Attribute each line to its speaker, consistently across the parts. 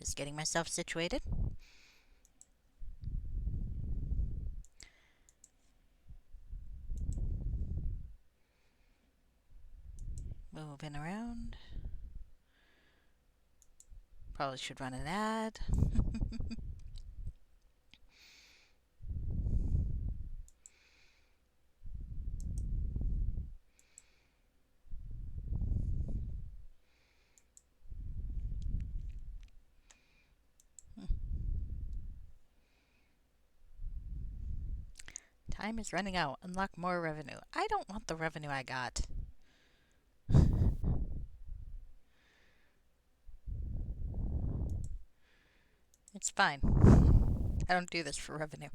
Speaker 1: Just getting myself situated. Moving around. Probably should run an ad. Time is running out. Unlock more revenue. I don't want the revenue I got. It's fine. I don't do this for revenue.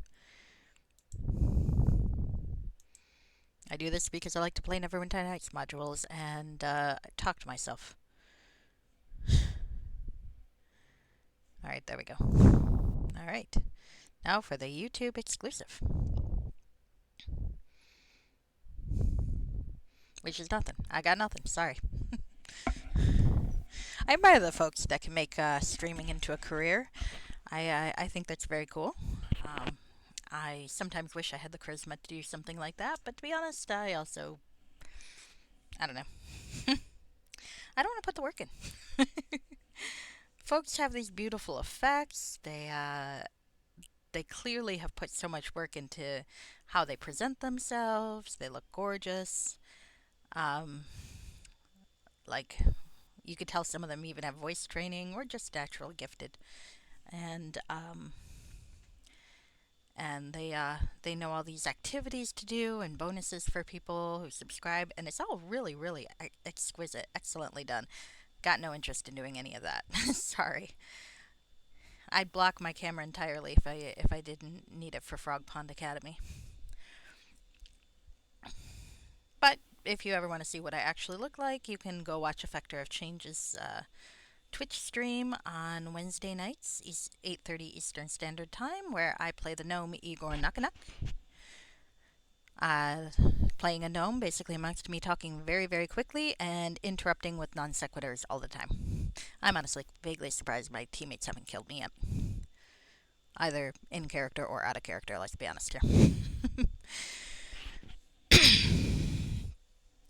Speaker 1: I do this because I like to play Neverwinter Nights modules and talk to myself. Alright, there we go. Alright. Now for the YouTube exclusive. Which is nothing. I got nothing. Sorry. I admire the folks that can make streaming into a career. I think that's very cool. I sometimes wish I had the charisma to do something like that, but to be honest, I don't know. I don't want to put the work in. Folks have these beautiful effects. They clearly have put so much work into how they present themselves. They look gorgeous. Like, you could tell some of them even have voice training or just naturally gifted. And they know all these activities to do and bonuses for people who subscribe, and it's all really, really exquisite, excellently done. Got no interest in doing any of that. Sorry. I'd block my camera entirely if I didn't need it for Frog Pond Academy. But if you ever want to see what I actually look like, you can go watch Effector of Change's Twitch stream on Wednesday nights, 8:30 Eastern Standard Time, where I play the gnome Igor Nakanak. Playing a gnome basically amounts to me talking very, very quickly and interrupting with non sequiturs all the time. I'm honestly vaguely surprised my teammates haven't killed me yet. Either in character or out of character, let's be honest here.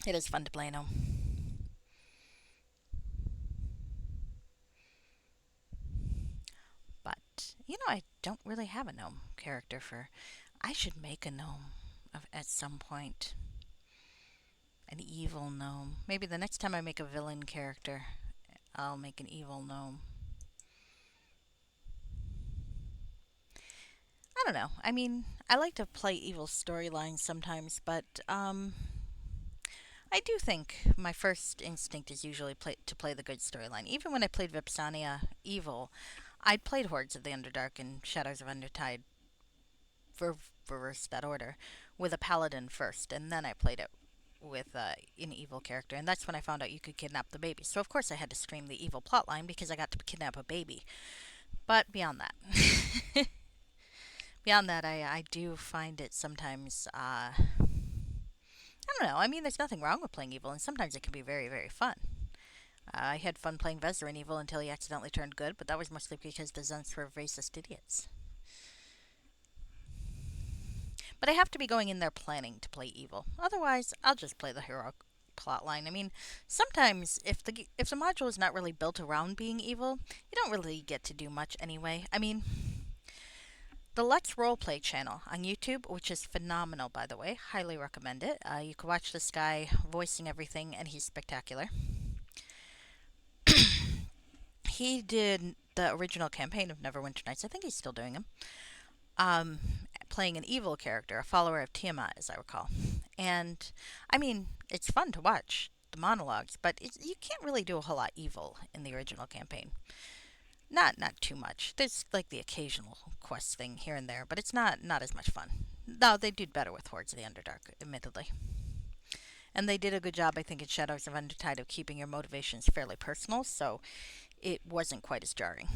Speaker 1: It is fun to play a gnome. But, I don't really have a gnome character for... I should make a gnome at some point. An evil gnome. Maybe the next time I make a villain character, I'll make an evil gnome. I don't know. I mean, I like to play evil storylines sometimes, but I do think my first instinct is usually to play the good storyline. Even when I played Vipsania Evil, I'd played Hordes of the Underdark and Shadows of Undertide, reverse that order, with a paladin first, and then I played it with an evil character, and that's when I found out you could kidnap the baby. So of course I had to stream the evil plotline because I got to kidnap a baby. But beyond that, I do find it sometimes. I don't know. I mean, there's nothing wrong with playing evil, and sometimes it can be very, very fun. I had fun playing Vezir in Evil until he accidentally turned good, but that was mostly because the Zunts were racist idiots. But I have to be going in there planning to play evil. Otherwise, I'll just play the heroic plotline. I mean, sometimes if the module is not really built around being evil, you don't really get to do much anyway. I mean, the Let's Roleplay channel on YouTube, which is phenomenal, by the way, highly recommend it. You can watch this guy voicing everything, and he's spectacular. He did the original campaign of Neverwinter Nights. I think he's still doing them. Playing an evil character, a follower of Tiamat, as I recall. And, I mean, it's fun to watch the monologues, but you can't really do a whole lot evil in the original campaign. Not too much. There's like the occasional quest thing here and there, but it's not as much fun. No, they did better with Hordes of the Underdark, admittedly. And they did a good job, I think, in Shadows of Undertide of keeping your motivations fairly personal, so it wasn't quite as jarring.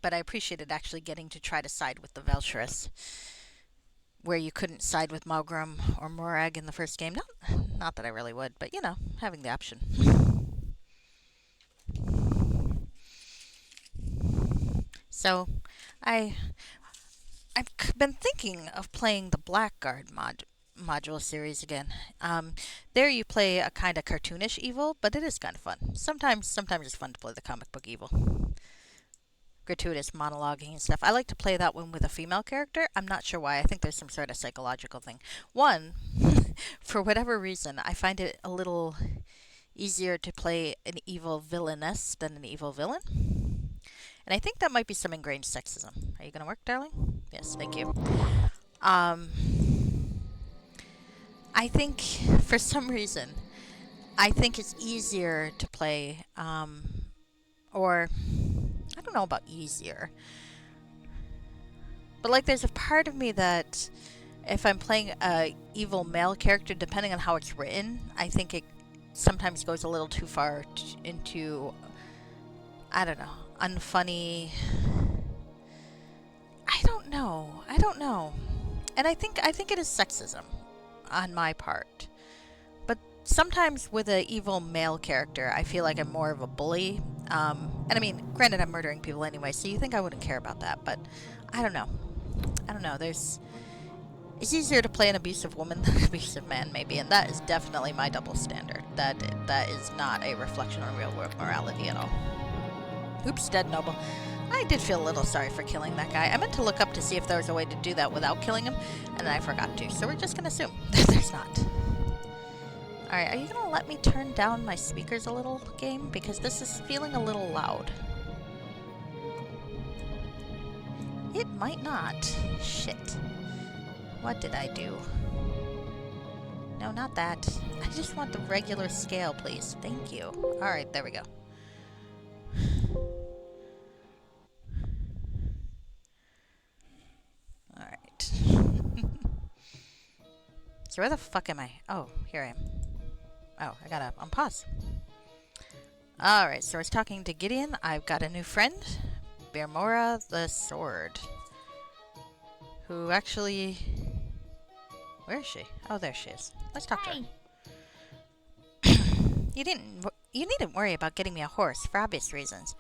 Speaker 1: But I appreciated actually getting to try to side with the Velshris, where you couldn't side with Malgrim or Morag in the first game. Not that I really would, but having the option. So, I been thinking of playing the Blackguard module series again. Um, there you play a kind of cartoonish evil, but it is kind of fun. Sometimes it's fun to play the comic book evil. Gratuitous monologuing and stuff. I like to play that one with a female character. I'm not sure why. I think there's some sort of psychological thing. One, for whatever reason, I find it a little easier to play an evil villainess than an evil villain. And I think that might be some ingrained sexism. Are you going to work, darling? Yes, thank you. Um, I think for some reason, I think it's easier to play, or I don't know about easier, but like there's a part of me that if I'm playing a evil male character, depending on how it's written, I think it sometimes goes a little too far into, I don't know, unfunny. I don't know. And I think it is sexism on my part. But sometimes with an evil male character, I feel like I'm more of a bully. And I mean, granted, I'm murdering people anyway, so you think I wouldn't care about that, but I don't know. I don't know. It's easier to play an abusive woman than an abusive man, maybe, and that is definitely my double standard. That is not a reflection on real world morality at all. Oops, dead noble. I did feel a little sorry for killing that guy. I meant to look up to see if there was a way to do that without killing him, and then I forgot to. So we're just gonna assume that there's not. Alright, are you gonna let me turn down my speakers a little, game? Because this is feeling a little loud. It might not. Shit. What did I do? No, not that. I just want the regular scale, please. Thank you. Alright, there we go. Alright. So where the fuck am I? Oh, here I am. Oh, I gotta unpause. Alright, so I was talking to Gideon. I've got a new friend. Birmora the Sword. Who actually... Where is she? Oh, there she is. Let's talk to her. You needn't worry about getting me a horse, for obvious reasons.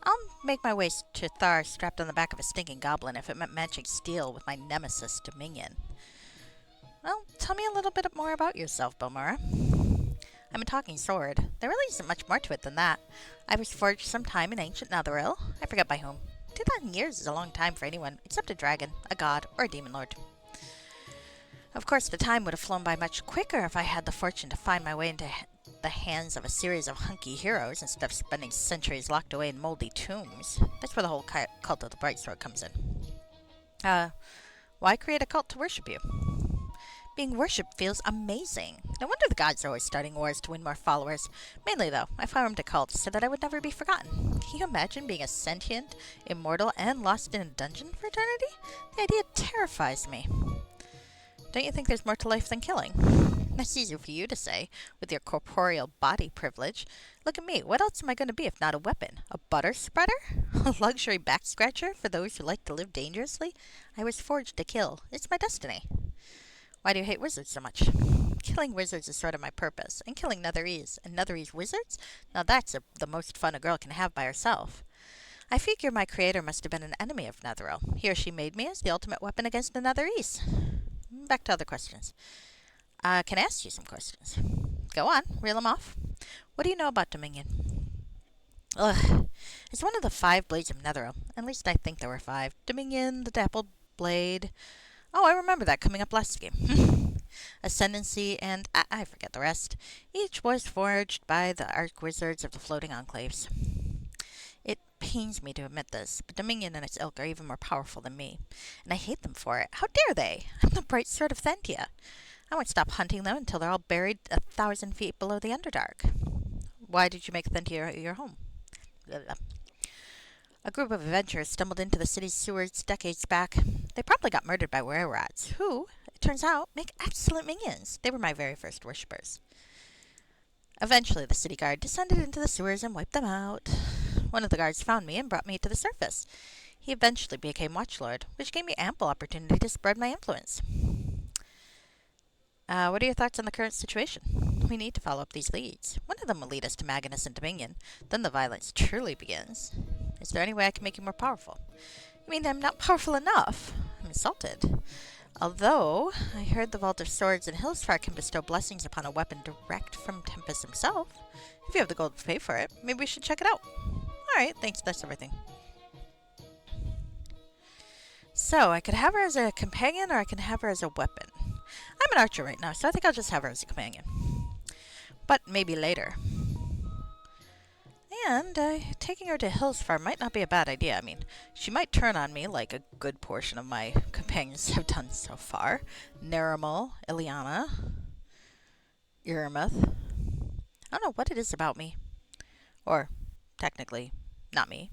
Speaker 1: I'll make my way to Thar strapped on the back of a stinking goblin if it meant matching steel with my nemesis, Dominion. Well, tell me a little bit more about yourself, Bomara. I'm a talking sword. There really isn't much more to it than that. I was forged some time in ancient Netheril. I forget by whom. 2,000 years is a long time for anyone, except a dragon, a god, or a demon lord. Of course, the time would have flown by much quicker if I had the fortune to find my way into the hands of a series of hunky heroes instead of spending centuries locked away in moldy tombs. That's where the whole cult of the Bright Sword comes in. Why create a cult to worship you? Being worshipped feels amazing. No wonder the gods are always starting wars to win more followers. Mainly, though, I formed a cult so that I would never be forgotten. Can you imagine being a sentient, immortal, and lost in a dungeon for eternity? The idea terrifies me. Don't you think there's more to life than killing? That's easier for you to say, with your corporeal body privilege. Look at me. What else am I going to be if not a weapon? A butter spreader? A luxury back scratcher for those who like to live dangerously? I was forged to kill. It's my destiny. Why do you hate wizards so much? Killing wizards is sort of my purpose, and killing Netherese and Netherese wizards? Now that's the most fun a girl can have by herself. I figure my creator must have been an enemy of Netheril. He or she made me as the ultimate weapon against the Netherese. Back to other questions. Can I ask you some questions? Go on, reel them off. What do you know about Dominion? Ugh. It's one of the 5 blades of Netheril. At least I think there were 5. Dominion, the Dappled Blade. Oh, I remember that coming up last game. Ascendancy, and I forget the rest. Each was forged by the Archwizards of the Floating Enclaves. It pains me to admit this, but Dominion and its ilk are even more powerful than me, and I hate them for it. How dare they? I'm the bright sword of Thentia. I won't stop hunting them until they're all buried 1,000 feet below the Underdark. Why did you make Thentia your home? Blah, blah. A group of adventurers stumbled into the city's sewers decades back. They probably got murdered by were-rats, who, it turns out, make excellent minions. They were my very first worshippers. Eventually, the city guard descended into the sewers and wiped them out. One of the guards found me and brought me to the surface. He eventually became Watchlord, which gave me ample opportunity to spread my influence. What are your thoughts on the current situation? We need to follow up these leads. One of them will lead us to Magnus and Dominion. Then the violence truly begins. Is there any way I can make you more powerful? You mean I'm not powerful enough? I'm insulted. Although, I heard the Vault of Swords in Hillsfar can bestow blessings upon a weapon direct from Tempest himself. If you have the gold to pay for it, maybe we should check it out. Alright, thanks, that's everything. So, I could have her as a companion or I can have her as a weapon. I'm an archer right now, so I think I'll just have her as a companion. But maybe later. And taking her to Hillsfar might not be a bad idea. I mean, she might turn on me like a good portion of my companions have done so far. Nerimal, Ileana, Irmith. I don't know what it is about me. Or, technically, not me.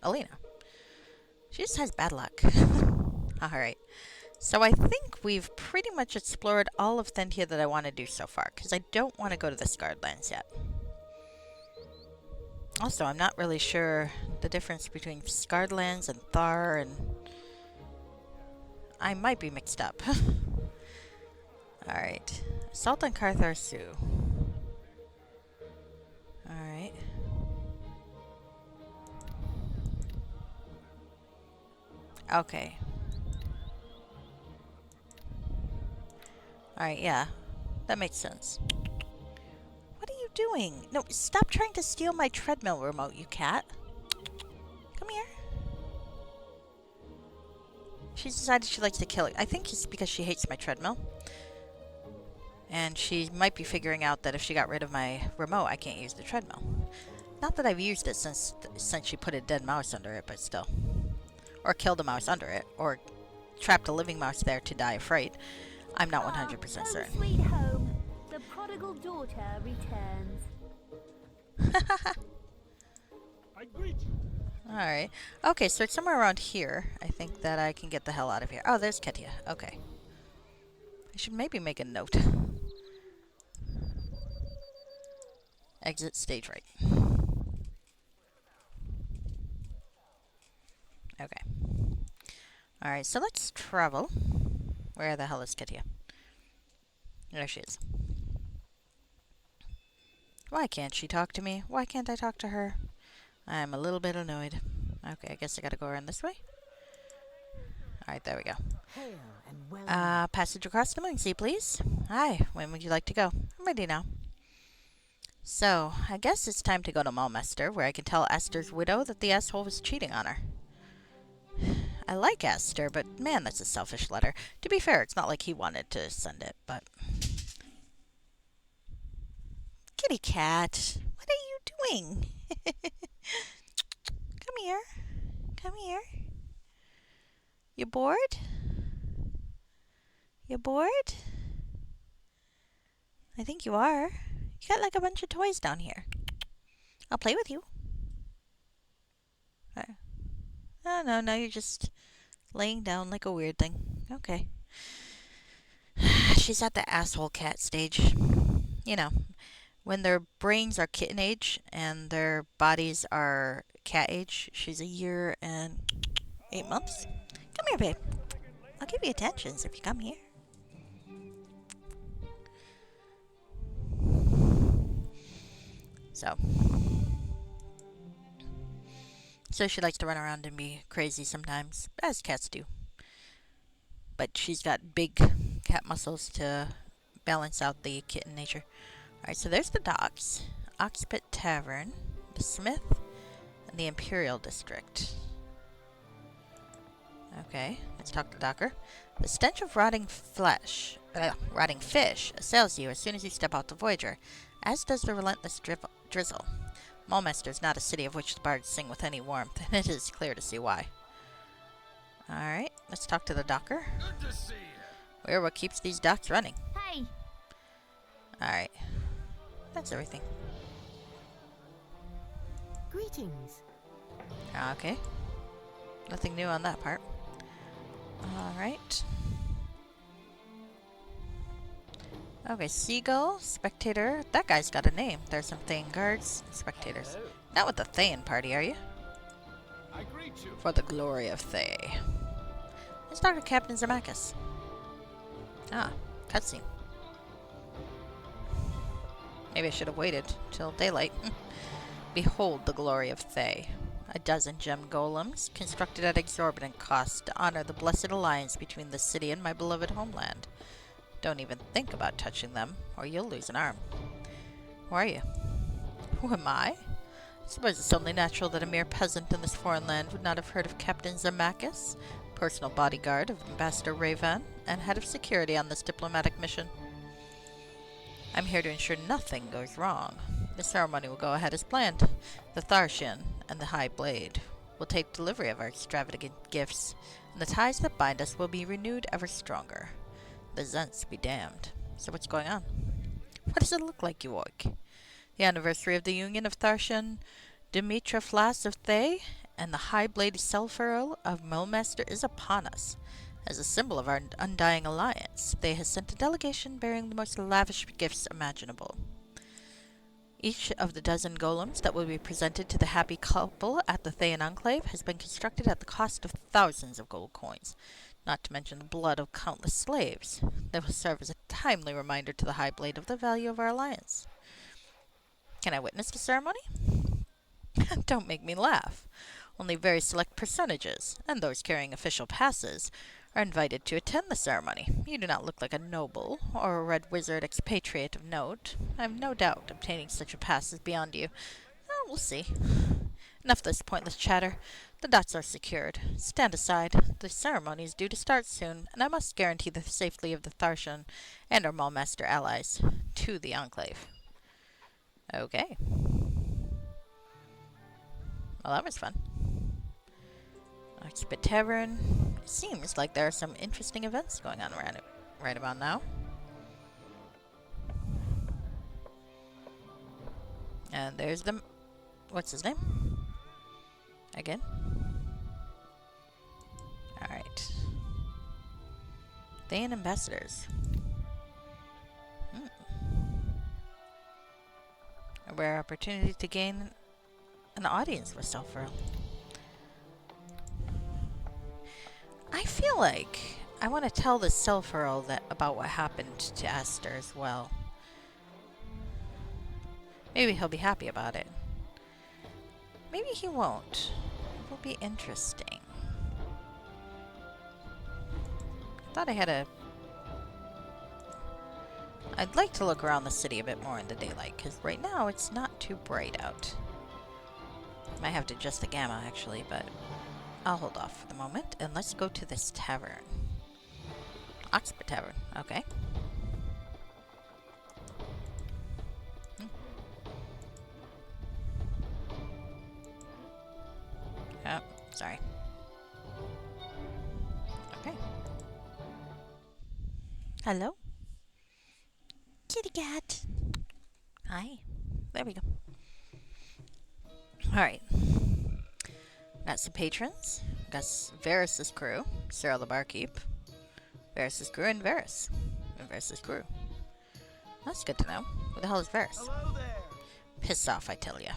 Speaker 1: Alina. She just has bad luck. Alright. So I think we've pretty much explored all of Thentia that I want to do so far, because I don't want to go to the Scarred Lands yet. Also, I'm not really sure the difference between Scarred Lands and Thar, and I might be mixed up. Alright. Assault on Carthar Sioux. Alright. Okay. Alright, yeah. That makes sense. What are you doing? No, stop trying to steal my treadmill remote, you cat. Come here. She's decided she likes to kill it. I think it's because she hates my treadmill. And she might be figuring out that if she got rid of my remote, I can't use the treadmill. Not that I've used it since she put a dead mouse under it, but still. Or killed a mouse under it, or trapped a living mouse there to die of fright. I'm not 100% certain.
Speaker 2: Sweet home, the prodigal daughter returns.
Speaker 3: I greet you.
Speaker 1: Alright. Okay, so it's somewhere around here. I think that I can get the hell out of here. Oh, there's Ketia. Okay. I should maybe make a note. Exit stage right. Okay. Alright, so let's travel. Where the hell is Ketia? There she is. Why can't she talk to me? Why can't I talk to her? I'm a little bit annoyed. Okay, I guess I gotta go around this way. Alright, there we go.
Speaker 4: Hail and welcome.
Speaker 1: Passage across the Moonsea, please. Hi, when would you like to go? I'm ready now. So, I guess it's time to go to Malmester, where I can tell Esther's widow that the asshole was cheating on her. I like Esther, but man, that's a selfish letter. To be fair, it's not like he wanted to send it, but... Kitty cat, what are you doing? Come here. Come here. You bored? You bored? I think you are. You got like a bunch of toys down here. I'll play with you. Oh, no, no, you're just laying down like a weird thing. Okay. She's at the asshole cat stage. You know, when their brains are kitten age and their bodies are cat age, she's a year and 8 months. Come here, babe. I'll give you attentions if you come here. So she likes to run around and be crazy sometimes, as cats do. But she's got big cat muscles to balance out the kitten nature. Alright, so there's the docks, Oxpit Tavern, the Smith, and the Imperial District. Okay, let's talk to Docker. The stench of rotting fish assails you as soon as you step out the Voyager, as does the relentless drizzle. Malmester is not a city of which the bards sing with any warmth, and it is clear to see why. Alright, let's talk to the docker.
Speaker 3: Good to see you.
Speaker 1: We're what keeps these docks running.
Speaker 2: Hey,
Speaker 1: Alright, that's everything.
Speaker 4: Greetings.
Speaker 1: Okay, nothing new on that part. Alright. Okay, Seagull, Spectator. That guy's got a name. There's some Thane guards, spectators.
Speaker 3: Hello.
Speaker 1: Not with the Thane party, are you?
Speaker 3: I greet you.
Speaker 1: For the glory of Thay. Let's talk to Captain Zemeckis. Ah, cutscene. Maybe I should have waited till daylight. Behold the glory of Thay. a dozen gem golems, constructed at exorbitant cost to honor the blessed alliance between the city and my beloved homeland. Don't even think about touching them, or you'll lose an arm. Who are you? Who am I? I suppose it's only natural that a mere peasant in this foreign land would not have heard of Captain Zemakis, personal bodyguard of Ambassador Ravan, and head of security on this diplomatic mission. I'm here to ensure nothing goes wrong. The ceremony will go ahead as planned. The Tharshan and the High Blade will take delivery of our extravagant gifts, and the ties that bind us will be renewed ever stronger. The Zents be damned. So what's going on? What does it look like, you orc? The anniversary of the union of Tharshan, Dimitra Flas of Thay, and the High Blade Self-Earl of Mulmaster is upon us. As a symbol of our undying alliance, they has sent a delegation bearing the most lavish gifts imaginable. Each of the dozen golems that will be presented to the happy couple at the Thayan Enclave has been constructed at the cost of thousands of gold coins, not to mention the blood of countless slaves. They will serve as a timely reminder to the High Blade of the value of our alliance. Can I witness the ceremony? Don't make me laugh. Only very select personages, and those carrying official passes, are invited to attend the ceremony. You do not look like a noble or a red wizard expatriate of note. I have no doubt obtaining such a pass is beyond you. We'll see. Enough of this pointless chatter. The dots are secured. Stand aside. The ceremony is due to start soon, and I must guarantee the safety of the Tharshan and our Maulmaster allies to the Enclave. Okay. Well, that was fun. Oxbit Tavern. It seems like there are some interesting events going on around it right about now. And there's the... What's his name? Again? Alright. Thayan Ambassadors. A rare opportunity to gain an audience with Self-Earl. I feel like I want to tell the Self-Earl about what happened to Esther as well. Maybe he'll be happy about it. Maybe he won't. It will be interesting. I thought I had a... I'd like to look around the city a bit more in the daylight, because right now it's not too bright out. Might have to adjust the gamma, actually, but I'll hold off for the moment, and let's go to this tavern. Oxford Tavern, okay. Oh, sorry. Okay. Hello? Kitty cat. Hi. There we go. Alright. Got some patrons. Got Varys' crew. Cyril the Barkeep. Varys' crew and Varys. And Varys' crew. That's good to know. Who the hell is Varys?
Speaker 3: Hello there.
Speaker 1: Piss off, I tell ya.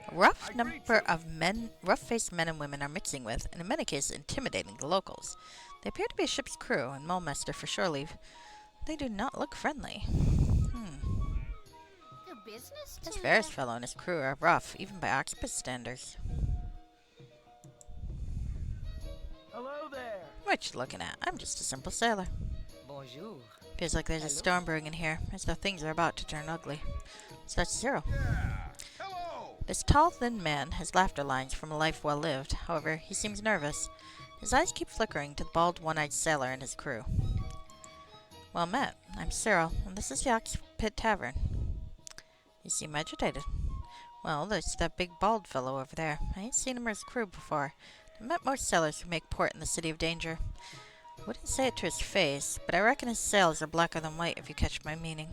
Speaker 1: A rough number of rough-faced men and women are mixing with, and in many cases intimidating the locals. They appear to be a ship's crew, and Mulmaster for shore leave. They do not look friendly. This Varys fellow and his crew are rough, even by Oxford standards.
Speaker 3: Hello there.
Speaker 1: What you looking at? I'm just a simple sailor.
Speaker 5: Bonjour.
Speaker 1: Feels like there's a storm brewing in here, as though things are about to turn ugly. So that's Zero.
Speaker 3: Yeah. Hello.
Speaker 1: This tall, thin man has laughter lines from a life well lived. However, he seems nervous. His eyes keep flickering to the bald, one-eyed sailor and his crew. Well met. I'm Cyril, and this is the Oxpit Tavern. You seem agitated. Well, there's that big bald fellow over there. I ain't seen him or his crew before. I've met most sailors who make port in the City of Danger. Wouldn't say it to his face, but I reckon his sails are blacker than white, if you catch my meaning.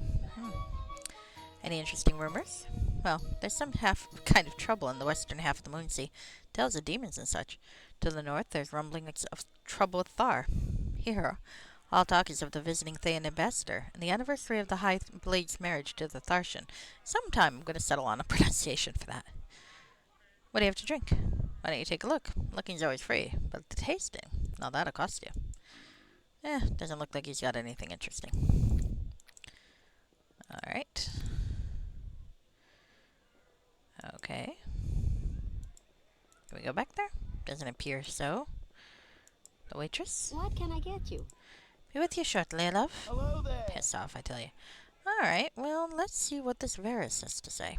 Speaker 1: Any interesting rumors? Well, there's some kind of trouble in the western half of the Moonsea. Tales of demons and such. To the north, there's rumblings of trouble with Thar. Here, all talk is of the visiting Thayan ambassador, and the anniversary of the High Blade's marriage to the Tharshan. Sometime I'm going to settle on a pronunciation for that. What do you have to drink? Why don't you take a look? Looking's always free, but the tasting, now that'll cost you. Doesn't look like he's got anything interesting. Alright. Okay. Can we go back there? Doesn't appear so. The waitress?
Speaker 4: What can I get you?
Speaker 1: Be with you shortly, love.
Speaker 3: Hello there.
Speaker 1: Piss off, I tell you. Alright, well, let's see what this Varus has to say.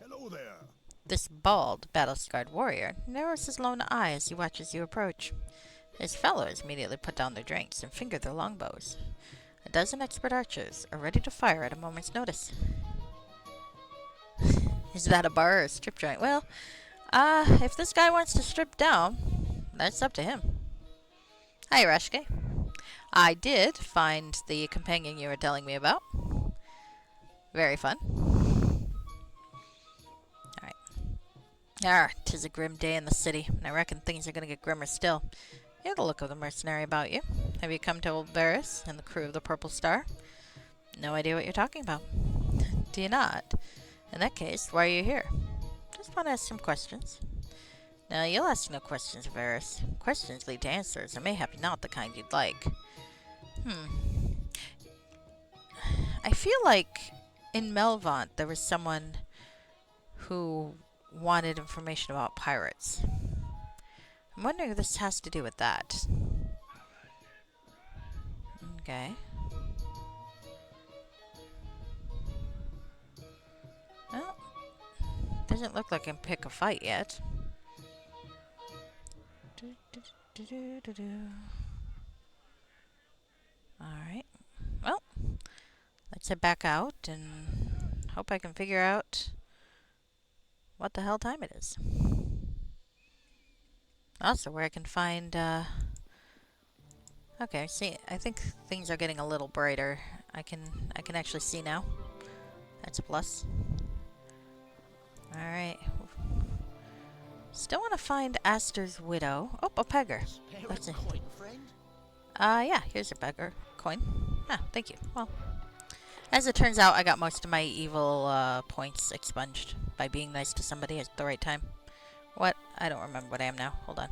Speaker 3: Hello there.
Speaker 1: This bald, battle-scarred warrior narrows his lone eye as he watches you approach. His fellows immediately put down their drinks and finger their longbows. A dozen expert archers are ready to fire at a moment's notice. Is that a bar or a strip joint? Well, if this guy wants to strip down, that's up to him. Hi, Rashke. I did find the companion you were telling me about. Very fun. Alright. Ah, 'tis a grim day in the city, and I reckon things are gonna get grimmer still. You have the look of the mercenary about you. Have you come to old Varus and the crew of the Purple Star? No idea what you're talking about. Do you not? In that case, why are you here? Just want to ask some questions. No, you'll ask no questions, Varus. Questions lead to answers, and mayhap not the kind you'd like. I feel like in Melvant there was someone who wanted information about pirates. I'm wondering if this has to do with that. Okay. Well, doesn't look like I can pick a fight yet. Alright. Well, let's head back out and hope I can figure out what the hell time it is. Also, where I can find, okay, see, I think things are getting a little brighter. I can actually see now. That's a plus. Alright. Still want to find Aster's widow. Oh, a beggar. Let's see. Yeah, here's a beggar coin. Ah, thank you. Well, as it turns out, I got most of my evil points expunged by being nice to somebody at the right time. What? I don't remember what I am now. Hold on.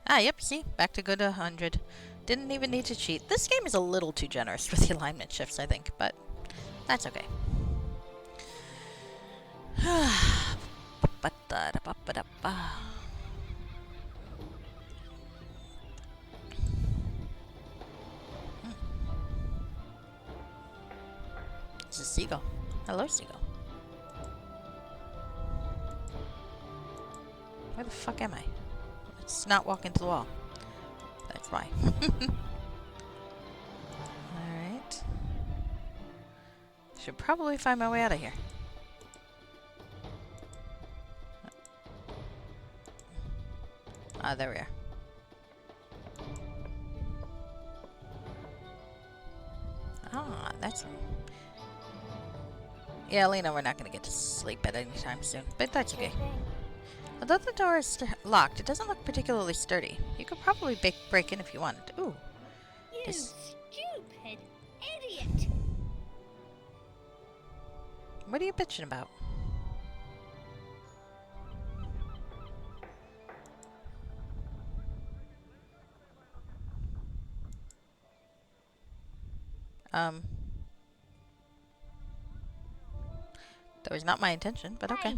Speaker 1: Ah, yep, see? Back to good 100. Didn't even need to cheat. This game is a little too generous with the alignment shifts, I think, but that's okay. It's a seagull. Hello, seagull. Where the fuck am I? Let's not walk into the wall. That's why. Alright. Should probably find my way out of here. Ah, there we are. Ah, that's... Yeah, Lena, we're not going to get to sleep at any time soon, but that's okay. Although the door is locked, it doesn't look particularly sturdy. You could probably break in if you wanted. Ooh.
Speaker 2: You stupid idiot!
Speaker 1: What are you bitching about? That was not my intention, but okay.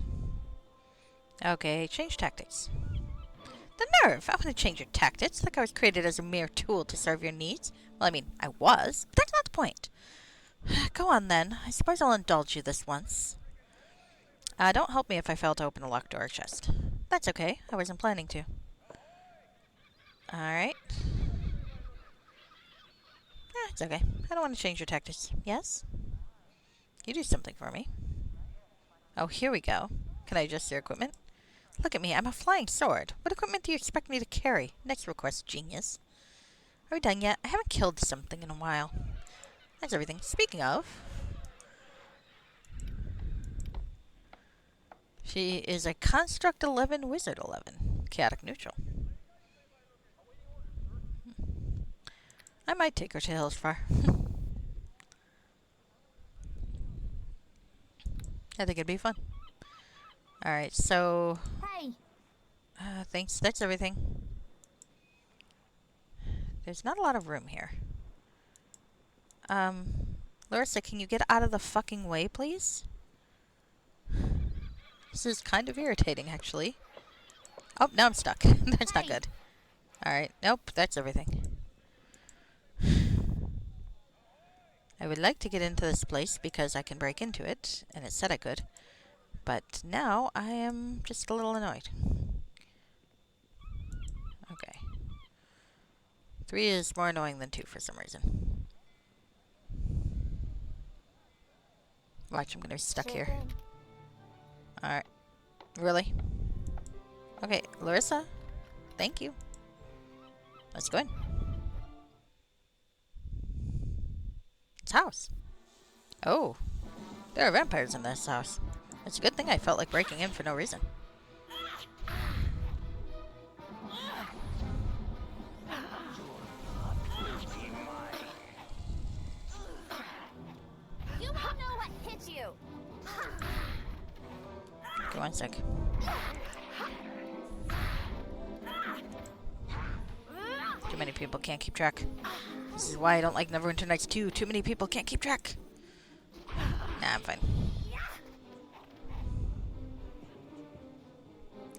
Speaker 1: Okay, change tactics. The nerve! I want to change your tactics. Like I was created as a mere tool to serve your needs. Well, I mean, I was, but that's not the point. Go on then. I suppose I'll indulge you this once. Don't help me if I fail to open a locked door or chest. That's okay. I wasn't planning to. Alright. It's okay. I don't want to change your tactics. Yes? You do something for me. Oh, here we go. Can I adjust your equipment? Look at me. I'm a flying sword. What equipment do you expect me to carry? Next request, genius. Are we done yet? I haven't killed something in a while. That's everything. Speaking of... She is a Construct 11 Wizard 11. Chaotic neutral. I might take her to Hillsfar. I think it'd be fun. Alright, so...
Speaker 2: Hey!
Speaker 1: Thanks. That's everything. There's not a lot of room here. Larissa, can you get out of the fucking way, please? This is kind of irritating, actually. Oh, now I'm stuck. That's not good. Alright, nope, that's everything. I would like to get into this place because I can break into it, and it said I could. But now I am just a little annoyed. Okay. 3 is more annoying than 2 for some reason. Watch, I'm gonna be stuck here. Alright. Really? Okay, Larissa. Thank you. Let's go in. It's a house. Oh. There are vampires in this house. It's a good thing I felt like breaking in for no reason.
Speaker 2: You won't know what hit you.
Speaker 1: Okay, one sec. Too many people, can't keep track. This is why I don't like Neverwinter Nights 2. Too many people, can't keep track. Nah, I'm fine.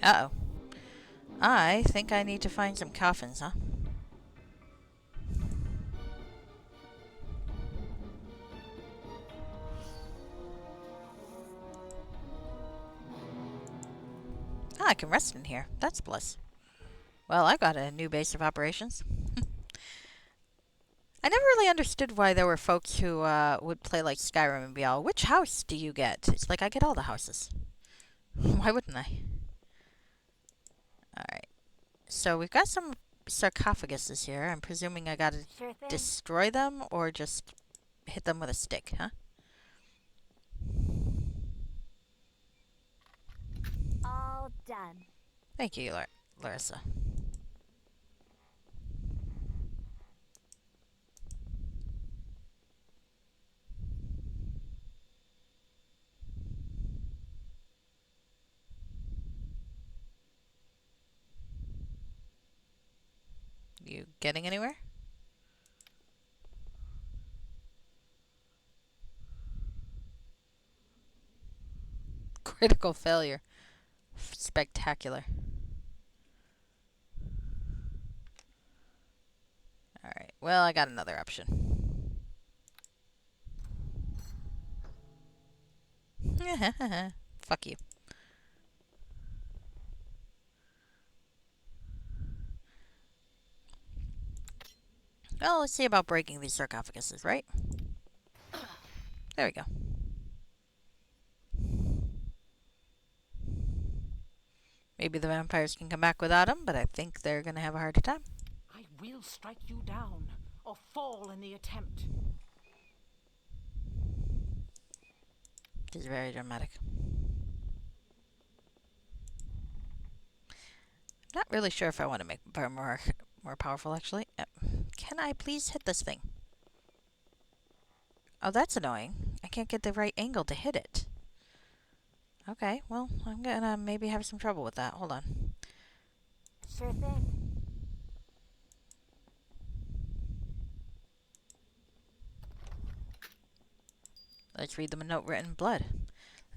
Speaker 1: Uh-oh. I think I need to find some coffins, huh? Ah, I can rest in here. That's bliss. Well, I got a new base of operations. I never really understood why there were folks who would play like Skyrim and be all, which house do you get? It's like, I get all the houses. Why wouldn't I? Alright. So we've got some sarcophaguses here. I'm presuming I gotta
Speaker 2: Sure thing.
Speaker 1: destroy them or just hit them with a stick, huh?
Speaker 2: All done.
Speaker 1: Thank you, Larissa. You getting anywhere? Critical failure. Spectacular. Alright, well, I got another option. Fuck you. Well, let's see about breaking these sarcophaguses, right? There we go. Maybe the vampires can come back without him, but I think they're gonna have a harder time.
Speaker 4: I will strike you down, or fall in the attempt.
Speaker 1: This is very dramatic. Not really sure if I want to make her more powerful, actually. Can I please hit this thing? Oh, that's annoying. I can't get the right angle to hit it. Okay, well, I'm gonna maybe have some trouble with that. Hold on.
Speaker 2: Sure thing.
Speaker 1: Let's read them a note written in blood.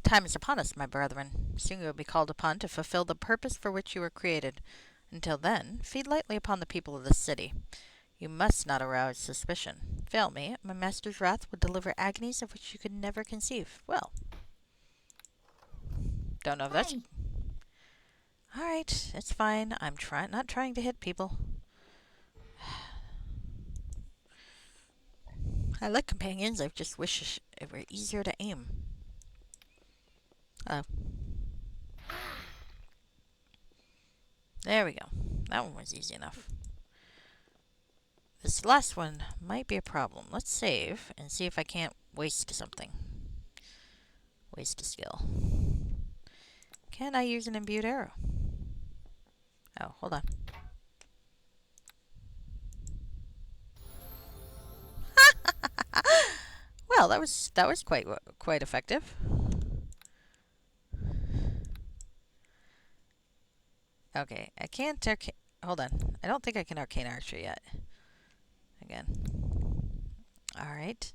Speaker 1: The time is upon us, my brethren. Soon you will be called upon to fulfill the purpose for which you were created. Until then, feed lightly upon the people of this city. You must not arouse suspicion. Fail me, my master's wrath would deliver agonies of which you could never conceive. Well, don't know if that's... Alright, it's fine. I'm not trying to hit people. I like companions. I just wish it were easier to aim. Oh. There we go. That one was easy enough. This last one might be a problem. Let's save and see if I can't waste something. Waste a skill. Can I use an imbued arrow? Oh, hold on. Well, that was quite effective. Okay, I can't hold on. I don't think I can arcane archery yet. Again. All right.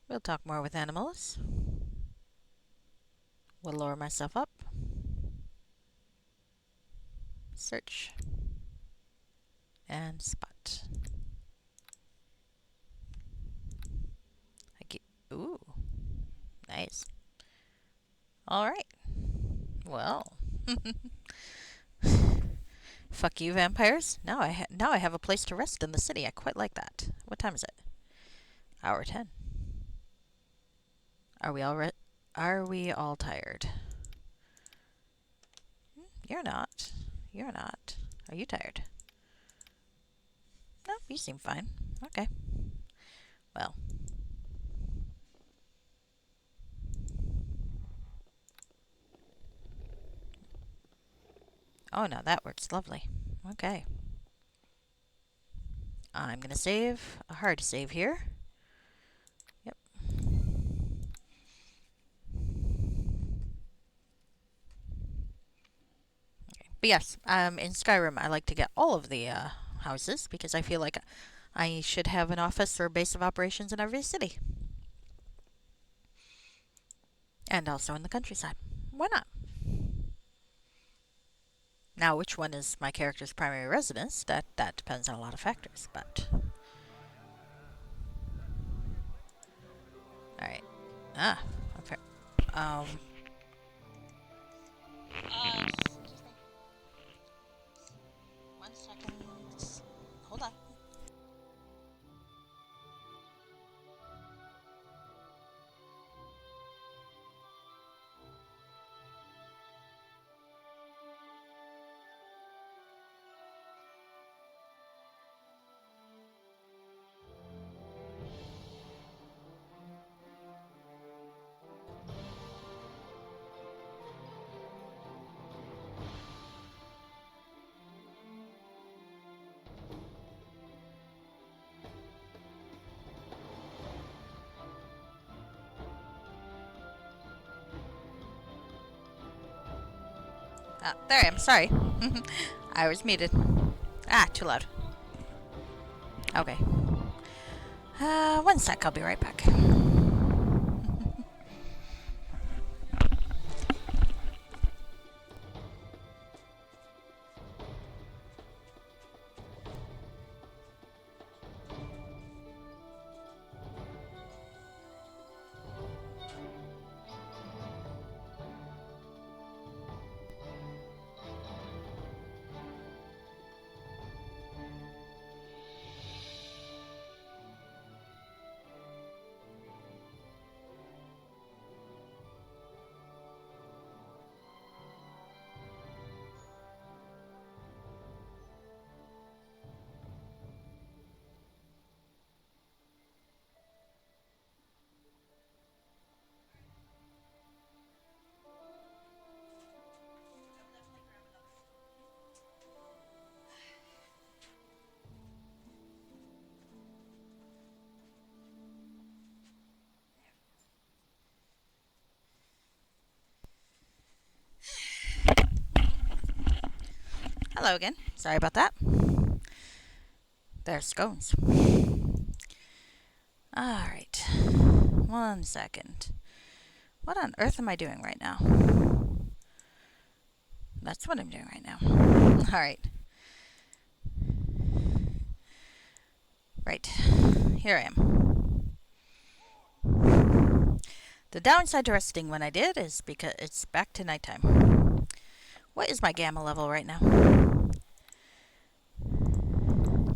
Speaker 1: We'll talk more with animals. We'll lower myself up. Search. And spot. Ooh. Nice. Alright. Well. Fuck you, vampires. Now I have a place to rest in the city. I quite like that. What time is it? Hour 10. Are we all tired? You're not. You're not. Are you tired? No, you seem fine. Okay. Well. Oh, no, that works lovely. Okay. I'm going to save. A hard save here. Yep. Okay. But yes, in Skyrim, I like to get all of the houses because I feel like I should have an office or base of operations in every city. And also in the countryside. Why not? Now, which one is my character's primary residence? That depends on a lot of factors, but... Alright. Ah, okay. Excuse me. 1 second. Hold on. There I am. Sorry. I was muted. Ah, too loud. Okay. 1 sec. I'll be right back. Hello again. Sorry about that. There's scones. Alright. 1 second. What on earth am I doing right now? That's what I'm doing right now. Alright. Right. Here I am. The downside to resting when I did is because it's back to nighttime. What is my gamma level right now?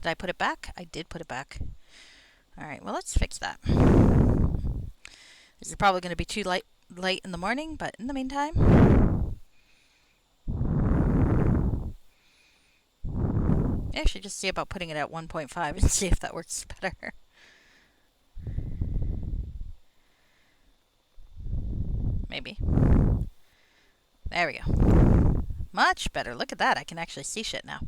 Speaker 1: Did I put it back? I did put it back. Alright, well, let's fix that. This is probably going to be too late in the morning, but in the meantime... I should just see about putting it at 1.5 and see if that works better. Maybe. There we go. Much better. Look at that. I can actually see shit now.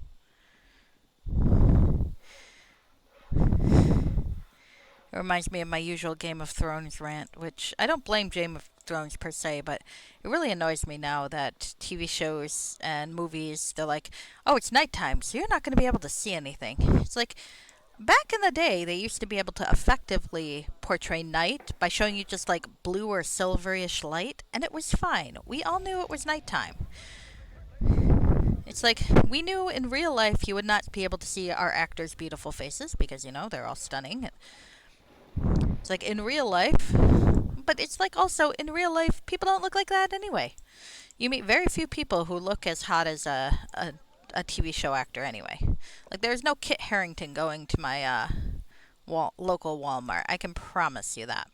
Speaker 1: It reminds me of my usual Game of Thrones rant, which I don't blame Game of Thrones per se, but it really annoys me now that TV shows and movies, they're like, oh, it's nighttime, so you're not going to be able to see anything. It's like, Back in the day, they used to be able to effectively portray night by showing you just like blue or silverish light, and it was fine. We all knew it was nighttime. It's like we knew in real life you would not be able to see our actors' beautiful faces because, they're all stunning. It's like in real life, but it's like also in real life, people don't look like that anyway. You meet very few people who look as hot as a TV show actor anyway. Like there's no Kit Harington going to my local Walmart. I can promise you that.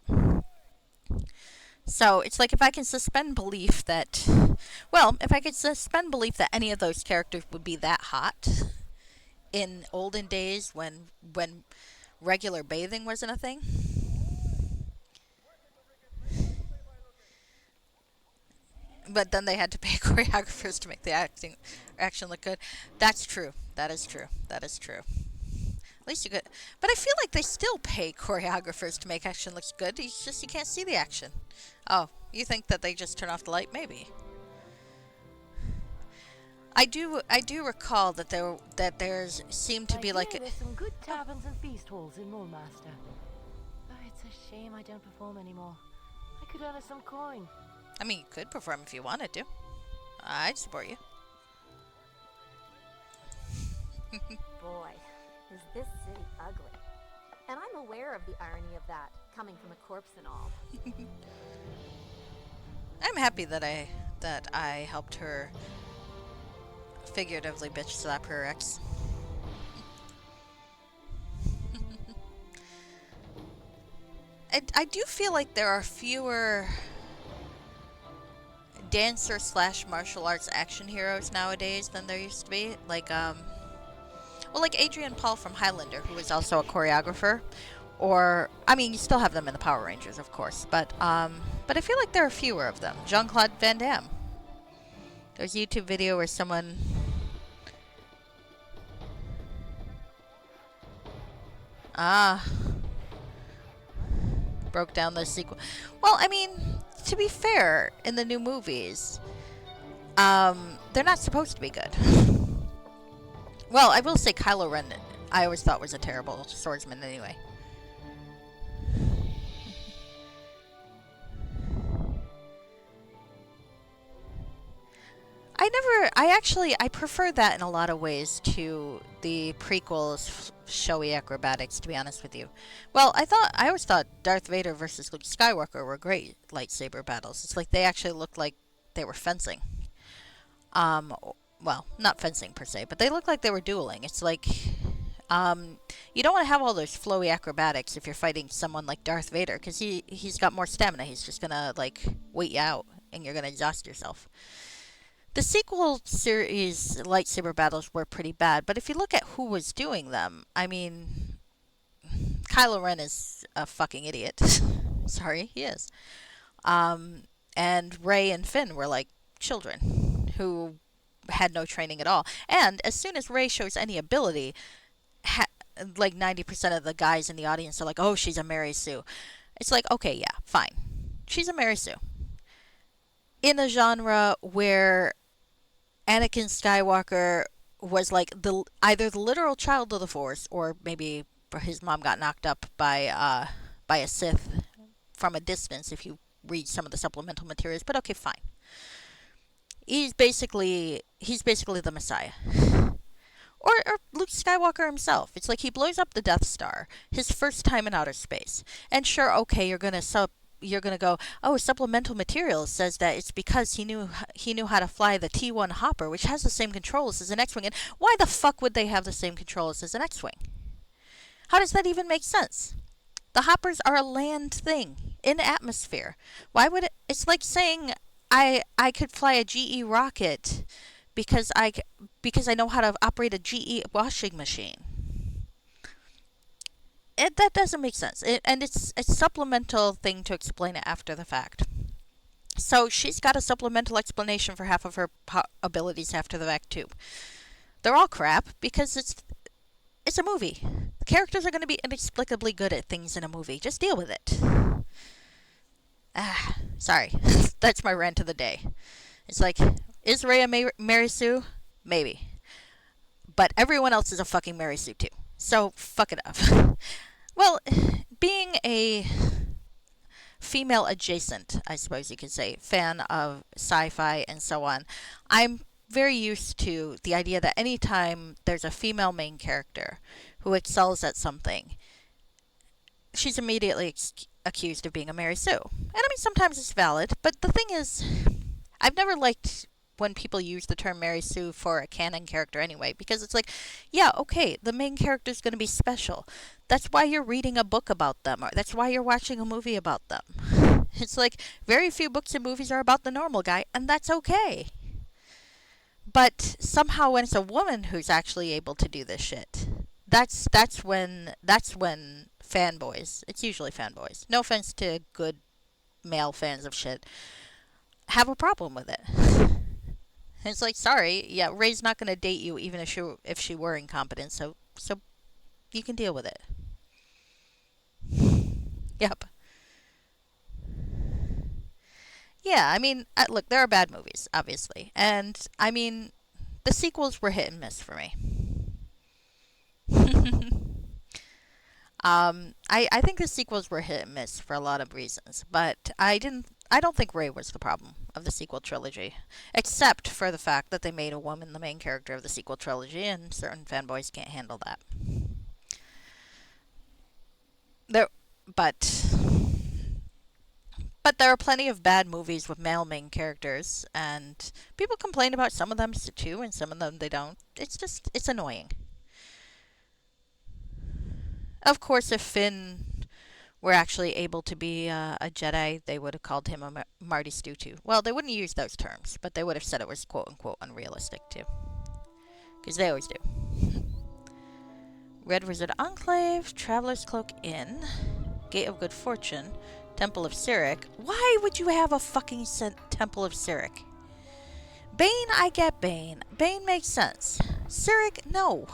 Speaker 1: So it's like if I can suspend belief that, if I could suspend belief that any of those characters would be that hot in olden days when regular bathing wasn't a thing. But then they had to pay choreographers to make the action look good. That's true. That is true. That is true. At least you could. But I feel like they still pay choreographers to make action look good. It's just you can't see the action. Oh, you think that they just turn off the light? Maybe. I do recall that there's seemed to be like
Speaker 4: there's some good taverns and feast halls in Moolmaster. Oh, it's a shame I don't perform anymore. I could earn us some coin.
Speaker 1: I mean, you could perform if you wanted to. I'd support you.
Speaker 5: Boy, is this city ugly. And I'm aware of the irony of that, coming from a corpse and all.
Speaker 1: I'm happy that I helped her figuratively bitch slap her ex. I do feel like there are fewer dancer / martial arts action heroes nowadays than there used to be. Like like Adrian Paul from Highlander, who was also a choreographer. Or, I mean, you still have them in the Power Rangers, of course, but I feel like there are fewer of them. Jean-Claude Van Damme. There's a YouTube video where someone broke down the sequel. Well, I mean, to be fair, in the new movies, they're not supposed to be good. Well, I will say Kylo Ren, I always thought was a terrible swordsman anyway. I prefer that in a lot of ways to the prequels showy acrobatics, to be honest with you. Well, I always thought Darth Vader versus Luke Skywalker were great lightsaber battles. It's like they actually looked like they were fencing. Well, not fencing per se, but they looked like they were dueling. It's like, you don't want to have all those flowy acrobatics if you're fighting someone like Darth Vader, because he's got more stamina. He's just gonna, like, wait you out, and you're gonna exhaust yourself. The sequel series lightsaber battles were pretty bad, but if you look at who was doing them, I mean, Kylo Ren is a fucking idiot. Sorry, he is. And Rey and Finn were like children who had no training at all. And as soon as Rey shows any ability, like 90% of the guys in the audience are like, oh, she's a Mary Sue. It's like, okay, yeah, fine. She's a Mary Sue. In a genre where Anakin Skywalker was like either the literal child of the Force, or maybe his mom got knocked up by a Sith from a distance, if you read some of the supplemental materials. But okay, fine. He's basically the Messiah. Or Luke Skywalker himself. It's like he blows up the Death Star, his first time in outer space. And sure, okay, you're gonna go, oh, supplemental materials says that it's because he knew how to fly the T-1 Hopper, which has the same controls as an X-Wing. And why the fuck would they have the same controls as an X-Wing? How does that even make sense? The Hoppers are a land thing in atmosphere. Why would it? It's like saying I could fly a GE rocket because I know how to operate a GE washing machine. That doesn't make sense. And it's a supplemental thing to explain it after the fact. So she's got a supplemental explanation for half of her abilities after the fact too. They're all crap because it's a movie. The characters are going to be inexplicably good at things in a movie. Just deal with it. Sorry. That's my rant of the day. It's like, is Rey a Mary Sue? Maybe. But everyone else is a fucking Mary Sue too. So fuck it up. Well, being a female adjacent, I suppose you could say, fan of sci-fi and so on, I'm very used to the idea that anytime there's a female main character who excels at something, she's immediately accused of being a Mary Sue. And I mean, sometimes it's valid, but the thing is, I've never liked when people use the term Mary Sue for a canon character anyway, because it's like, yeah, okay, the main character's going to be special. That's why you're reading a book about them, or that's why you're watching a movie about them. It's like, very few books and movies are about the normal guy, and that's okay. But somehow when it's a woman who's actually able to do this shit, that's when fanboys, it's usually fanboys, no offense to good male fans of shit, have a problem with it. It's like, sorry, yeah, Ray's not going to date you even if she were incompetent, so you can deal with it. Yep. Yeah, I mean, look, there are bad movies, obviously, and I mean, the sequels were hit and miss for me. I think the sequels were hit and miss for a lot of reasons, but I don't think Rey was the problem of the sequel trilogy, except for the fact that they made a woman the main character of the sequel trilogy, and certain fanboys can't handle that. There, but but there are plenty of bad movies with male main characters, and people complain about some of them too, and some of them they don't. It's annoying. Of course, if Finn were actually able to be a Jedi, they would have called him a Marty Stew too. Well, they wouldn't use those terms, but they would have said it was quote unquote unrealistic too. Because they always do. Red Wizard Enclave, Traveler's Cloak Inn, Gate of Good Fortune, Temple of Cyric. Why would you have a fucking Temple of Cyric? Bane, I get Bane. Bane makes sense. Cyric, no.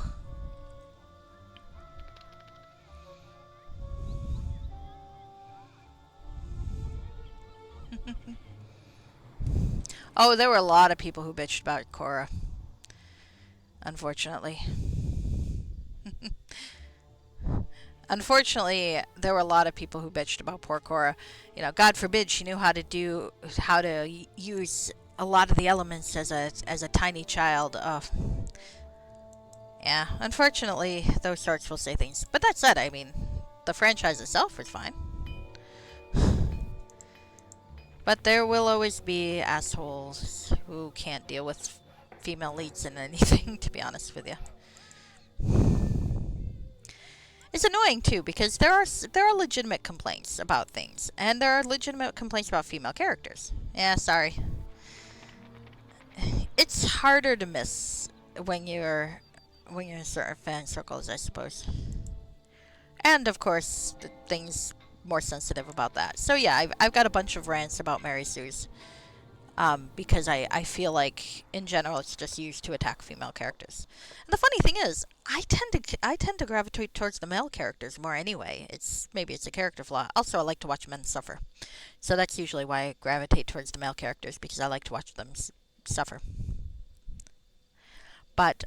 Speaker 1: Oh, there were a lot of people who bitched about Korra. Unfortunately. Unfortunately, there were a lot of people who bitched about poor Korra. You know, God forbid she knew how to use a lot of the elements as a tiny child. Yeah, unfortunately, those sorts will say things. But that said, I mean, the franchise itself was fine. But there will always be assholes who can't deal with female leads in anything, to be honest with you. It's annoying too because there are legitimate complaints about things, and there are legitimate complaints about female characters. Yeah, sorry. It's harder to miss when you're in certain fan circles, I suppose. And of course, the things more sensitive about that. So yeah, I've got a bunch of rants about Mary Sue's. Because I feel like in general it's just used to attack female characters. And the funny thing is, I tend to gravitate towards the male characters more anyway. Maybe it's a character flaw. Also, I like to watch men suffer, so that's usually why I gravitate towards the male characters, because I like to watch them suffer. But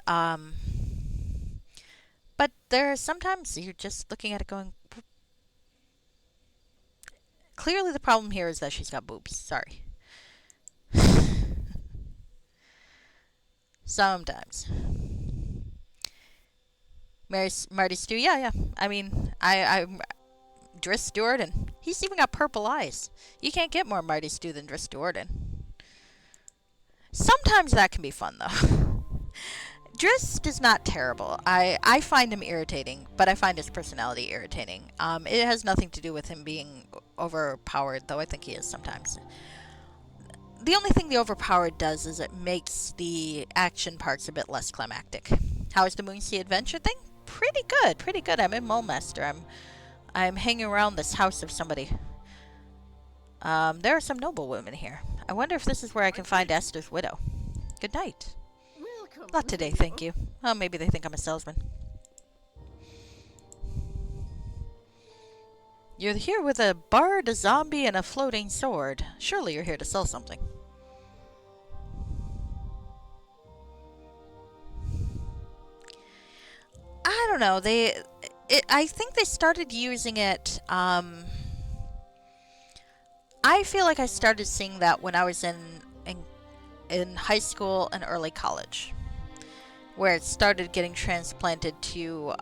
Speaker 1: there are sometimes you're just looking at it going, clearly the problem here is that she's got boobs. Sorry. Sometimes. Marty Stew, yeah. I mean, I'm Driss Jordan. He's even got purple eyes. You can't get more Marty Stew than Driss Jordan. Sometimes that can be fun, though. Driss is not terrible. I find him irritating, but I find his personality irritating. It has nothing to do with him being overpowered, though I think he is sometimes. The only thing the overpowered does is it makes the action parts a bit less climactic. How is the Moonsea adventure thing? Pretty good. I'm in Mulemaster. I'm hanging around this house of somebody. There are some noble women here. I wonder if this is where I can find Esther's widow. Good night. Not today, thank you. Oh, maybe they think I'm a salesman. You're here with a bard, a zombie, and a floating sword. Surely you're here to sell something. I don't know. I think they started using it. I feel like I started seeing that when I was in high school and early college, where it started getting transplanted to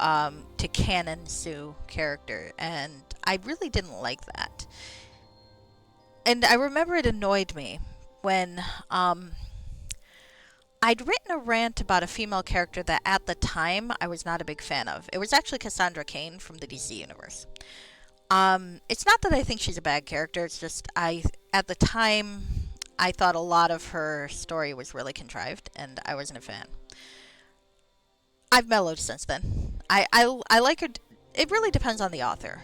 Speaker 1: canon Sue character, and I really didn't like that. And I remember it annoyed me when I'd written a rant about a female character that at the time I was not a big fan of. It was actually Cassandra Cain from the DC universe. It's not that I think she's a bad character. It's just at the time, I thought a lot of her story was really contrived, and I wasn't a fan. I've mellowed since then. I like her. It really depends on the author,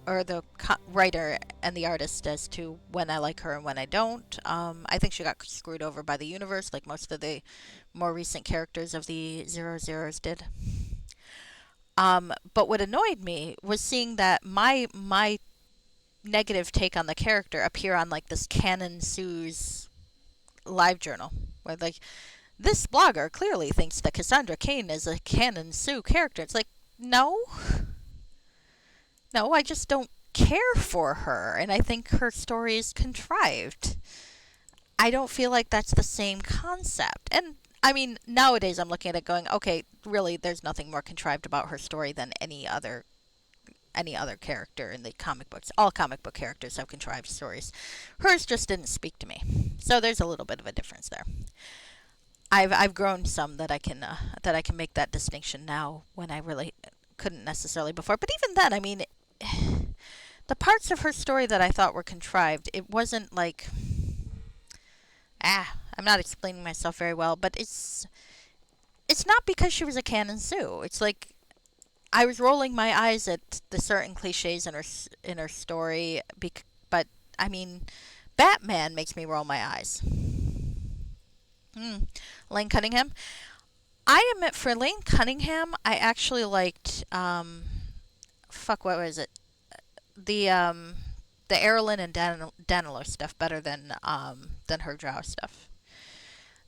Speaker 1: or the writer and the artist as to when I like her and when I don't. I think she got screwed over by the universe, like most of the more recent characters of the Zero Zeros did. But what annoyed me was seeing that my negative take on the character appear on like this Canon Sue's live journal, where like this blogger clearly thinks that Cassandra Cain is a Canon Sue character. It's like, no, I just don't care for her, and I think her story is contrived. I don't feel like that's the same concept. And I mean, nowadays I'm looking at it going, okay, really, there's nothing more contrived about her story than any other character in the comic books. All comic book characters have contrived stories. Hers just didn't speak to me. So there's a little bit of a difference there. I've grown some that I can make that distinction now when I really couldn't necessarily before. But even then, I mean, the parts of her story that I thought were contrived, it wasn't like I'm not explaining myself very well, but it's not because she was a Canon Sue. It's like I was rolling my eyes at the certain cliches in her story, but I mean, Batman makes me roll my eyes. Lane Cunningham. I admit, for Lane Cunningham, I actually liked what was it? The Erlyn and Danilo stuff better than her Drow stuff.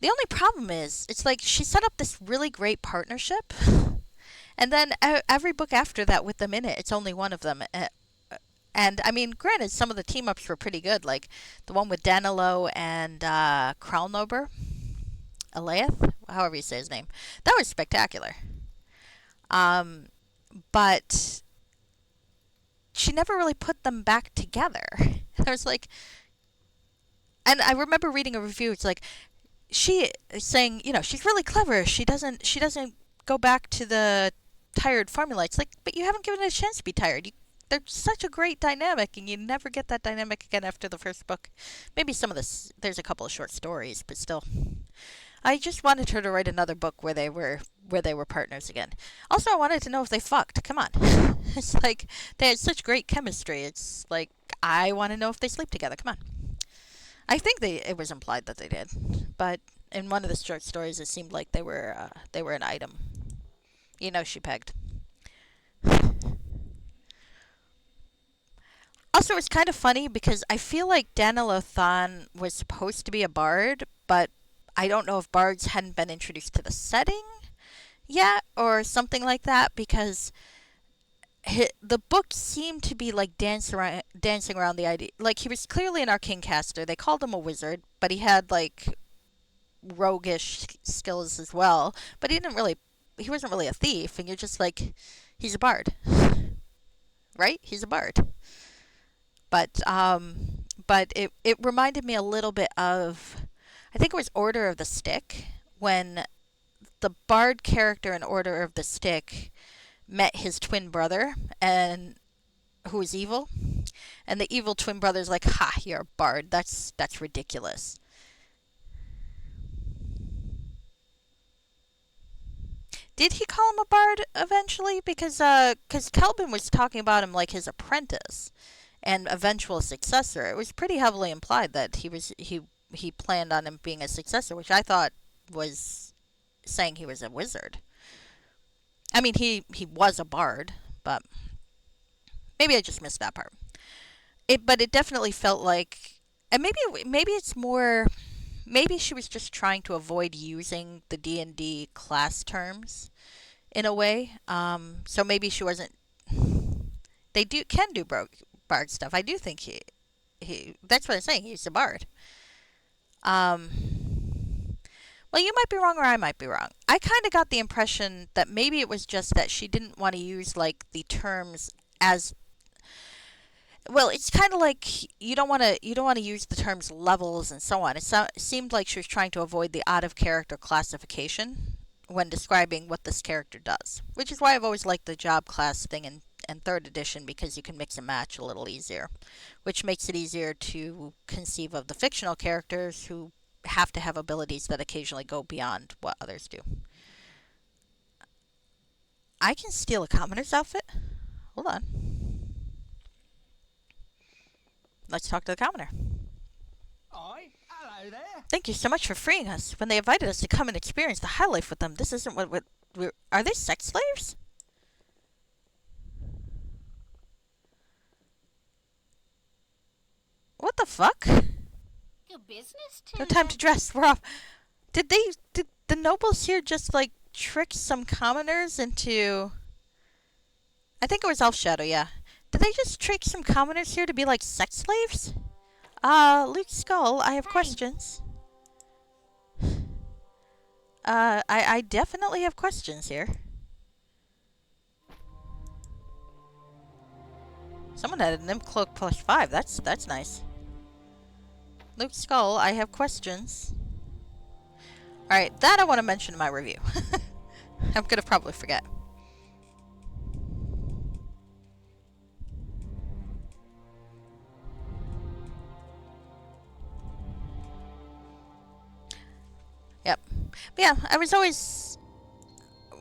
Speaker 1: The only problem is, it's like she set up this really great partnership, and then every book after that with them in it, it's only one of them. And I mean, granted, some of the team ups were pretty good, like the one with Danilo and Kralnober, Aleath, however you say his name. That was spectacular. But she never really put them back together. I was like, and I remember reading a review. It's like she is saying, she's really clever. She doesn't go back to the tired formula. It's like, but you haven't given it a chance to be tired. They're such a great dynamic, and you never get that dynamic again after the first book. Maybe some of this, there's a couple of short stories, but still. I just wanted her to write another book where they were partners again. Also, I wanted to know if they fucked. Come on. It's like they had such great chemistry. It's like I want to know if they sleep together. Come on. I think it was implied that they did, but in one of the short stories, it seemed like they were an item. She pegged. Also, it's kind of funny because I feel like Danilo Than was supposed to be a bard, but I don't know if bards hadn't been introduced to the setting yet or something like that, because the book seemed to be like dancing around the idea. Like, he was clearly an arcane caster. They called him a wizard, but he had like roguish skills as well. But he wasn't really a thief, and you're just like, he's a bard, right? He's a bard. But it reminded me a little bit of, I think it was Order of the Stick, when the bard character in Order of the Stick met his twin brother, and who was evil, and the evil twin brother's like, "Ha, you're a bard. That's ridiculous." Did he call him a bard eventually? Because Kelvin was talking about him like his apprentice and eventual successor. It was pretty heavily implied that he planned on him being a successor, which I thought was saying he was a wizard. I mean, he was a bard, but maybe I just missed that part. But it definitely felt like, and maybe it's more, maybe she was just trying to avoid using the D&D class terms, in a way. So maybe she wasn't. They can do bard stuff. I do think he. That's what I'm saying. He's a bard. Um, well, you might be wrong, or I might be wrong. I kind of got the impression that maybe it was just that she didn't want to use like the terms as well. It's kind of like you don't want to use the terms levels and so on. It seemed like she was trying to avoid the out of character classification when describing what this character does, which is why I've always liked the job class thing in third edition, because you can mix and match a little easier, which makes it easier to conceive of the fictional characters who have to have abilities that occasionally go beyond what others do. I can steal a commoner's outfit. Hold on. Let's talk to the commoner.
Speaker 3: Hi, hello there.
Speaker 1: Thank you so much for freeing us. When they invited us to come and experience the high life with them, this isn't what we're... Are they sex slaves? What the fuck?
Speaker 2: Your business,
Speaker 1: No time to dress. We're off. Did the nobles here just like trick some commoners into... I think it was Elf Shadow, yeah. Did they just trick some commoners here to be like sex slaves? Luke Skull, I have questions. I definitely have questions here. Someone had a nymph cloak +5. That's nice. Luke Skull, I have questions. Alright, that I want to mention in my review. I'm gonna probably forget. Yep. But yeah, I was always...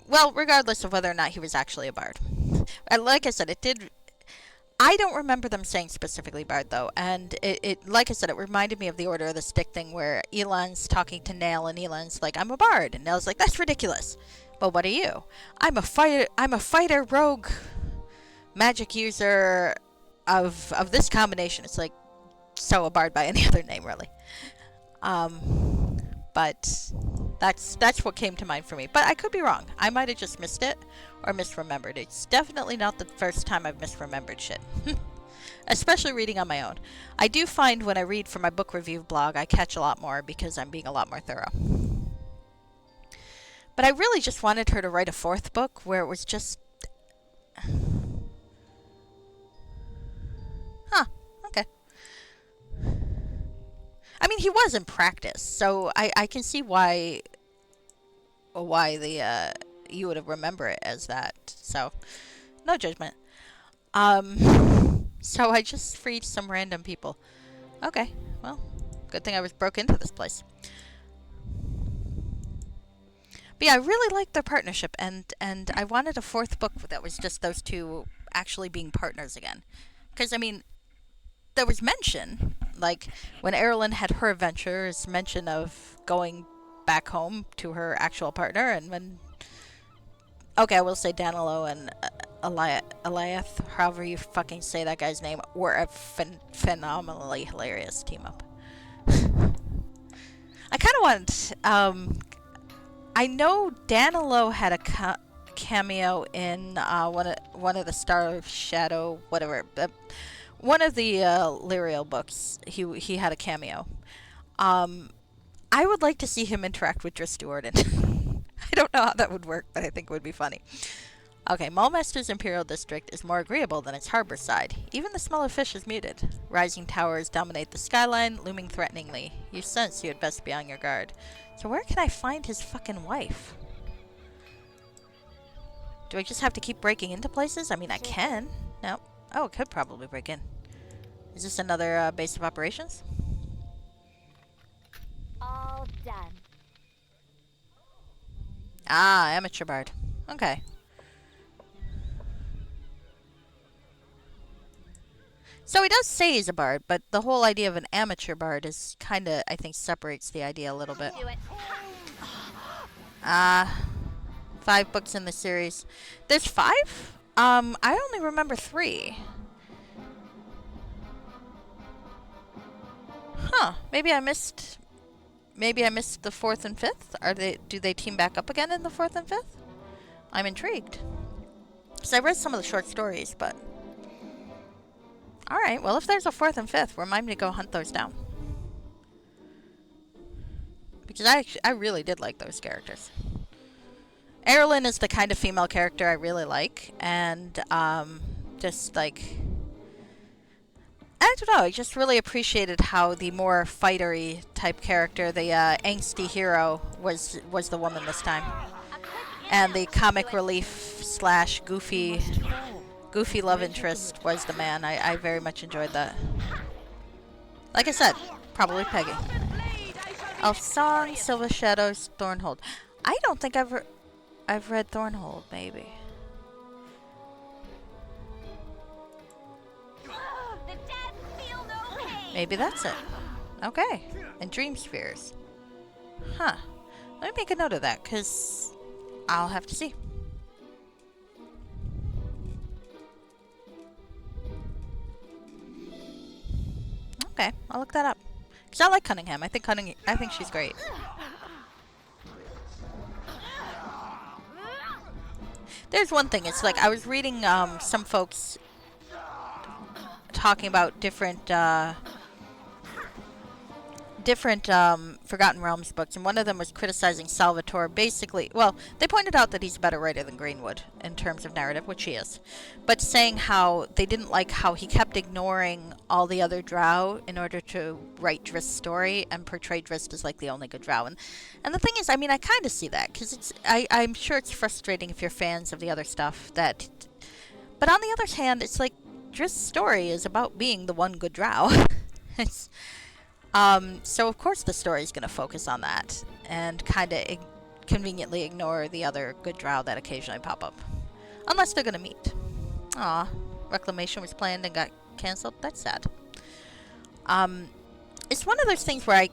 Speaker 1: Well, regardless of whether or not he was actually a bard. Like I said, it did... I don't remember them saying specifically bard, though. And it like I said, it reminded me of the Order of the Stick thing where Elon's talking to Nail, and Elon's like, I'm a bard. And Nail's like, that's ridiculous. But what are you? I'm a fighter, rogue, magic user of this combination. It's like, so a bard by any other name, really. But that's what came to mind for me. But I could be wrong. I might have just missed it or misremembered. It's definitely not the first time I've misremembered shit. Especially reading on my own. I do find when I read for my book review blog, I catch a lot more because I'm being a lot more thorough. But I really just wanted her to write a fourth book where it was just... Huh. Okay. I mean, he was in practice, so I can see why the you would have remember it as that. So, no judgment. So I just freed some random people. Okay, well, good thing I broke into this place. But yeah, I really liked their partnership, and I wanted a fourth book that was just those two actually being partners again. Because, I mean, there was mention, like, when Erilyn had her adventures, mention of going back home to her actual partner, and when... Okay, I will say Danilo and Eliath, however you fucking say that guy's name, were a phenomenally hilarious team-up. I kind of want... I know Danilo had a cameo in one of the Star Shadow, whatever... one of the Lyriel books, he had a cameo. I would like to see him interact with Dris Duorden. I don't know how that would work, but I think it would be funny. Okay, Mulmaster's Imperial District is more agreeable than its harbor side. Even the smell of fish is muted. Rising towers dominate the skyline, looming threateningly. You sense you had best be on your guard. So where can I find his fucking wife? Do I just have to keep breaking into places? I mean, I can. No. Oh, it could probably break in. Is this another base of operations?
Speaker 2: All done.
Speaker 1: Ah, amateur bard. Okay. So he does say he's a bard, but the whole idea of an amateur bard is kind of, I think, separates the idea a little bit.
Speaker 2: Do it.
Speaker 1: Ah, 5 books in the series. There's 5? I only remember 3. Huh. Maybe I missed the 4th and 5th? Do they team back up again in the 4th and 5th? I'm intrigued. Because I read some of the short stories, but... Alright, well, if there's a 4th and 5th, remind me to go hunt those down. Because I really did like those characters. Erilyn is the kind of female character I really like. And, just, like... I don't know, I just really appreciated how the more fightery type character, the angsty hero, was the woman this time. And the comic relief / goofy love interest was the man. I very much enjoyed that. Like I said, probably Peggy. Elf Song, Silver Shadows, Thornhold. I don't think I've read Thornhold, maybe. Maybe that's it. Okay. And Dream Spheres. Huh. Let me make a note of that, because I'll have to see. Okay, I'll look that up. Because I like Cunningham. I think she's great. There's one thing. It's like I was reading some folks talking about different Forgotten Realms books, and one of them was criticizing Salvatore. Basically, well, they pointed out that he's a better writer than Greenwood in terms of narrative, which he is, but saying how they didn't like how he kept ignoring all the other drow in order to write Drist's story and portray Drist as like the only good drow. And the thing is, I mean, I kind of see that, because I'm sure it's frustrating if you're fans of the other stuff, but on the other hand, it's like Drist's story is about being the one good drow. So of course the story is going to focus on that and kind of conveniently ignore the other good drow that occasionally pop up. Unless they're going to meet. Aw, Reclamation was planned and got cancelled. That's sad. It's one of those things where I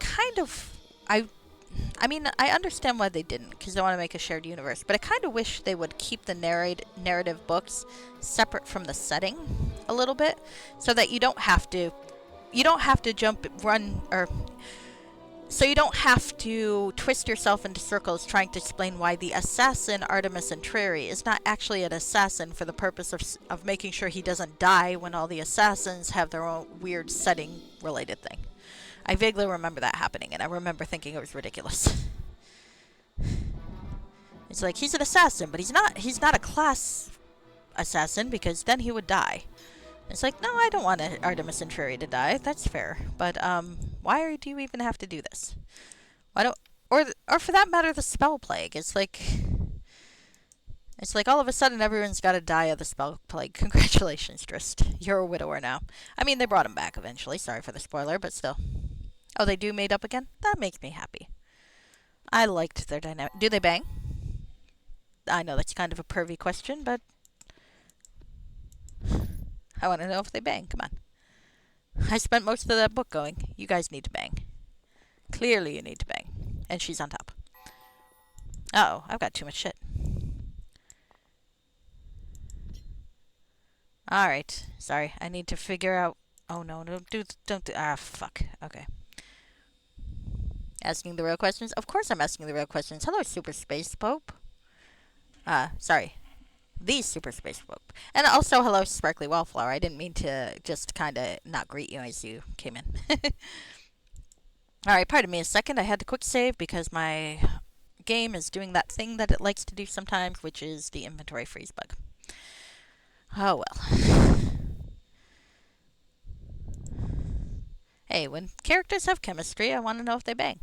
Speaker 1: mean, I understand why they didn't, because they want to make a shared universe, but I kind of wish they would keep the narrative books separate from the setting a little bit, so that you don't have to so you don't have to twist yourself into circles trying to explain why the assassin Artemis Entreri is not actually an assassin for the purpose of making sure he doesn't die when all the assassins have their own weird setting related thing. I vaguely remember that happening, and I remember thinking it was ridiculous. It's like, he's an assassin, but he's not a class assassin, because then he would die. It's like, no, I don't want Artemis Entreri to die. That's fair. But, why do you even have to do this? Why don't... Or for that matter, the Spell Plague. It's like all of a sudden everyone's got to die of the Spell Plague. Congratulations, Drist. You're a widower now. I mean, they brought him back eventually. Sorry for the spoiler, but still. Oh, they do mate up again? That makes me happy. I liked their dynamic. Do they bang? I know that's kind of a pervy question, but... I want to know if they bang. Come on. I spent most of that book going, you guys need to bang. Clearly you need to bang. And she's on top. Uh-oh, I've got too much shit. Alright. Sorry, I need to figure out... Oh no, don't do... Ah, fuck. Okay. Asking the real questions? Of course I'm asking the real questions. Hello, Super Space Pope. Sorry. The Super Space Pope. And also, hello, Sparkly Wallflower. I didn't mean to just kind of not greet you as you came in. Alright, pardon me a second. I had to quick save because my game is doing that thing that it likes to do sometimes, which is the inventory freeze bug. Oh well. Hey, when characters have chemistry, I want to know if they bang.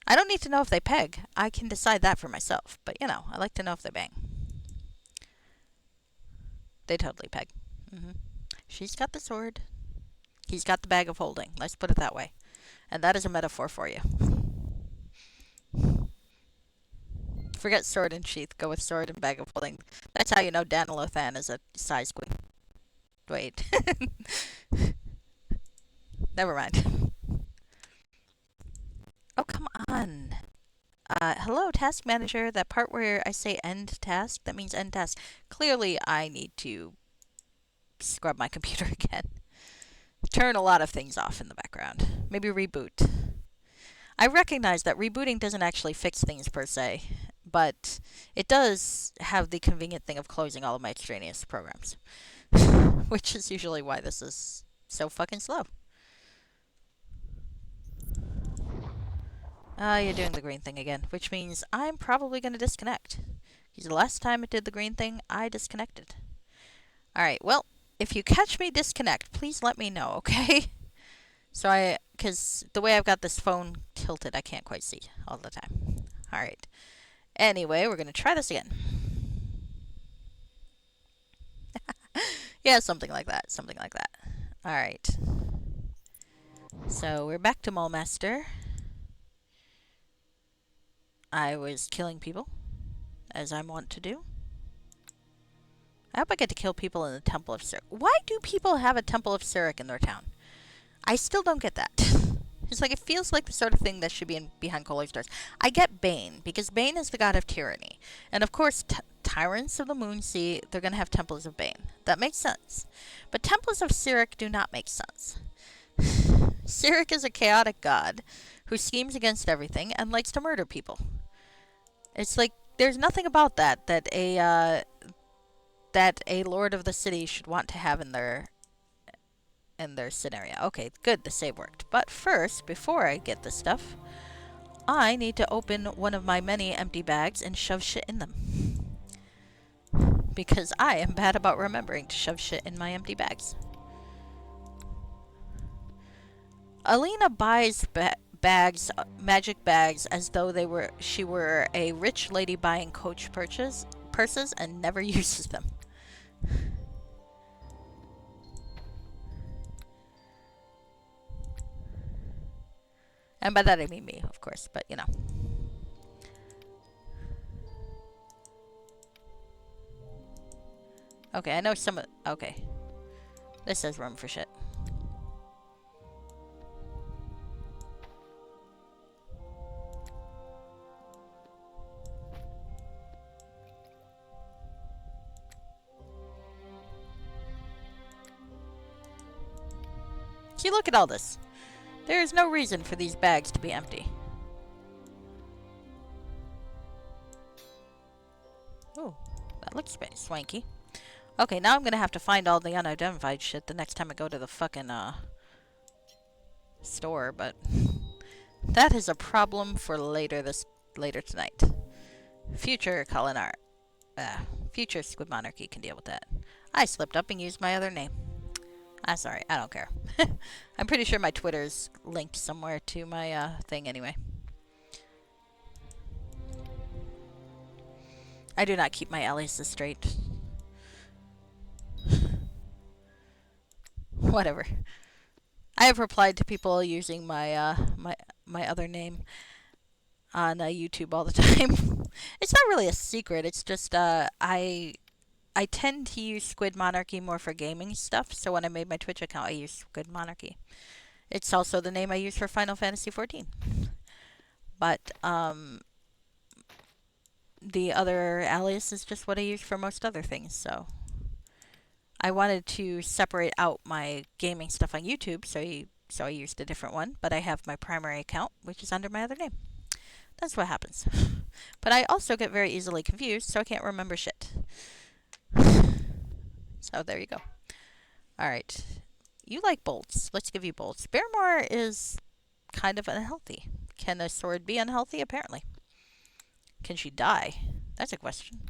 Speaker 1: I don't need to know if they peg. I can decide that for myself. But, you know, I like to know if they bang. They totally peg. She's got the sword. He's got the bag of holding. Let's put it that way. And that is a metaphor for you. Forget sword and sheath. Go with sword and bag of holding. That's how you know Danilothan is a size queen. Wait. Never mind. Oh, come on. Hello, task manager. That part where I say end task, that means end task. Clearly, I need to scrub my computer again. Turn a lot of things off in the background. Maybe reboot. I recognize that rebooting doesn't actually fix things per se. but it does have the convenient thing of closing all of my extraneous programs, which is usually why this is so fucking slow. You're doing the green thing again, which means I'm probably going to disconnect. Because the last time it did the green thing, I disconnected. Alright, well, if you catch me disconnect, please let me know, okay? Because the way I've got this phone tilted, I can't quite see all the time. Alright. Anyway, we're going to try this again. Yeah, something like that. Something like that. Alright. So, we're back to Mallmaster. I was killing people, as I'm wont to do. I hope I get to kill people in the Temple of Sirik. Why do people have a Temple of Sirik in their town? I still don't get that. It's like, it feels like the sort of thing that should be behind closed doors. I get Bane, because Bane is the god of tyranny. And of course, Tyrants of the Moonsea, they're going to have temples of Bane. That makes sense. But temples of Sirik do not make sense. Sirik is a chaotic god who schemes against everything and likes to murder people. It's like, there's nothing about that a lord of the city should want to have in their scenario. Okay, good, the save worked. But first, before I get this stuff, I need to open one of my many empty bags and shove shit in them. Because I am bad about remembering to shove shit in my empty bags. Alina buys bags, magic bags, as though she were a rich lady buying Coach purses and never uses them. And by that I mean me, of course, but you know. Okay, I know okay. This has room for shit. See, look at all this. There is no reason for these bags to be empty. Ooh, that looks swanky. Okay, now I'm gonna have to find all the unidentified shit the next time I go to the fucking, store, but that is a problem for later tonight. Future future Squid Monarchy can deal with that. I slipped up and used my other name. Sorry, I don't care. I'm pretty sure my Twitter's linked somewhere to my thing anyway. I do not keep my aliases straight. Whatever. I have replied to people using my my other name on YouTube all the time. It's not really a secret. It's just I tend to use Squid Monarchy more for gaming stuff, so when I made my Twitch account, I used Squid Monarchy. It's also the name I use for Final Fantasy XIV. But, the other alias is just what I use for most other things, so I wanted to separate out my gaming stuff on YouTube, so I used a different one, but I have my primary account, which is under my other name. That's what happens. But I also get very easily confused, so I can't remember shit. So there you go. Alright. You like bolts. Let's give you bolts. Barrymore is kind of unhealthy. Can a sword be unhealthy? Apparently. Can she die? That's a question.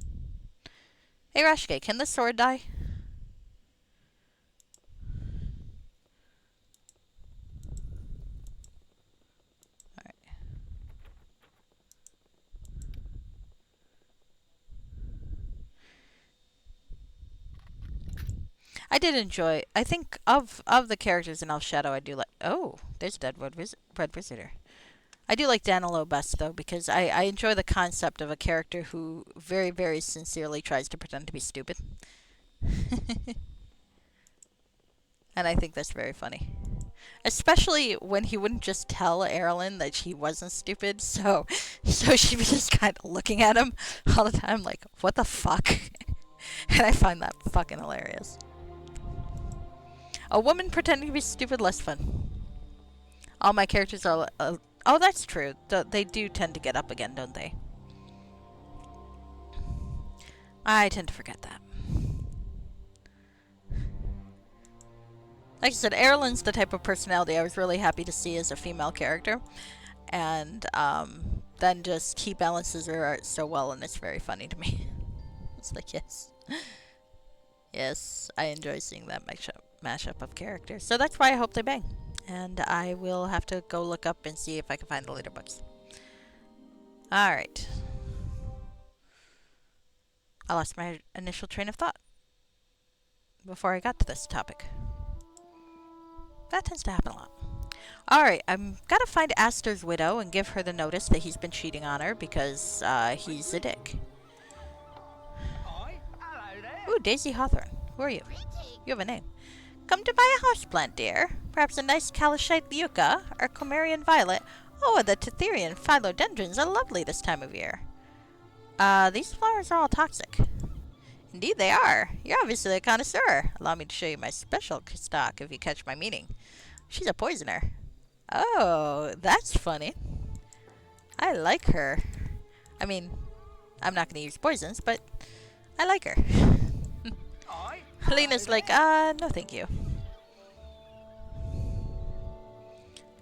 Speaker 1: Hey Rashke, can this sword die? Alright. I did enjoy, I think of the characters in Elf Shadow, I do like, oh, there's Dead Red Visitor. I do like Danilo best, though, because I enjoy the concept of a character who very, very sincerely tries to pretend to be stupid. And I think that's very funny. Especially when he wouldn't just tell Erilyn that she wasn't stupid, so she'd be just kind of looking at him all the time like, what the fuck? And I find that fucking hilarious. A woman pretending to be stupid, less fun. All my characters are... oh, that's true. They do tend to get up again, don't they? I tend to forget that. Like I said, Erlen's the type of personality I was really happy to see as a female character. And then just he balances her art so well, and it's very funny to me. It's like, yes. Yes, I enjoy seeing that mashup of characters. So that's why I hope they bang. And I will have to go look up and see if I can find the later books. Alright. I lost my initial train of thought before I got to this topic. That tends to happen a lot. Alright, I'm gotta find Aster's widow and give her the notice that he's been cheating on her because he's a dick.
Speaker 3: Aye, hello there.
Speaker 1: Ooh, Daisy Hawthorne. Who are you? You have a name. Come to buy a houseplant, dear. Perhaps a nice Calishite Leuca or Comarian Violet. Oh, the Tetherian Philodendrons are lovely this time of year. These flowers are all toxic. Indeed they are. You're obviously a connoisseur. Allow me to show you my special stock if you catch my meaning. She's a poisoner. Oh, that's funny. I like her. I mean, I'm not going to use poisons, but I like her.
Speaker 3: Aye.
Speaker 1: Helena's like, no thank you.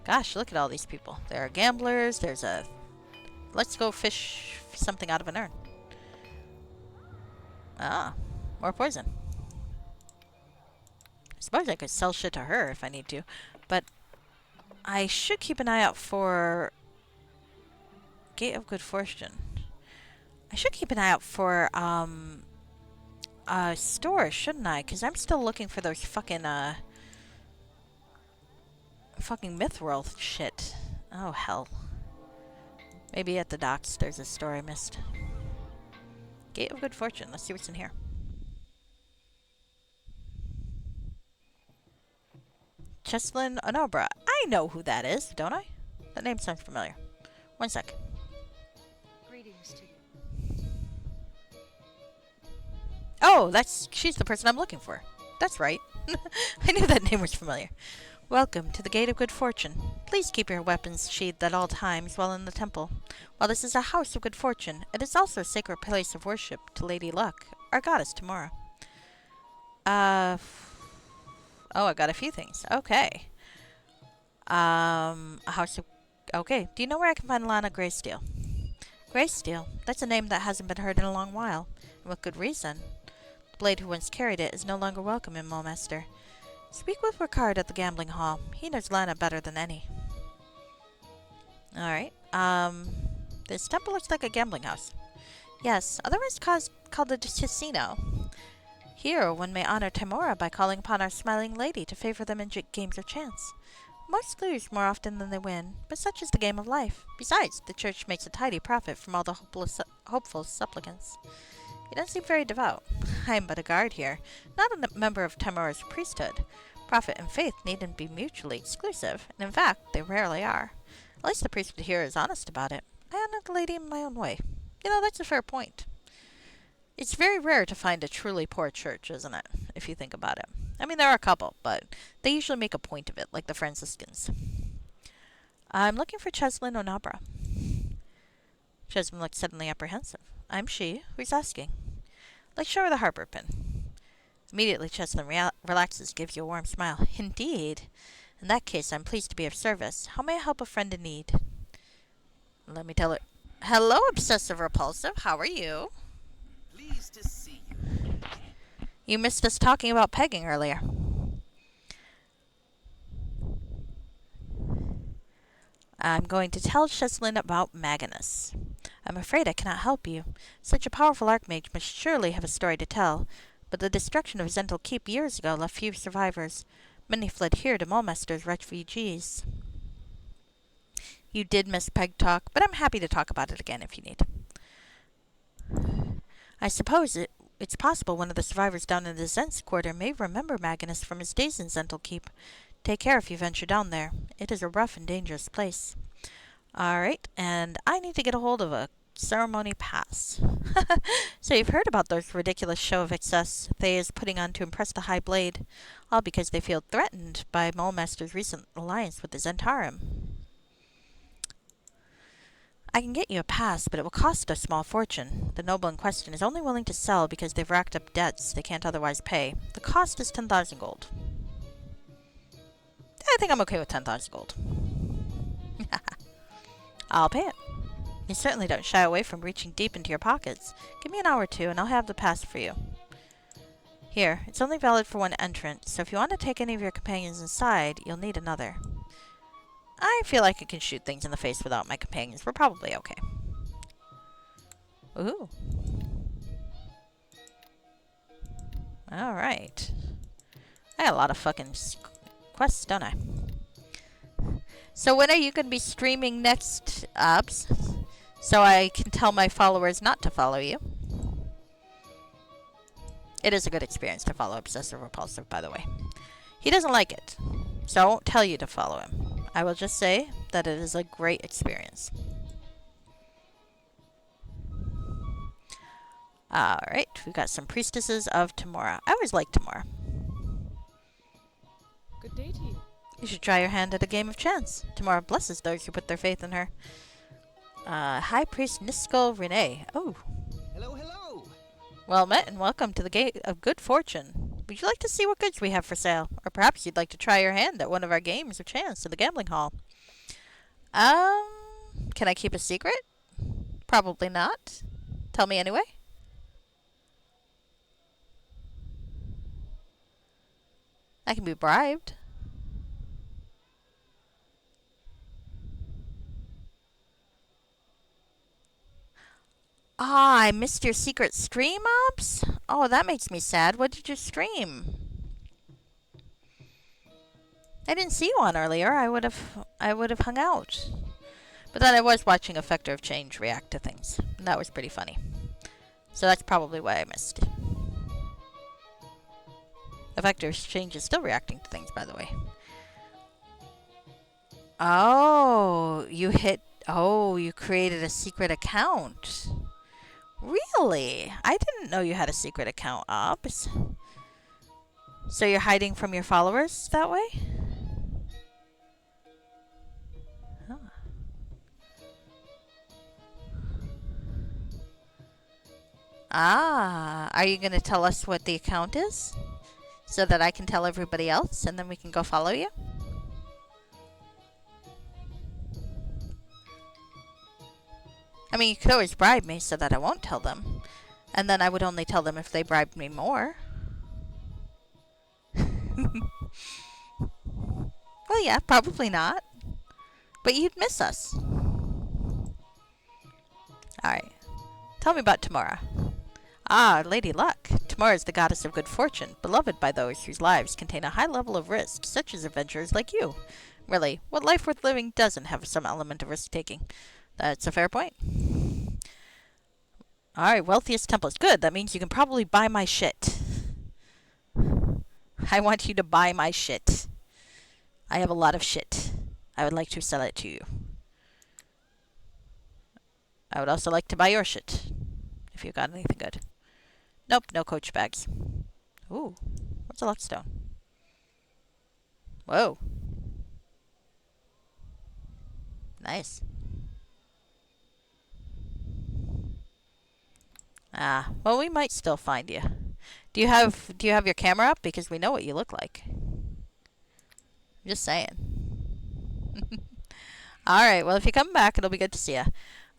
Speaker 1: Gosh, look at all these people. There are gamblers, there's a... Let's go fish something out of an urn. Ah, more poison. I suppose I could sell shit to her if I need to, but I should keep an eye out for Gate of Good Fortune. I should keep an eye out for stores, shouldn't I? Because I'm still looking for those fucking Mythworld shit. Oh hell. Maybe at the docks there's a store I missed. Gate of Good Fortune. Let's see what's in here. Cheslin Onobra. I know who that is, don't I? That name sounds familiar. One sec.
Speaker 4: Greetings to you.
Speaker 1: Oh, she's the person I'm looking for. That's right. I knew that name was familiar. Welcome to the Gate of Good Fortune. Please keep your weapons sheathed at all times while in the temple. While this is a house of good fortune, it is also a sacred place of worship to Lady Luck, our goddess tomorrow. Oh, I got a few things. Okay. A house of... Okay, do you know where I can find Lana Greysteel? Greysteel? That's a name that hasn't been heard in a long while, and with good reason. The blade who once carried it is no longer welcome in Mulmaster. Speak with Ricard at the gambling hall. He knows Lana better than any. Alright, this temple looks like a gambling house. Yes, otherwise called a casino. Here, one may honor Timora by calling upon our smiling lady to favor them in games of chance. Most lose more often than they win, but such is the game of life. Besides, the church makes a tidy profit from all the hopeful supplicants. He doesn't seem very devout. I am but a guard here, not a member of Timora's priesthood. Profit and faith needn't be mutually exclusive, and in fact, they rarely are. At least the priesthood here is honest about it. I honor the lady in my own way. You know, that's a fair point. It's very rare to find a truly poor church, isn't it? If you think about it. I mean, there are a couple, but they usually make a point of it, like the Franciscans. I'm looking for Cheslin Onabra. Cheslin looks suddenly apprehensive. I'm she. Who's asking? Let's show her the harbor pin. Immediately, Cheslin relaxes, gives you a warm smile. Indeed. In that case, I'm pleased to be of service. How may I help a friend in need? Let me tell her. Hello, obsessive repulsive. How are you?
Speaker 3: Pleased to see you.
Speaker 1: You missed us talking about pegging earlier. I'm going to tell Cheslin about Magnus. I'm afraid I cannot help you. Such a powerful archmage must surely have a story to tell, but the destruction of Zental Keep years ago left few survivors. Many fled here to Mulmaster's refugees. You did miss Peg Talk, but I'm happy to talk about it again if you need. I suppose it's possible one of the survivors down in the Zent's quarter may remember Magnus from his days in Zental Keep. Take care if you venture down there. It is a rough and dangerous place. Alright, and I need to get a hold of a ceremony pass. So you've heard about those ridiculous show of excess Thay is putting on to impress the High Blade, all because they feel threatened by Mulmaster's recent alliance with the Zentarim. I can get you a pass, but it will cost a small fortune. The noble in question is only willing to sell because they've racked up debts they can't otherwise pay. The cost is 10,000 gold. I think I'm okay with 10,000 gold. I'll pay it. You certainly don't shy away from reaching deep into your pockets. Give me an hour or two, and I'll have the pass for you. Here, it's only valid for one entrant, so if you want to take any of your companions inside, you'll need another. I feel like I can shoot things in the face without my companions. We're probably okay. Ooh. Alright. I got a lot of fucking quests, don't I? So when are you going to be streaming next, Obs? So I can tell my followers not to follow you. It is a good experience to follow Obsessive Repulsive, by the way. He doesn't like it, so I won't tell you to follow him. I will just say that it is a great experience. Alright, we've got some Priestesses of Tamora. I always liked Tamora.
Speaker 6: Good day to you.
Speaker 1: You should try your hand at a game of chance. Tamora blesses those who put their faith in her. High Priest Niskel Renee. Oh.
Speaker 3: Hello, hello.
Speaker 1: Well met and welcome to the Gate of Good Fortune. Would you like to see what goods we have for sale? Or perhaps you'd like to try your hand at one of our games of chance in the gambling hall. Can I keep a secret? Probably not. Tell me anyway. I can be bribed. Ah, I missed your secret stream, Ops? Oh, that makes me sad. What did you stream? I didn't see you on earlier. I would have hung out. But then I was watching Effector of Change react to things. And that was pretty funny. So that's probably why I missed. Effector of Change is still reacting to things, by the way. Oh, you created a secret account. Really? I didn't know you had a secret account, Ops. So you're hiding from your followers that way? Huh. Ah, are you going to tell us what the account is? So that I can tell everybody else and then we can go follow you? I mean, you could always bribe me so that I won't tell them. And then I would only tell them if they bribed me more. Well, yeah, probably not. But you'd miss us. Alright. Tell me about Tamora. Ah, Lady Luck. Tamora is the goddess of good fortune, beloved by those whose lives contain a high level of risk, such as adventurers like you. Really, what life worth living doesn't have some element of risk-taking? That's a fair point. Alright, wealthiest temples. Good, that means you can probably buy my shit. I want you to buy my shit. I have a lot of shit. I would like to sell it to you. I would also like to buy your shit. If you've got anything good. Nope, no coach bags. Ooh, what's a luckstone? Whoa. Nice. Ah, well, we might still find you. Do you have your camera up? Because we know what you look like. I'm just saying. Alright, well, if you come back, it'll be good to see you.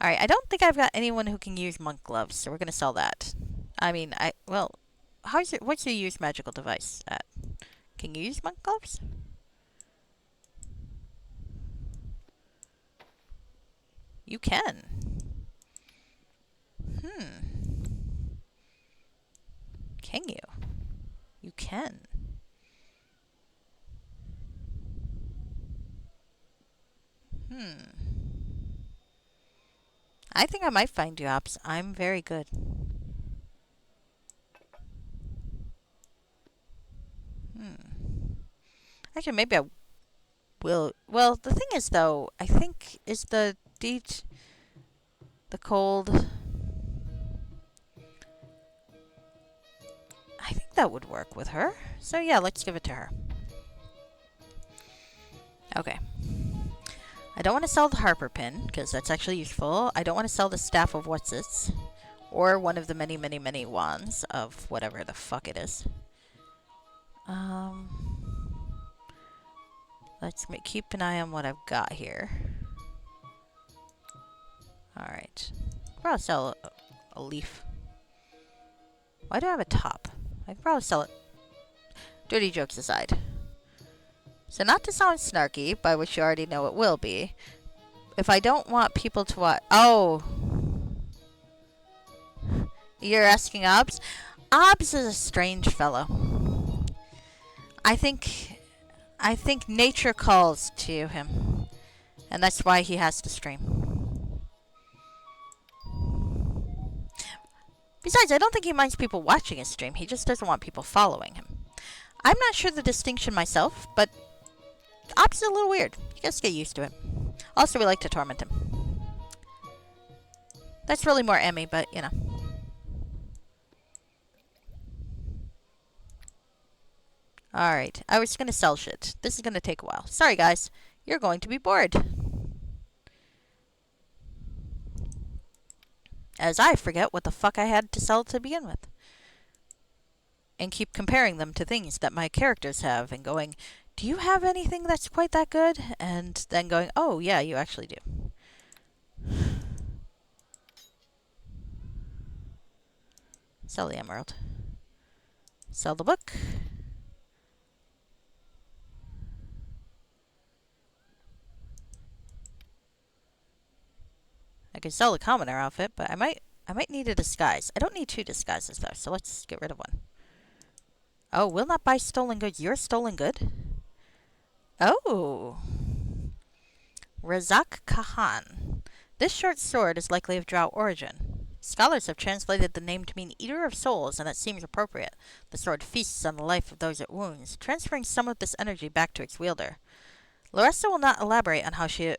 Speaker 1: Alright, I don't think I've got anyone who can use monk gloves, so we're going to sell that. I mean, what's your use magical device at? Can you use monk gloves? You can. Can you? You can. I think I might find you, Ops. I'm very good. Actually, maybe I will. Well, the thing is, though, I think is the cold. I think that would work with her. So yeah, let's give it to her. Okay. I don't want to sell the Harper pin, because that's actually useful. I don't want to sell the Staff of What's-Its. Or one of the many, many, many wands of whatever the fuck it is. Let's keep an eye on what I've got here. Alright. Probably sell a leaf. Why do I have a top? I could probably sell it. Dirty jokes aside. So not to sound snarky, by which you already know it will be, if I don't want people to watch... Oh! You're asking Obs? Obs is a strange fellow. I think nature calls to him. And that's why he has to stream. Besides, I don't think he minds people watching his stream. He just doesn't want people following him. I'm not sure the distinction myself, but Ops is a little weird. You guys get used to it. Also, we like to torment him. That's really more Emmy, but, you know. Alright, I was gonna sell shit. This is gonna take a while. Sorry, guys. You're going to be bored. As I forget what the fuck I had to sell to begin with. And keep comparing them to things that my characters have and going, do you have anything that's quite that good? And then going, oh, yeah, you actually do. Sell the emerald. Sell the book. I could sell the commoner outfit, but I might need a disguise. I don't need 2 disguises though, so let's get rid of one. Oh, will not buy stolen goods. You're stolen good? Oh. Razak Khan. This short sword is likely of Drow origin. Scholars have translated the name to mean Eater of Souls, and that seems appropriate. The sword feasts on the life of those it wounds, transferring some of this energy back to its wielder. Larissa will not elaborate on how she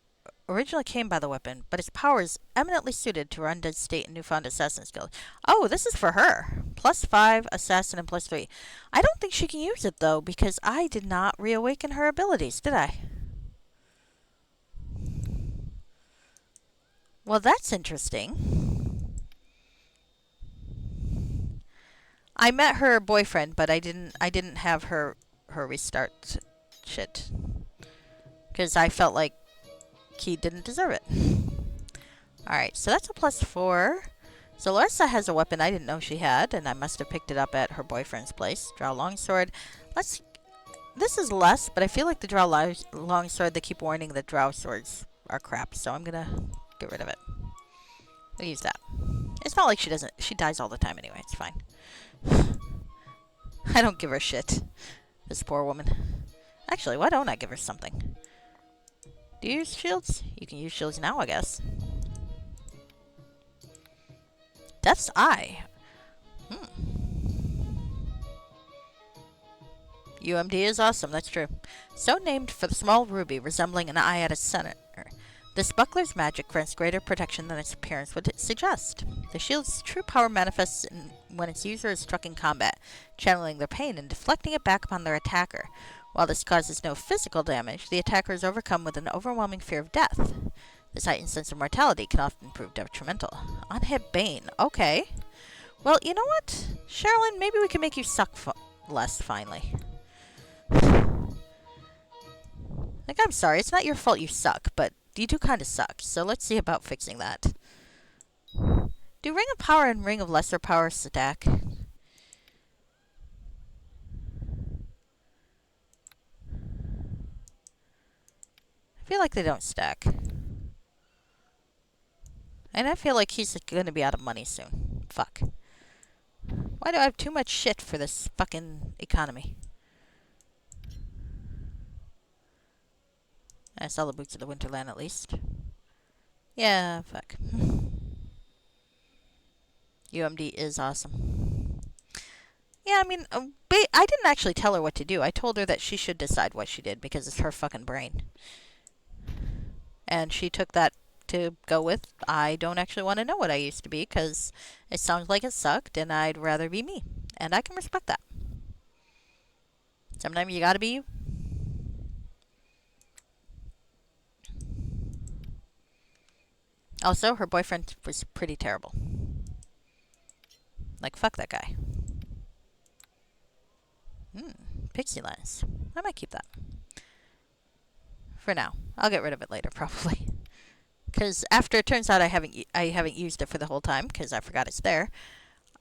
Speaker 1: originally came by the weapon, but its power is eminently suited to her undead state and newfound assassin skill. Oh, this is for her. +5 assassin and +3. I don't think she can use it, though, because I did not reawaken her abilities, did I? Well, that's interesting. I met her boyfriend, but I didn't have her restart shit. Because I felt like he didn't deserve it. Alright, so that's a +4. So Larissa has a weapon I didn't know she had, and I must have picked it up at her boyfriend's place. Drow longsword. This is less, but I feel like the Drow longsword, they keep warning that Drow swords are crap, so I'm gonna get rid of it. We'll use that. It's not like she dies all the time anyway, it's fine. I don't give her shit. This poor woman. Actually, why don't I give her something? Do you use shields? You can use shields now, I guess. Death's Eye. UMD is awesome, that's true. So named for the small ruby resembling an eye at its center. This buckler's magic grants greater protection than its appearance would suggest. The shield's true power manifests when its user is struck in combat, channeling their pain and deflecting it back upon their attacker. While this causes no physical damage, the attacker is overcome with an overwhelming fear of death. This heightened sense of mortality can often prove detrimental. Unhit Bane. Okay. Well, you know what? Sherilyn, maybe we can make you suck less, finally. Like, I'm sorry, it's not your fault you suck, but you do kind of suck, so let's see about fixing that. Do Ring of Power and Ring of Lesser Power stack? I feel like they don't stack. And I feel like he's going to be out of money soon. Fuck. Why do I have too much shit for this fucking economy? I saw the Boots of the Winterland at least. Yeah, fuck. UMD is awesome. Yeah, I mean, I didn't actually tell her what to do. I told her that she should decide what she did because it's her fucking brain. And she took that to go with, I don't actually want to know what I used to be because it sounds like it sucked and I'd rather be me. And I can respect that. Sometimes you gotta be you. Also, her boyfriend was pretty terrible. Like, fuck that guy. Pixie lens. I might keep that. For now. I'll get rid of it later, probably. Because after it turns out I haven't used it for the whole time, because I forgot it's there,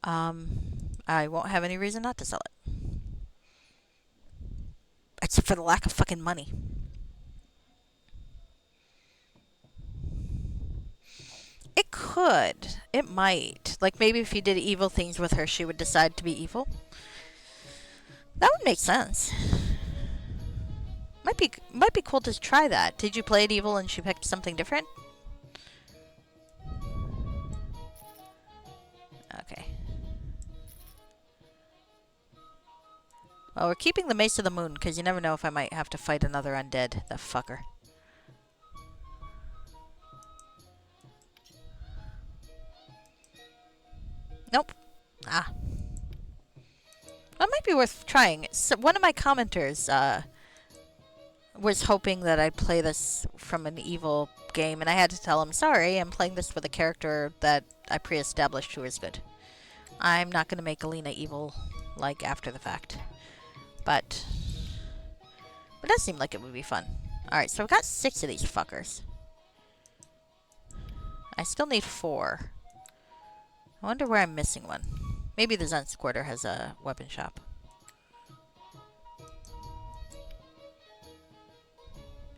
Speaker 1: I won't have any reason not to sell it. Except for the lack of fucking money. It could. It might. Like, maybe if you did evil things with her, she would decide to be evil. That would make sense. Might be cool to try that. Did you play it evil and she picked something different? Okay. Well, we're keeping the Mace of the Moon, because you never know if I might have to fight another undead. The fucker. Nope. Ah. That might be worth trying. So one of my commenters was hoping that I'd play this from an evil game, and I had to tell him, sorry, I'm playing this with a character that I pre-established who is good. I'm not going to make Alina evil, like, after the fact. But it does seem like it would be fun. Alright, so I've got 6 of these fuckers. I still need 4. I wonder where I'm missing one. Maybe the Zen Quarter has a weapon shop.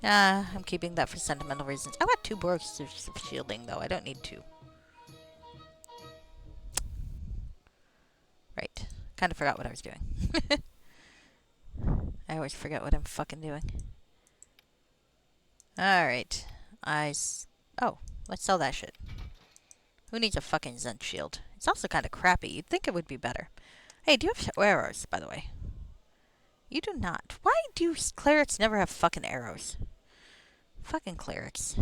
Speaker 1: I'm keeping that for sentimental reasons. I've got 2 bursts of shielding, though. I don't need 2. Right. Kind of forgot what I was doing. I always forget what I'm fucking doing. Alright. Oh, let's sell that shit. Who needs a fucking Zen shield? It's also kind of crappy. You'd think it would be better. Hey, do you have arrows, by the way? You do not. Why do clerics never have fucking arrows? Fucking clerics.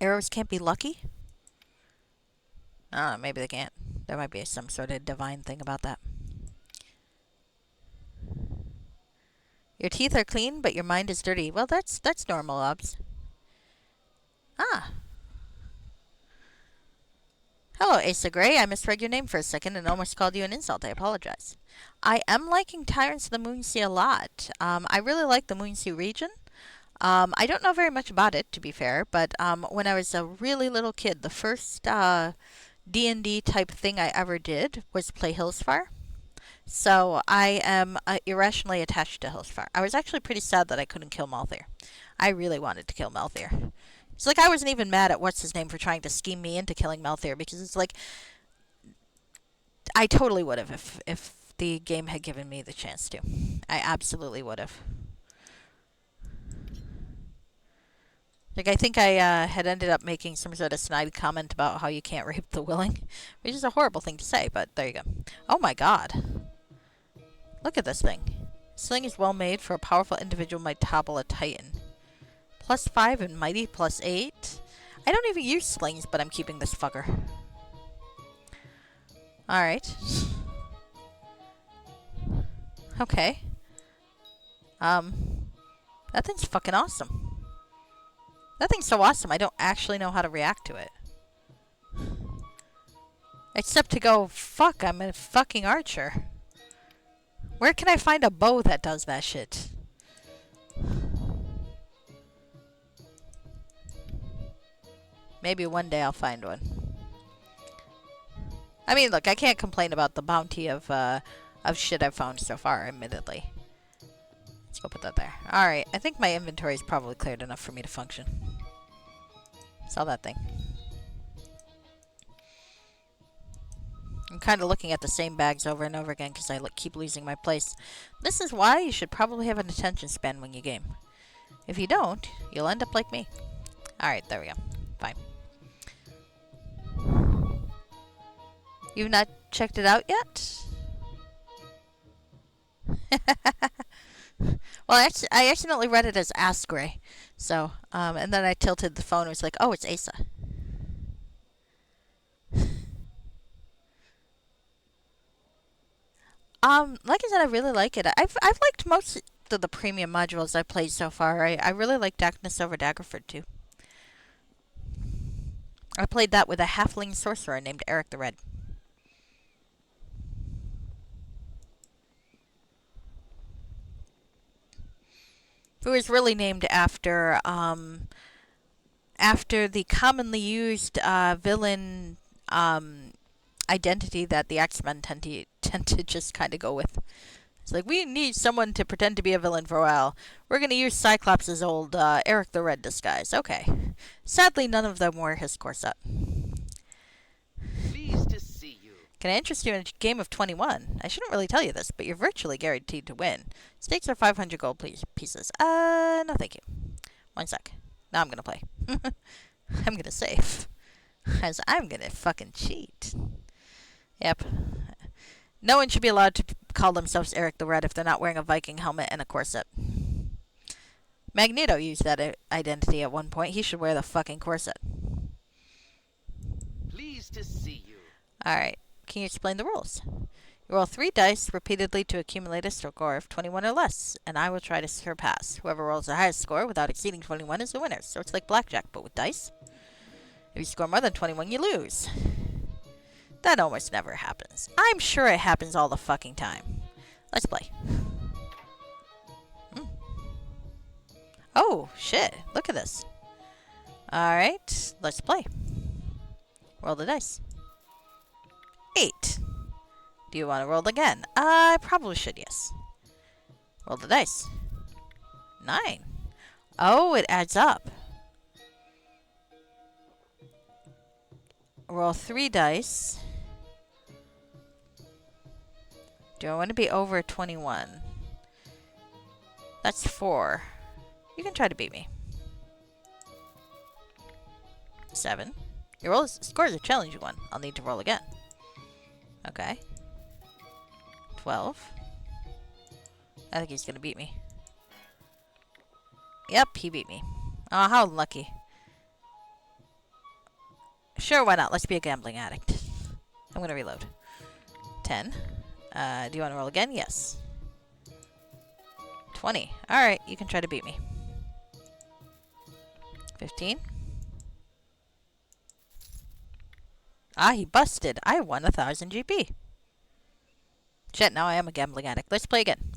Speaker 1: Arrows can't be lucky? Ah, maybe they can't. There might be some sort of divine thing about that. Your teeth are clean, but your mind is dirty. Well, that's normal, Obs. Ah. Hello, Asa Gray. I misread your name for a second and almost called you an insult. I apologize. I am liking Tyrants of the Moonsea a lot. I really like the Moonsea region. I don't know very much about it, to be fair, but when I was a really little kid, the first D&D type thing I ever did was play Hillsfar. So I am irrationally attached to Hillsfar. I was actually pretty sad that I couldn't kill Malthair. I really wanted to kill Malthair. It's like I wasn't even mad at what's-his-name for trying to scheme me into killing Malthair, because it's like I totally would have if the game had given me the chance to. I absolutely would have. Like, I think I had ended up making some sort of snide comment about how you can't rape the willing, which is a horrible thing to say, but there you go. Oh my god. Look at this thing. Sling is well made for a powerful individual might topple a titan. +5 and mighty +8. I don't even use slings, but I'm keeping this fucker. Alright. Okay. That thing's fucking awesome. That thing's so awesome, I don't actually know how to react to it. Except to go, fuck, I'm a fucking archer. Where can I find a bow that does that shit? Maybe one day I'll find one. I mean, look, I can't complain about the bounty of shit I've found so far, admittedly. Let's go put that there. Alright, I think my inventory is probably cleared enough for me to function. Sell that thing. I'm kind of looking at the same bags over and over again because I keep losing my place. This is why you should probably have an attention span when you game. If you don't, you'll end up like me. Alright, there we go. Fine. You've not checked it out yet? Well, I accidentally read it as Asgray. So, and then I tilted the phone and was like, oh, it's Asa. Like I said, I really like it. I've liked most of the premium modules I played so far. I really like Darkness over Daggerford too. I played that with a halfling sorcerer named Eric the Red. Who was really named after the commonly used villain identity that the X-Men tend to just kind of go with. It's like, we need someone to pretend to be a villain for a while. We're going to use Cyclops' old Eric the Red disguise. Okay. Sadly, none of them wear his corset.
Speaker 3: Pleased to see you.
Speaker 1: Can I interest you in a game of 21? I shouldn't really tell you this, but you're virtually guaranteed to win. Stakes are 500 gold pieces. No thank you. One sec. Now I'm going to play. I'm going to save. As I'm going to fucking cheat. Yep. No one should be allowed to call themselves Eric the Red if they're not wearing a Viking helmet and a corset. Magneto used that identity at one point. He should wear the fucking corset.
Speaker 3: Pleased to see you.
Speaker 1: Alright. Can you explain the rules? You roll 3 dice repeatedly to accumulate a score of 21 or less, and I will try to surpass. Whoever rolls the highest score without exceeding 21 is the winner. So it's like blackjack, but with dice. If you score more than 21, you lose. That almost never happens. I'm sure it happens all the fucking time. Let's play. Oh, shit. Look at this. Alright, let's play. Roll the dice. 8. Do you want to roll again? I probably should, yes. Roll the dice. 9. Oh, it adds up. Roll 3 dice. Do I want to be over 21? That's 4. You can try to beat me. 7. Your score is a challenging one. I'll need to roll again. Okay. 12. I think he's going to beat me. Yep, he beat me. Oh, how lucky. Sure, why not? Let's be a gambling addict. I'm going to reload. 10. Do you want to roll again? Yes. 20. Alright, you can try to beat me. 15. Ah, he busted. I won 1,000 GP. Shit, now I am a gambling addict. Let's play again.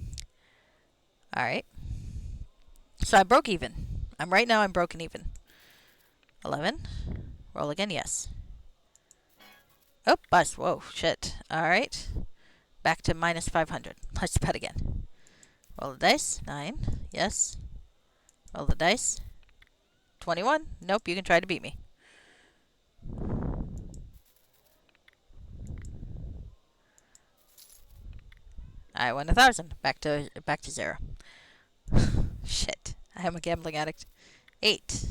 Speaker 1: Alright. So I broke even. Right now I'm broken even. 11. Roll again, yes. Oh, bust. Whoa, shit. Alright. Back to minus 500. Let's bet again. Roll the dice. 9. Yes. Roll the dice. 21. Nope, you can try to beat me. I won 1,000. Back to 0. Shit. I am a gambling addict. 8.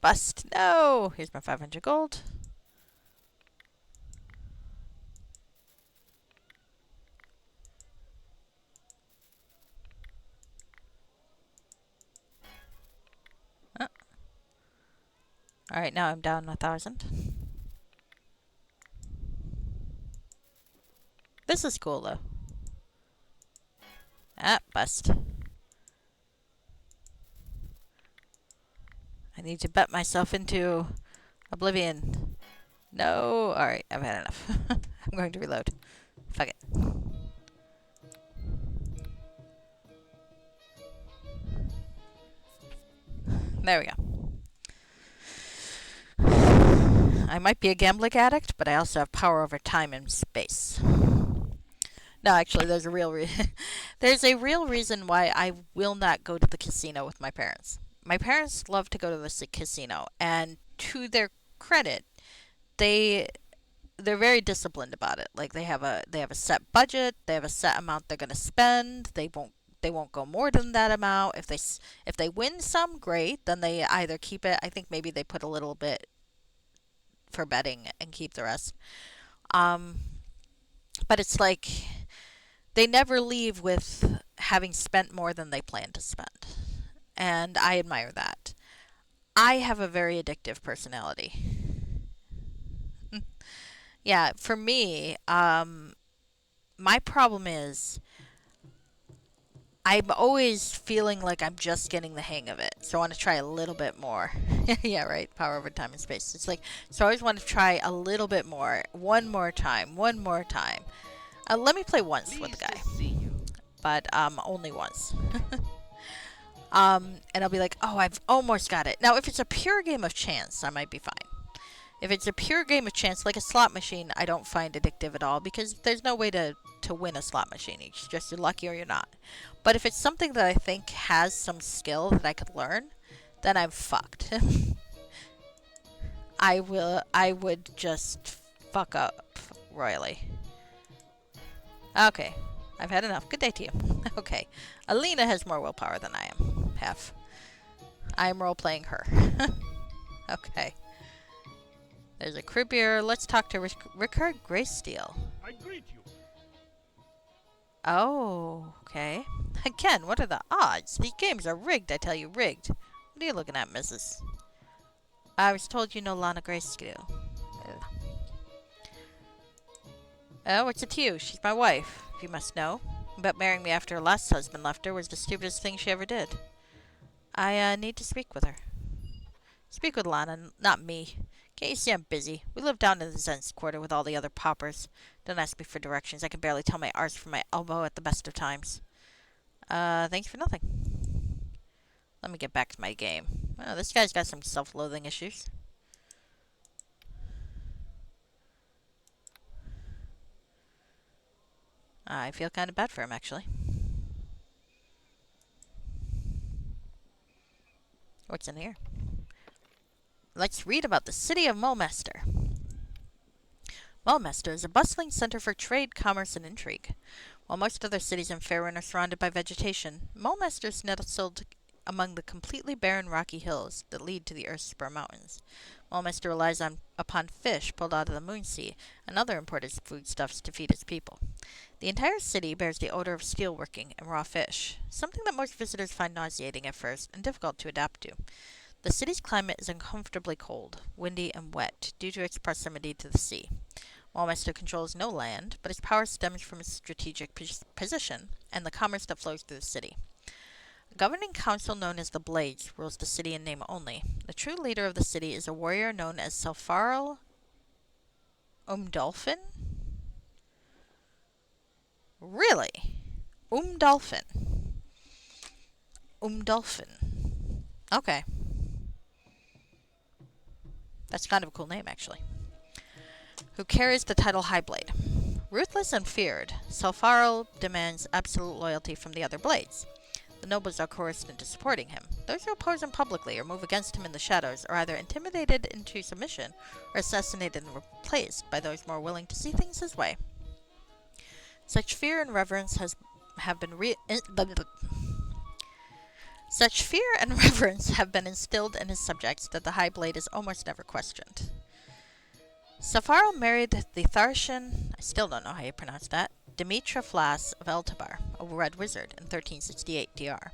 Speaker 1: Bust. No. Here's my 500 gold. Alright, now I'm down 1,000. This is cool, though. Ah, bust. I need to bet myself into oblivion. No. Alright, I've had enough. I'm going to reload. Fuck it. There we go. I might be a gambling addict, but I also have power over time and space. No, actually, there's a real reason why I will not go to the casino with my parents. My parents love to go to the casino, and to their credit, they're very disciplined about it. Like they have a set budget, they have a set amount they're going to spend. They won't go more than that amount. If they win some, great. Then they either keep it. I think maybe they put a little bit for betting and keep the rest. But it's like they never leave with having spent more than they plan to spend. And I admire that. I have a very addictive personality. Yeah, for me, my problem is I'm always feeling like I'm just getting the hang of it. So I want to try a little bit more. Yeah, right. Power over time and space. It's like, so I always want to try a little bit more. One more time. One more time. Let me play once with the
Speaker 3: Pleased to
Speaker 1: guy.
Speaker 3: see you.
Speaker 1: But only once. And I'll be like, oh, I've almost got it. Now, if it's a pure game of chance, I might be fine. If it's a pure game of chance, like a slot machine, I don't find addictive at all because there's no way to win a slot machine. It's just you're lucky or you're not. But if it's something that I think has some skill that I could learn, then I'm fucked. I would just fuck up royally. Okay. I've had enough. Good day to you. Okay. Alina has more willpower than I have. I'm role-playing her. Okay. There's a croupier. Let's talk to Rickard Greysteel.
Speaker 6: I greet you.
Speaker 1: Oh, okay. Again, what are the odds? These games are rigged, I tell you, rigged. What are you looking at, Mrs.? I was told you know Lana Greysteel. Oh, what's it to you? She's my wife, if you must know. But marrying me after her last husband left her was the stupidest thing she ever did. I need to speak with her. Speak with Lana, not me. Can't you see I'm busy? We live down in the Zens quarter with all the other paupers. Don't ask me for directions. I can barely tell my arse from my elbow at the best of times. Thanks for nothing. Let me get back to my game. Oh, this guy's got some self-loathing issues. I feel kind of bad for him, actually. What's in here? Let's read about the city of Mulmester. Mulmester is a bustling center for trade, commerce, and intrigue. While most other cities in Faerun are surrounded by vegetation, Mulmester is nestled among the completely barren rocky hills that lead to the Earth's spur mountains. Mulmester relies upon fish pulled out of the Moonsea and other imported foodstuffs to feed its people. The entire city bears the odor of steelworking and raw fish, something that most visitors find nauseating at first and difficult to adapt to. The city's climate is uncomfortably cold, windy, and wet due to its proximity to the sea. Mulmester controls no land, but its power stems from its strategic position and the commerce that flows through the city. A governing council known as the Blades rules the city in name only. The true leader of the city is a warrior known as Selfarl Umdolphin? Really? Umdolphin. Umdolphin. Okay. That's kind of a cool name, actually. Who carries the title Highblade. Ruthless and feared, Selfarl demands absolute loyalty from the other Blades. The nobles are coerced into supporting him. Those who oppose him publicly or move against him in the shadows are either intimidated into submission or assassinated and replaced by those more willing to see things his way. Such fear and reverence have been instilled in his subjects that the High Blade is almost never questioned. Selfarl married the Tharshan, I still don't know how you pronounce that, Dimitra Flas of Eltabar, a red wizard, in 1368 DR.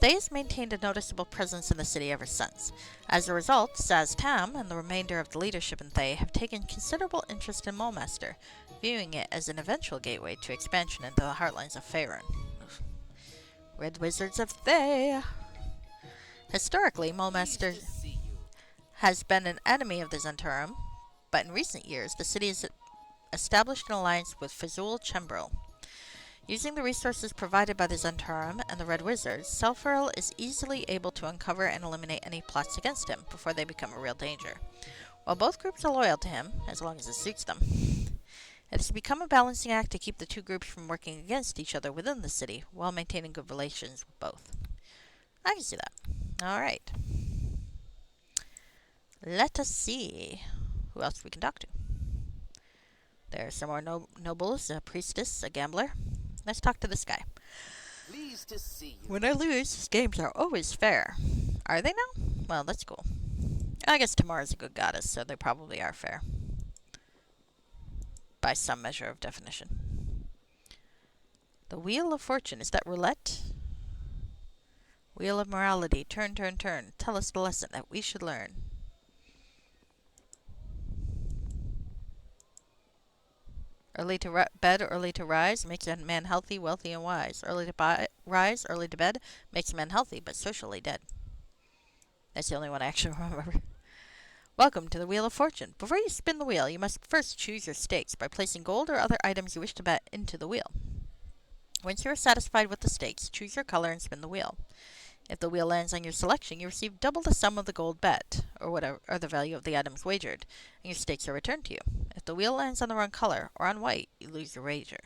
Speaker 1: They has maintained a noticeable presence in the city ever since. As a result, Saz Tam and the remainder of the leadership in Thay have taken considerable interest in Mulmester, viewing it as an eventual gateway to expansion into the heartlands of Faerun. Red Wizards of Thay! Historically, Mulmester
Speaker 3: Pleased to see you.
Speaker 1: has been an enemy of the Zhentarim, but in recent years, the city has established an alliance with Fazul Chembril. Using the resources provided by the Zhentarim and the Red Wizards, Selfarl is easily able to uncover and eliminate any plots against him before they become a real danger. While both groups are loyal to him, as long as it suits them, it has become a balancing act to keep the two groups from working against each other within the city, while maintaining good relations with both. I can see that. Alright. Let us see who else we can talk to. There's some more nobles, a priestess, a gambler. Let's talk to this guy.
Speaker 3: Pleased to see you.
Speaker 1: When I lose, his games are always fair. Are they now? Well, that's cool. I guess Tamara's a good goddess, so they probably are fair. By some measure of definition. The Wheel of Fortune. Is that roulette? Wheel of Morality. Turn, turn, turn. Tell us the lesson that we should learn. Early to bed, early to rise makes a man healthy, wealthy, and wise. Early to rise, early to bed makes a man healthy, but socially dead. That's the only one I actually remember. Welcome to the Wheel of Fortune. Before you spin the wheel, you must first choose your stakes by placing gold or other items you wish to bet into the wheel. Once you are satisfied with the stakes, choose your color and spin the wheel. If the wheel lands on your selection, you receive double the sum of the gold bet, or the value of the items wagered, and your stakes are returned to you. If the wheel lands on the wrong color, or on white, you lose your wager.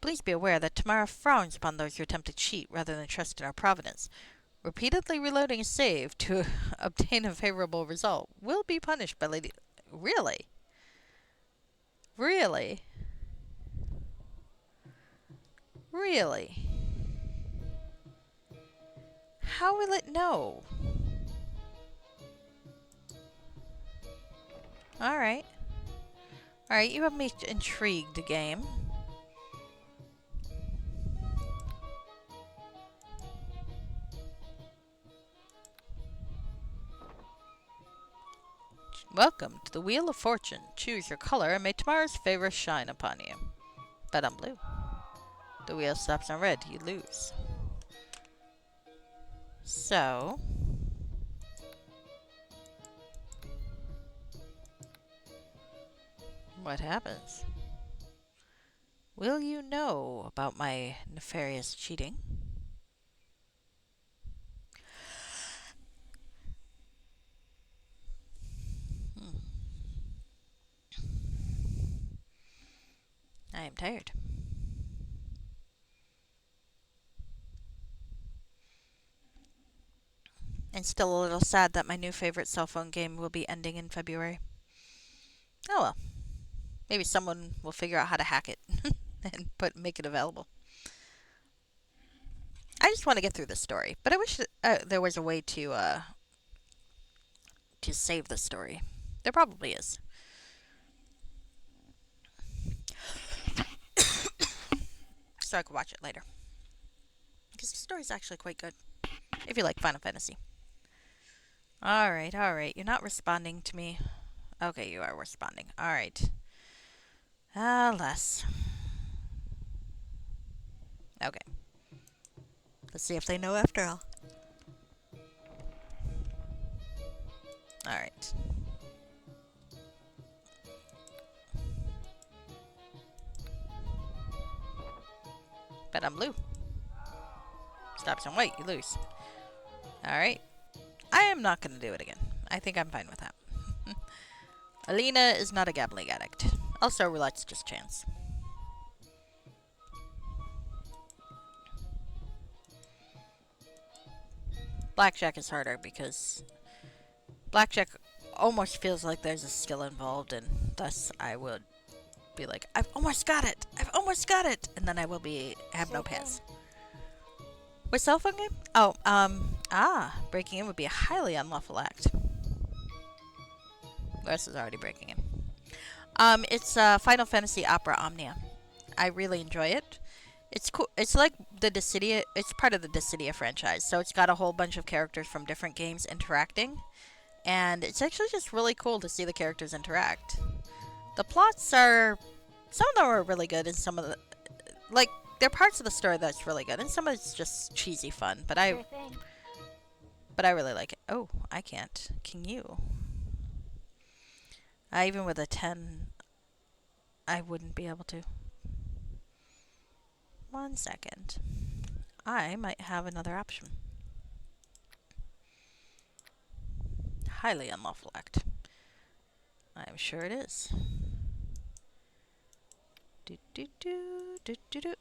Speaker 1: Please be aware that Tamara frowns upon those who attempt to cheat rather than trust in our providence. Repeatedly reloading a save to obtain a favorable result will be punished by Lady... Really? Really? Really? How will it know? Alright. Alright, you have me intrigued, game. Welcome to the Wheel of Fortune. Choose your color and may tomorrow's favor shine upon you. Bet on blue. The wheel stops on red. You lose. So... what happens? Will you know about my nefarious cheating? I am tired. And still a little sad that my new favorite cell phone game will be ending in February. Oh well. Maybe someone will figure out how to hack it and make it available. I just want to get through this story, but I wish there was a way to save the story. There probably is. So I could watch it later. Because the story's actually quite good. If you like Final Fantasy. Alright, alright. You're not responding to me. Okay, you are responding. Alright. Less. Okay. Let's see if they know after all. Alright. Bet I'm blue. Stops on white, you lose. Alright. I am not going to do it again. I think I'm fine with that. Alina is not a gambling addict. Also, roulette's just chance. Blackjack is harder because blackjack almost feels like there's a skill involved, and thus I would be like, I've almost got it! I've almost got it! And then I will have no pass. What cell phone game? Oh, breaking in would be a highly unlawful act. Wes is already breaking in. It's Final Fantasy Opera Omnia. I really enjoy it. It's cool. It's like the Dissidia. It's part of the Dissidia franchise, so it's got a whole bunch of characters from different games interacting, and it's actually just really cool to see the characters interact. The plots are, some of them are really good, and some of the, like, there are parts of the story that's really good, and some of it's just cheesy fun. But I really like it. Oh, I can't. Can you? Even with a 10, I wouldn't be able to. 1 second. I might have another option. Highly unlawful act. I'm sure it is. Do do do do do do.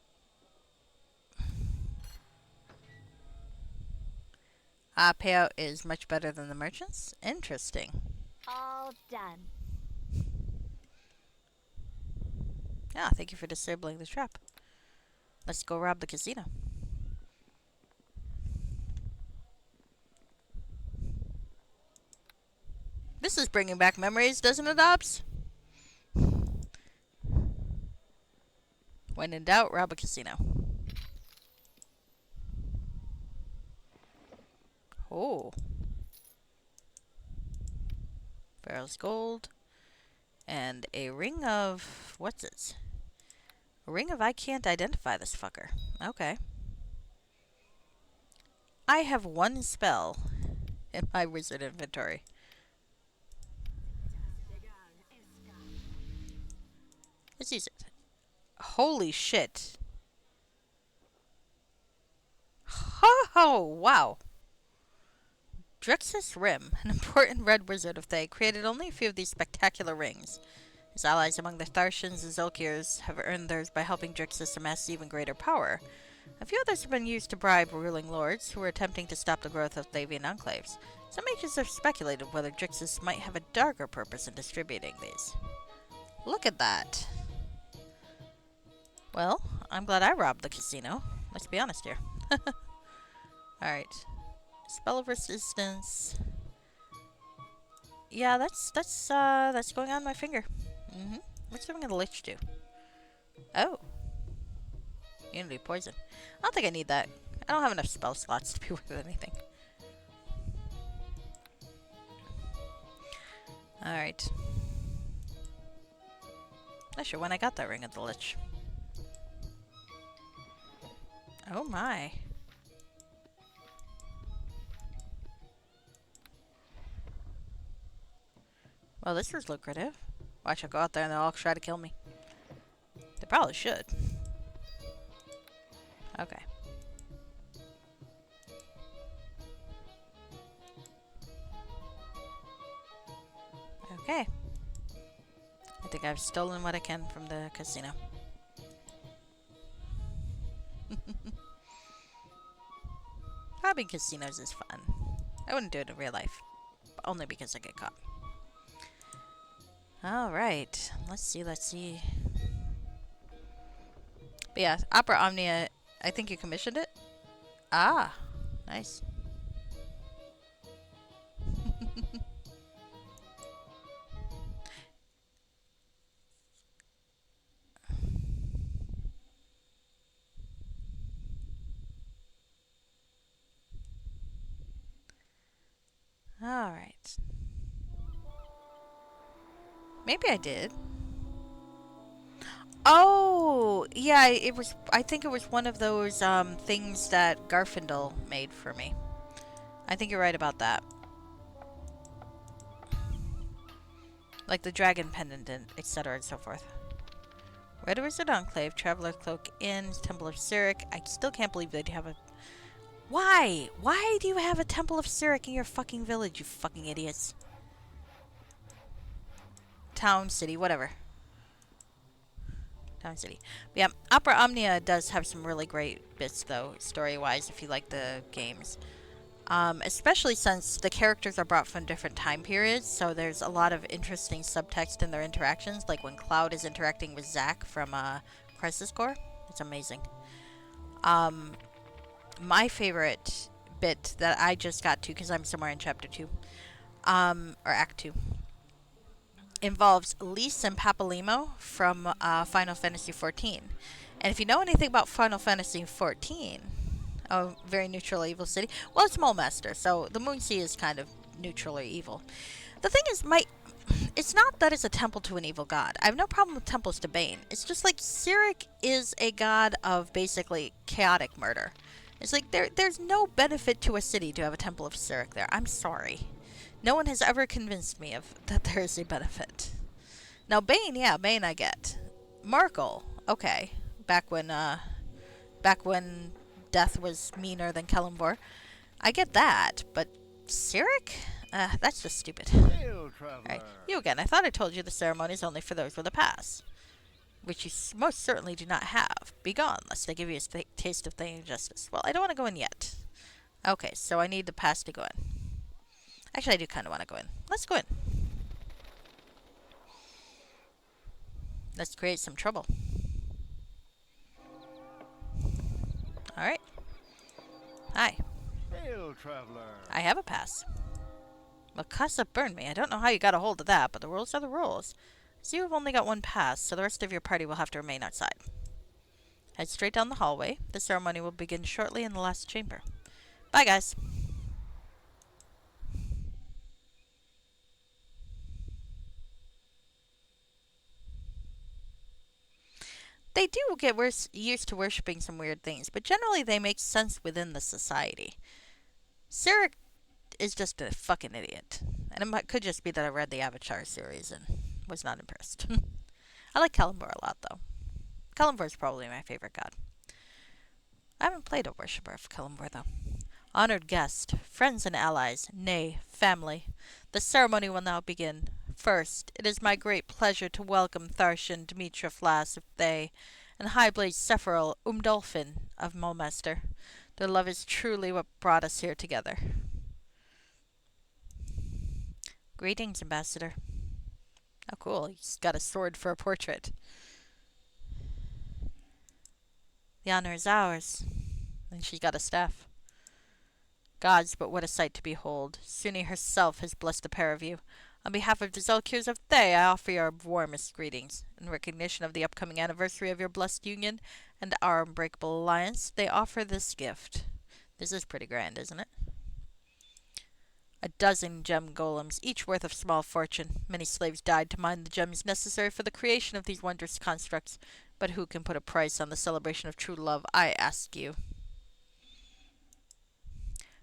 Speaker 1: Payout is much better than the merchants. Interesting.
Speaker 2: All done.
Speaker 1: Yeah, thank you for disabling the trap. Let's go rob the casino. This is bringing back memories, doesn't it, Obbs? When in doubt, rob a casino. Oh. Barrel's gold. And a ring of... what's it? A ring of I can't identify this fucker. Okay. I have one spell in my wizard inventory. Let's use it. Holy shit. Oh, wow. Drixus Rim, an important red wizard of Thay, created only a few of these spectacular rings. His allies among the Tharshans and Zolkirs have earned theirs by helping Drixus amass even greater power. A few others have been used to bribe ruling lords who are attempting to stop the growth of Thavian enclaves. Some mages have speculated whether Drixus might have a darker purpose in distributing these. Look at that. Well, I'm glad I robbed the casino. Let's be honest here. Alright. Spell of resistance. Yeah, that's going on my finger. What's the ring of the lich do? Oh. Unity poison. I don't think I need that. I don't have enough spell slots to be worth anything. Alright. Not sure when I got that ring of the lich. Oh my. Well, this was lucrative. Watch, I'll go out there and they'll all try to kill me. They probably should. Okay. Okay. I think I've stolen what I can from the casino. Robbing casinos is fun. I wouldn't do it in real life. But only because I get caught. Alright. Let's see. But yeah, Opera Omnia, I think you commissioned it? Ah, nice. Alright. Maybe I did. Oh, yeah, it was, I think it was one of those things that Garfindel made for me. I think you're right about that. Like the dragon pendant, etc. and so forth. Red Wizard Enclave, Traveler Cloak Inn, Temple of Cyric. I still can't believe they'd have a... Why? Why do you have a Temple of Cyric in your fucking village, you fucking idiots? Town, city, whatever. Town, city. But yeah, Opera Omnia does have some really great bits, though, story-wise, if you like the games. Especially since the characters are brought from different time periods, so there's a lot of interesting subtext in their interactions, like when Cloud is interacting with Zack from Crisis Core. It's amazing. My favorite bit that I just got to, because I'm somewhere in Chapter 2, or Act 2, involves Lys and Papalymo from Final Fantasy XIV. And if you know anything about Final Fantasy XIV, a very neutral evil city, well, it's Mulemaster, so the Moonsea is kind of neutral or evil. The thing is, it's not that it's a temple to an evil god. I have no problem with temples to Bane. It's just like Cyric is a god of basically chaotic murder. It's like there's no benefit to a city to have a temple of Cyric there. I'm sorry. No one has ever convinced me that there is a benefit. Now, Bane, yeah, Bane I get. Markle, okay. Back when death was meaner than Kellumbor. I get that, but Cyric? That's just stupid. Alright, you again. I thought I told you the ceremony is only for those with a pass. Which you most certainly do not have. Begone, lest I give you a taste of the injustice. Well, I don't want to go in yet. Okay, so I need the pass to go in. Actually, I do kind of want to go in. Let's go in. Let's create some trouble. Alright. Hi.
Speaker 6: Hail, traveler.
Speaker 1: I have a pass. Mikasa burned me. I don't know how you got a hold of that, but the rules are the rules. So you have only got one pass, so the rest of your party will have to remain outside. Head straight down the hallway. The ceremony will begin shortly in the last chamber. Bye, guys. they do get used to worshipping some weird things, but generally they make sense within the society. Sirik is just a fucking idiot. And could just be that I read the Avatar series and was not impressed. I like Kalimdor a lot, though. Kalimdor is probably my favorite god. I haven't played a worshipper of Kalimdor, though. Honored guest, friends and allies, nay, family, the ceremony will now begin. First, it is my great pleasure to welcome Tharshan Dimitra Flas of Thay and Highblade Sephiroth Umdolphin of Mulmaster. Their love is truly what brought us here together. Greetings, Ambassador. Oh, cool. He's got a sword for a portrait. The honor is ours. And she's got a staff. Gods, but what a sight to behold. Suni herself has blessed the pair of you. On behalf of the Zolkirs of Thay, I offer you our warmest greetings. In recognition of the upcoming anniversary of your blessed union and our unbreakable alliance, they offer this gift. This is pretty grand, isn't it? A dozen gem golems, each worth a small fortune. Many slaves died to mine the gems necessary for the creation of these wondrous constructs. But who can put a price on the celebration of true love, I ask you?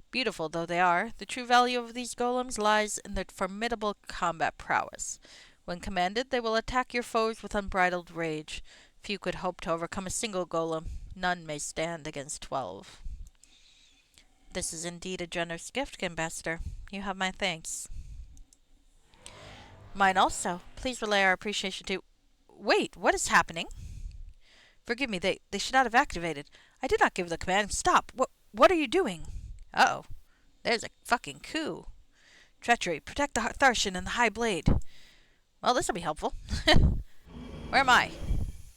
Speaker 1: Beautiful though they are, the true value of these golems lies in their formidable combat prowess. When commanded, they will attack your foes with unbridled rage. Few could hope to overcome a single golem. None may stand against 12. This is indeed a generous gift, Ambassador. You have my thanks. Mine also. Please relay our appreciation to... Wait, what is happening? Forgive me, they should not have activated. I did not give the command. Stop! What are you doing? Uh-oh. There's a fucking coup. Treachery. Protect the Tharshan and the High Blade. Well, this'll be helpful. Where am I?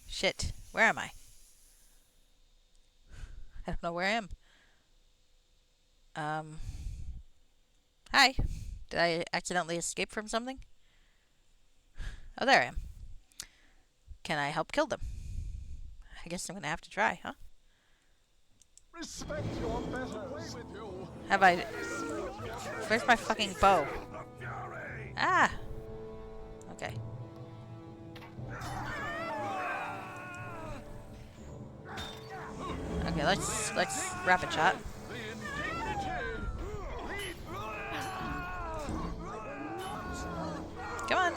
Speaker 1: Shit. Where am I? I don't know where I am. Hi. Did I accidentally escape from something? Oh, there I am. Can I help kill them? I guess I'm gonna have to try, huh?
Speaker 6: Respect your betters. With you.
Speaker 1: Have I... Where's my fucking bow? Ah! Okay. Okay, let's rapid shot. Come on,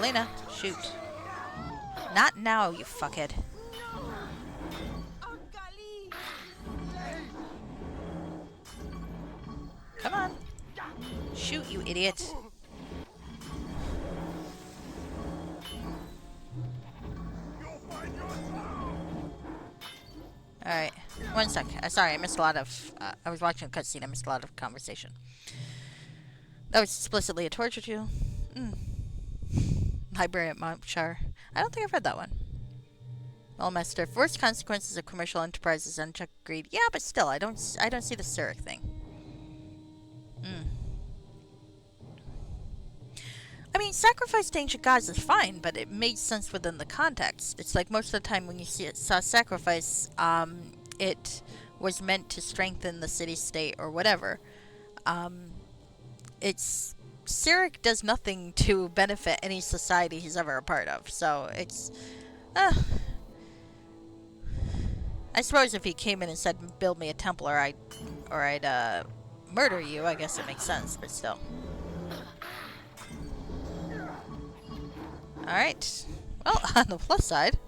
Speaker 1: Lena, shoot. Not now, you fuckhead. Come on. Shoot, you idiot. Alright, one sec. Sorry, I missed a lot of... I was watching a cutscene, I missed a lot of conversation. That was explicitly a torture tool. Library at Montshire. I don't think I've read that one. Mulmaster. Worst consequences of commercial enterprises unchecked greed. Yeah, but still, I don't see the Sirik thing. I mean, sacrifice to ancient gods is fine, but it made sense within the context. It's like most of the time when you saw sacrifice, it was meant to strengthen the city-state or whatever. Sirik does nothing to benefit any society he's ever a part of, so it's... I suppose if he came in and said, build me a temple or I'd murder you, I guess it makes sense, but still. Alright. Well, on the plus side,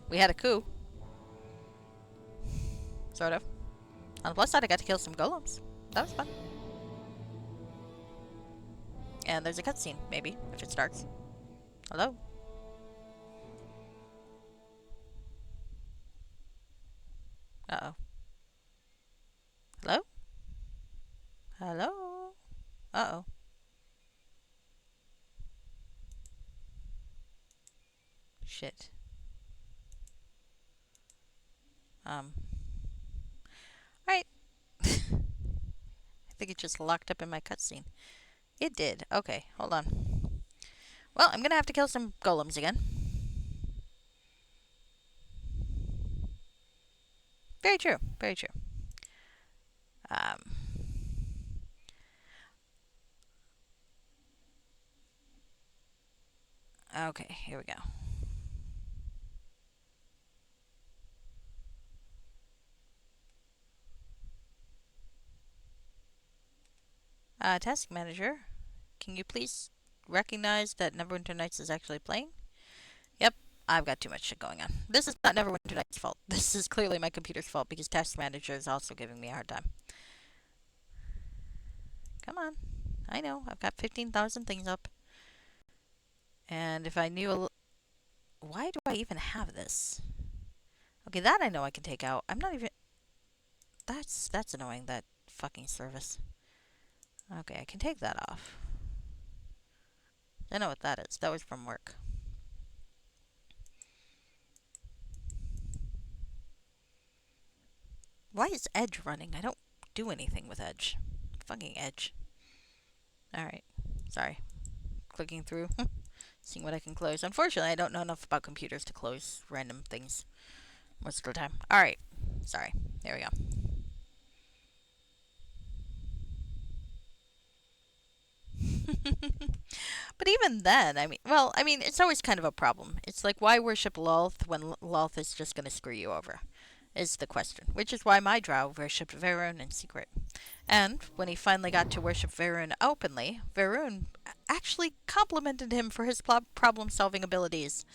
Speaker 1: we had a coup. Sort of. On the plus side, I got to kill some golems. That was fun. And there's a cutscene, maybe, if it starts. Hello? Uh-oh. Hello? Hello? Uh-oh. Shit. Alright. I think it just locked up in my cutscene. It did. Okay, hold on. Well, I'm gonna have to kill some golems again. Very true. Very true. Okay, here we go. Task manager, can you please recognize that Neverwinter Nights is actually playing? Yep, I've got too much shit going on. This is not Neverwinter Nights' fault. This is clearly my computer's fault because task manager is also giving me a hard time. Come on. I know, I've got 15,000 things up. And if I knew why do I even have this? Okay, that I know I can take out. I'm not even... That's annoying, that fucking service. Okay, I can take that off. I know what that is. That was from work. Why is Edge running? I don't do anything with Edge. Fucking Edge. Alright. Sorry. Clicking through. Seeing what I can close. Unfortunately, I don't know enough about computers to close random things most of the time. Alright. Sorry. There we go. But even then, I mean, it's always kind of a problem. It's like, why worship Lolth when Lolth is just going to screw you over? Is the question. Which is why my drow worshipped Varun in secret. And when he finally got to worship Varun openly, Varun actually complimented him for his problem-solving abilities,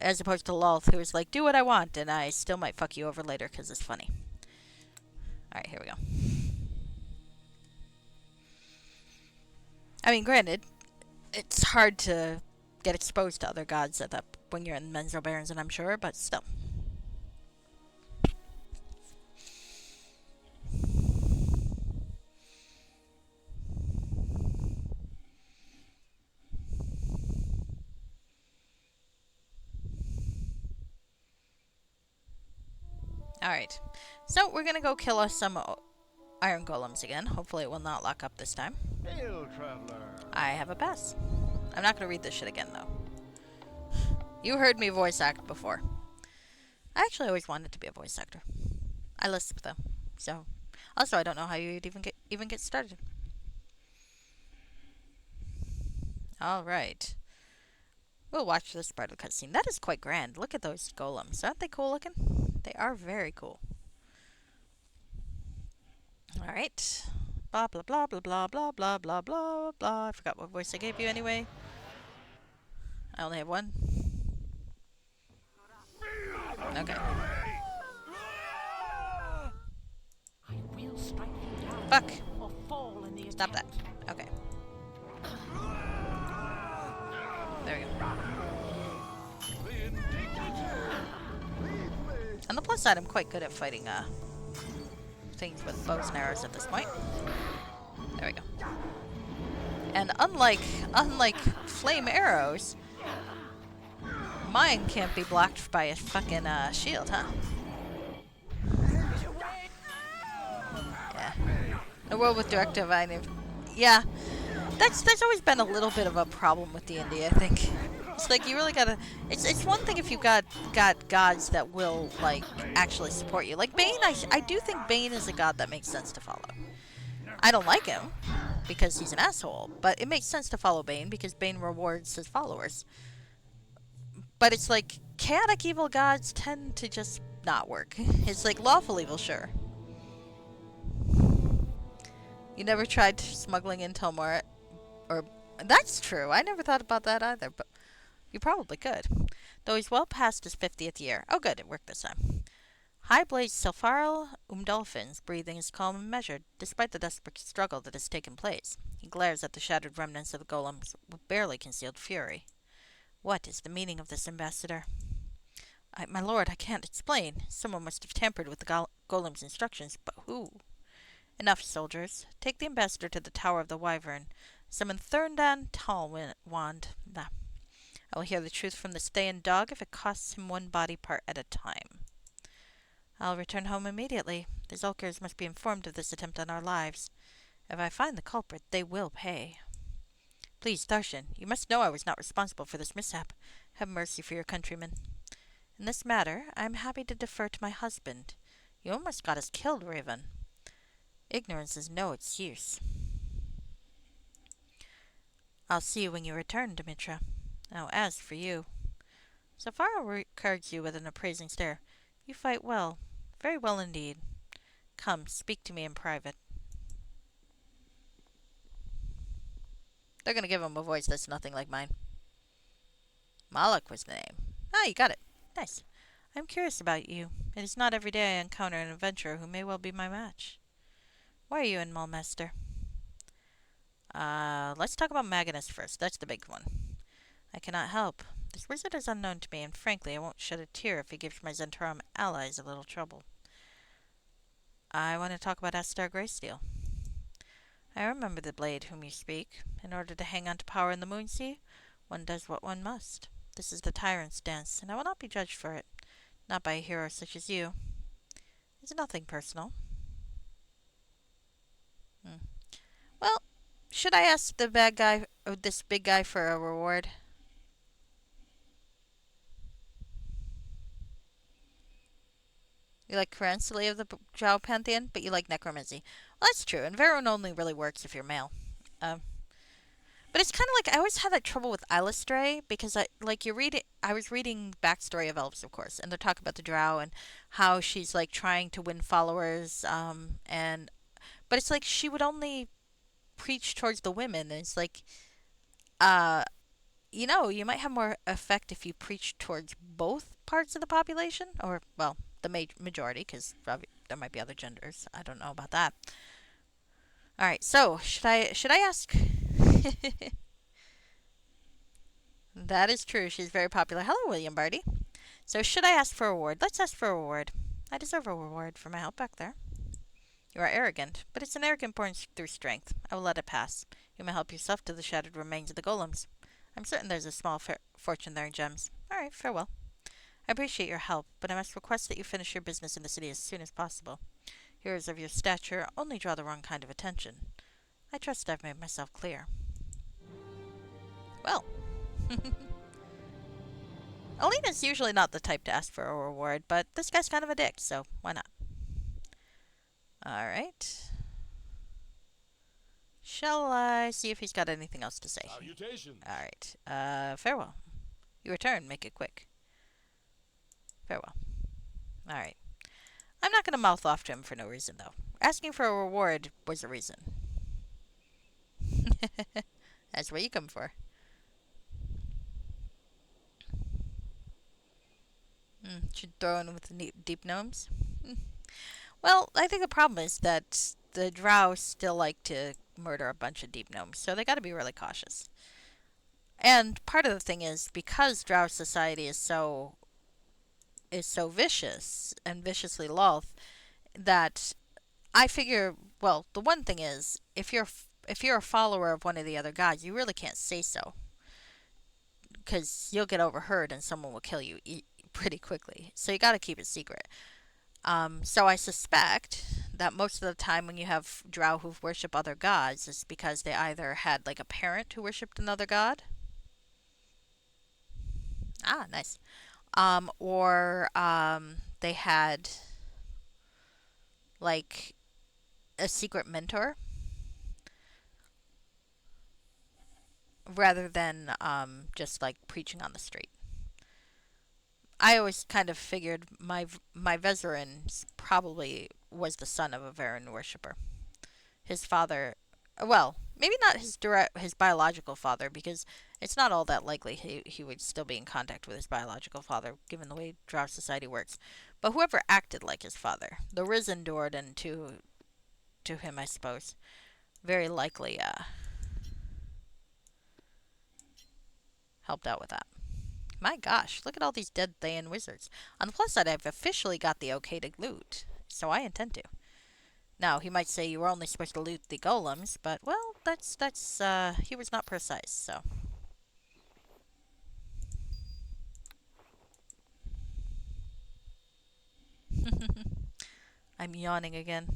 Speaker 1: as opposed to Lolth, who was like, do what I want, and I still might fuck you over later because it's funny. Alright, here we go. I mean, granted, it's hard to get exposed to other gods at that when you're in Menzo Barons, and I'm sure, but still. Alright, so we're gonna go kill us some iron golems again. Hopefully it will not lock up this time.
Speaker 6: Hail, traveler.
Speaker 1: I have a pass. I'm not gonna read this shit again, though. You heard me voice act before. I actually always wanted to be a voice actor. I lisp, though. So, also, I don't know how you'd even get started. Alright. We'll watch this part of the cutscene. That is quite grand. Look at those golems. Aren't they cool looking? They are very cool. Alright. Blah, blah, blah, blah, blah, blah, blah, blah, blah, blah. I forgot what voice I gave you anyway. I only have one. Okay. Fuck. Stop that. Okay. There we go. On the plus side, I'm quite good at fighting things with bows and arrows at this point. There we go. And unlike flame arrows, mine can't be blocked by a fucking shield, huh? Yeah. The world with directive, yeah. That's always been a little bit of a problem with D&D, I think. It's like you really gotta. It's one thing if you've got gods that will like actually support you. Like Bane, I do think Bane is a god that makes sense to follow. I don't like him because he's an asshole, but it makes sense to follow Bane because Bane rewards his followers. But it's like chaotic evil gods tend to just not work. It's like lawful evil, sure. You never tried smuggling in Telmore, or that's true. I never thought about that either, but. You probably could. Though he's well past his 50th year. Oh good, it worked this time. High-blazed Silpharil Umdolphin's breathing is calm and measured, despite the desperate struggle that has taken place. He glares at the shattered remnants of the golems with barely concealed fury. What is the meaning of this, Ambassador? My lord, I can't explain. Someone must have tampered with the golem's instructions, but who? Enough, soldiers. Take the ambassador to the Tower of the Wyvern. Summon Thurndan Talwand. I will hear the truth from the Stayan dog if it costs him one body part at a time. I'll return home immediately. The Zulkers must be informed of this attempt on our lives. If I find the culprit, they will pay. Please, Darshan, you must know I was not responsible for this mishap. Have mercy for your countrymen. In this matter, I am happy to defer to my husband. You almost got us killed, Raven. Ignorance is no excuse. I'll see you when you return, Dimitra. Now, as for you, Zafara regards you with an appraising stare. You fight well. Very well indeed. Come, speak to me in private. They're gonna give him a voice that's nothing like mine. Moloch was the name. Ah, you got it. Nice. I'm curious about you. It is not every day I encounter an adventurer who may well be my match. Why are you in Mulmaster? Let's talk about Magnus first. That's the big one. I cannot help. This wizard is unknown to me, and frankly, I won't shed a tear if he gives my Zentarum allies a little trouble. I want to talk about Astar Greysteel. I remember the blade whom you speak. In order to hang on to power in the Moonsea, one does what one must. This is the Tyrants' dance, and I will not be judged for it. Not by a hero such as you. It's nothing personal. Well, should I ask the bad guy, or this big guy, for a reward? You like Carancelli of the Drow Pantheon, but you like necromancy. Well, that's true, and Varun only really works if you're male. Um, but it's kind of like I always had that trouble with Alistair because I was reading backstory of elves, of course, and they're talking about the Drow and how she's like trying to win followers, but it's like she would only preach towards the women, and it's like, uh, you might have more effect if you preach towards both parts of the population, or well, the majority, because there might be other genders. I don't know about that. All right, so should I ask? That is true. She's very popular. Hello, William Barty. So should I ask for a reward? Let's ask for a reward. I deserve a reward for my help back there. You are arrogant, but it's an arrogant born through strength. I will let it pass. You may help yourself to the shattered remains of the golems. I'm certain there's a small fortune there in gems. All right, farewell. I appreciate your help, but I must request that you finish your business in the city as soon as possible. Heroes of your stature only draw the wrong kind of attention. I trust I've made myself clear. Well. Alina's usually not the type to ask for a reward, but this guy's kind of a dick, so why not? Alright. Shall I see if he's got anything else to say?
Speaker 6: Salutations.
Speaker 1: Alright. Farewell. You return, make it quick. Farewell. Alright. I'm not going to mouth off to him for no reason, though. Asking for a reward was a reason. That's what you come for. Should throw in with the deep gnomes? Well, I think the problem is that the drow still like to murder a bunch of deep gnomes, so they got to be really cautious. And part of the thing is because drow society is so vicious and viciously loath that I figure, well, the one thing is if you're a follower of one of the other gods, you really can't say so because you'll get overheard and someone will kill you pretty quickly. So you got to keep it secret. So I suspect that most of the time when you have drow who worship other gods, it's because they either had like a parent who worshipped another god. Ah, nice. Or they had like a secret mentor rather than just like preaching on the street. I always kind of figured my Vezerin probably was the son of a Varen worshipper. His father, well, maybe not his biological father, because it's not all that likely he would still be in contact with his biological father, given the way Drow society works. But whoever acted like his father, the Risen Dordan to him, I suppose, very likely helped out with that. My gosh, look at all these dead Thayan wizards. On the plus side, I've officially got the okay to loot, so I intend to. Now, he might say you were only supposed to loot the golems, but, well, he was not precise, so. I'm yawning again.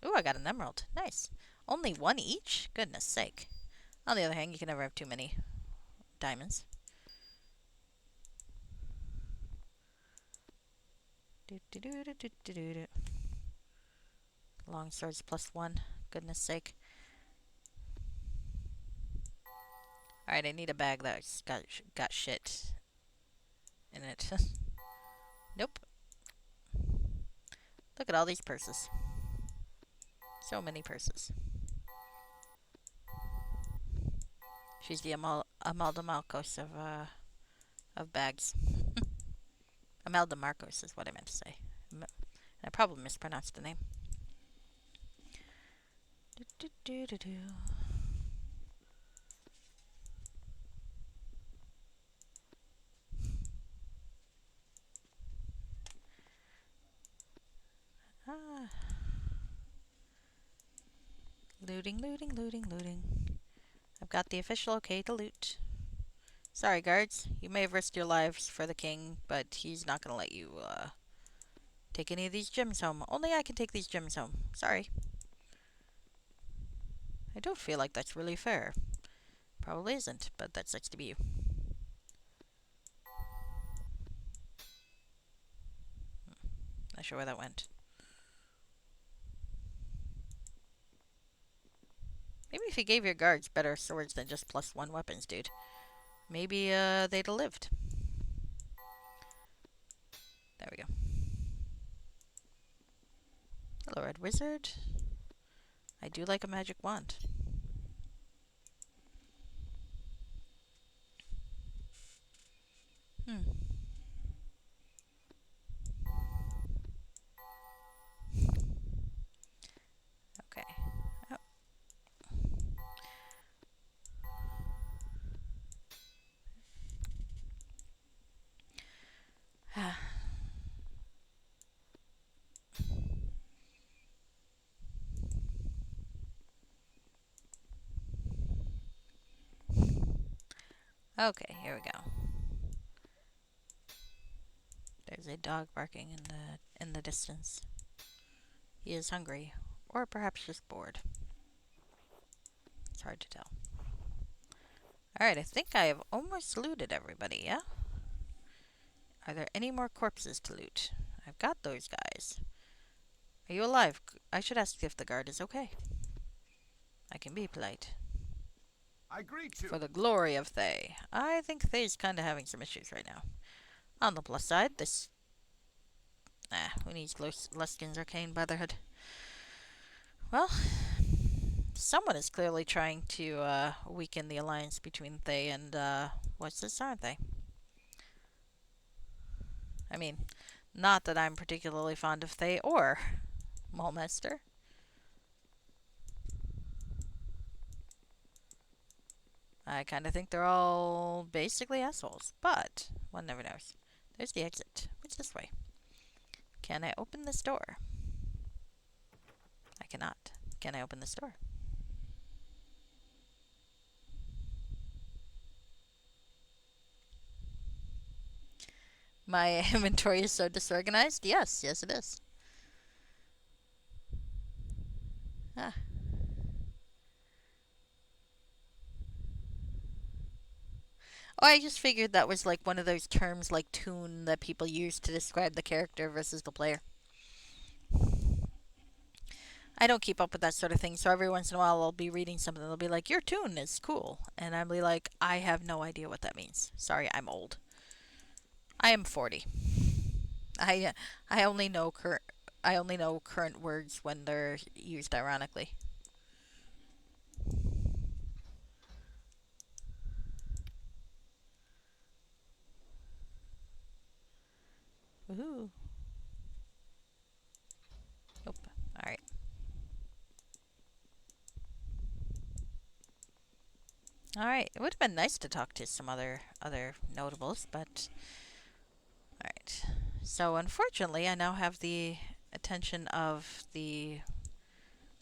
Speaker 1: Ooh, I got an emerald. Nice. Only one each? Goodness sake. On the other hand, you can never have too many diamonds. Long swords +1. Goodness sake. Alright, I need a bag that's got shit in it. Nope. Look at all these purses. So many purses. She's the Amalda Marcos of bags. Amalda Marcos is what I meant to say. I probably mispronounced the name. Do, do, do, do, do. Ah. Looting, looting, looting, looting. I've got the official okay to loot. Sorry, guards. You may have risked your lives for the king, but he's not gonna let you, take any of these gems home. Only I can take these gems home. Sorry. I don't feel like that's really fair. Probably isn't, but that sucks to be you. Not sure where that went. Maybe if you gave your guards better swords than just +1 weapons, dude. Maybe, they'd have lived. There we go. Hello, Red Wizard. I do like a magic wand. Okay. Oh. Okay, here we go. There's a dog barking in the distance. He is hungry, or perhaps just bored. It's hard to tell. Alright, I think I have almost looted everybody, yeah? Are there any more corpses to loot? I've got those guys. Are you alive? I should ask if the guard is okay. I can be polite.
Speaker 6: I greet you.
Speaker 1: For the glory of Thay. I think Thay's kinda having some issues right now. On the plus side, this... who needs Luskin's Arcane Brotherhood? Well, someone is clearly trying to weaken the alliance between Thay and, what's this, aren't they? I mean, not that I'm particularly fond of Thay or Maulmaster. I kind of think they're all basically assholes, but one never knows. There's the exit. Which this way? Can I open this door? I cannot. Can I open this door? My inventory is so disorganized? Yes, yes it is. Ah. Oh, I just figured that was like one of those terms like toon that people use to describe the character versus the player. I don't keep up with that sort of thing, so every once in a while I'll be reading something and they'll be like, your toon is cool. And I'll be like, I have no idea what that means. Sorry, I'm old. I am 40. I only know current words when they're used ironically. Woohoo. Nope. Alright. Alright. It would have been nice to talk to some other notables, but... Alright. So, unfortunately, I now have the attention of the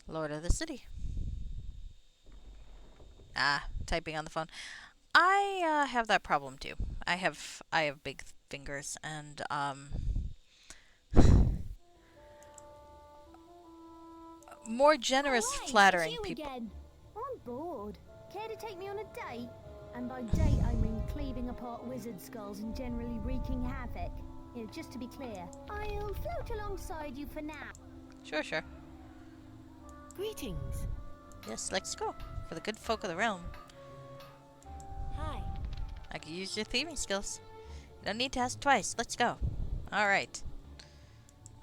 Speaker 1: Lord of the City. Typing on the phone. I have that problem too. I have big fingers and more generous,
Speaker 2: Alright,
Speaker 1: flattering
Speaker 2: it's you
Speaker 1: people.
Speaker 2: again. I'm bored. Care to take me on a date? And by date, I mean cleaving apart wizard skulls and generally wreaking havoc. You know, just to be clear, I'll float alongside you for now.
Speaker 1: Sure, sure.
Speaker 4: Greetings.
Speaker 1: Yes, let's go. For the good folk of the realm.
Speaker 4: Hi.
Speaker 1: I could use your thieving skills. You don't need to ask twice. Let's go. Alright.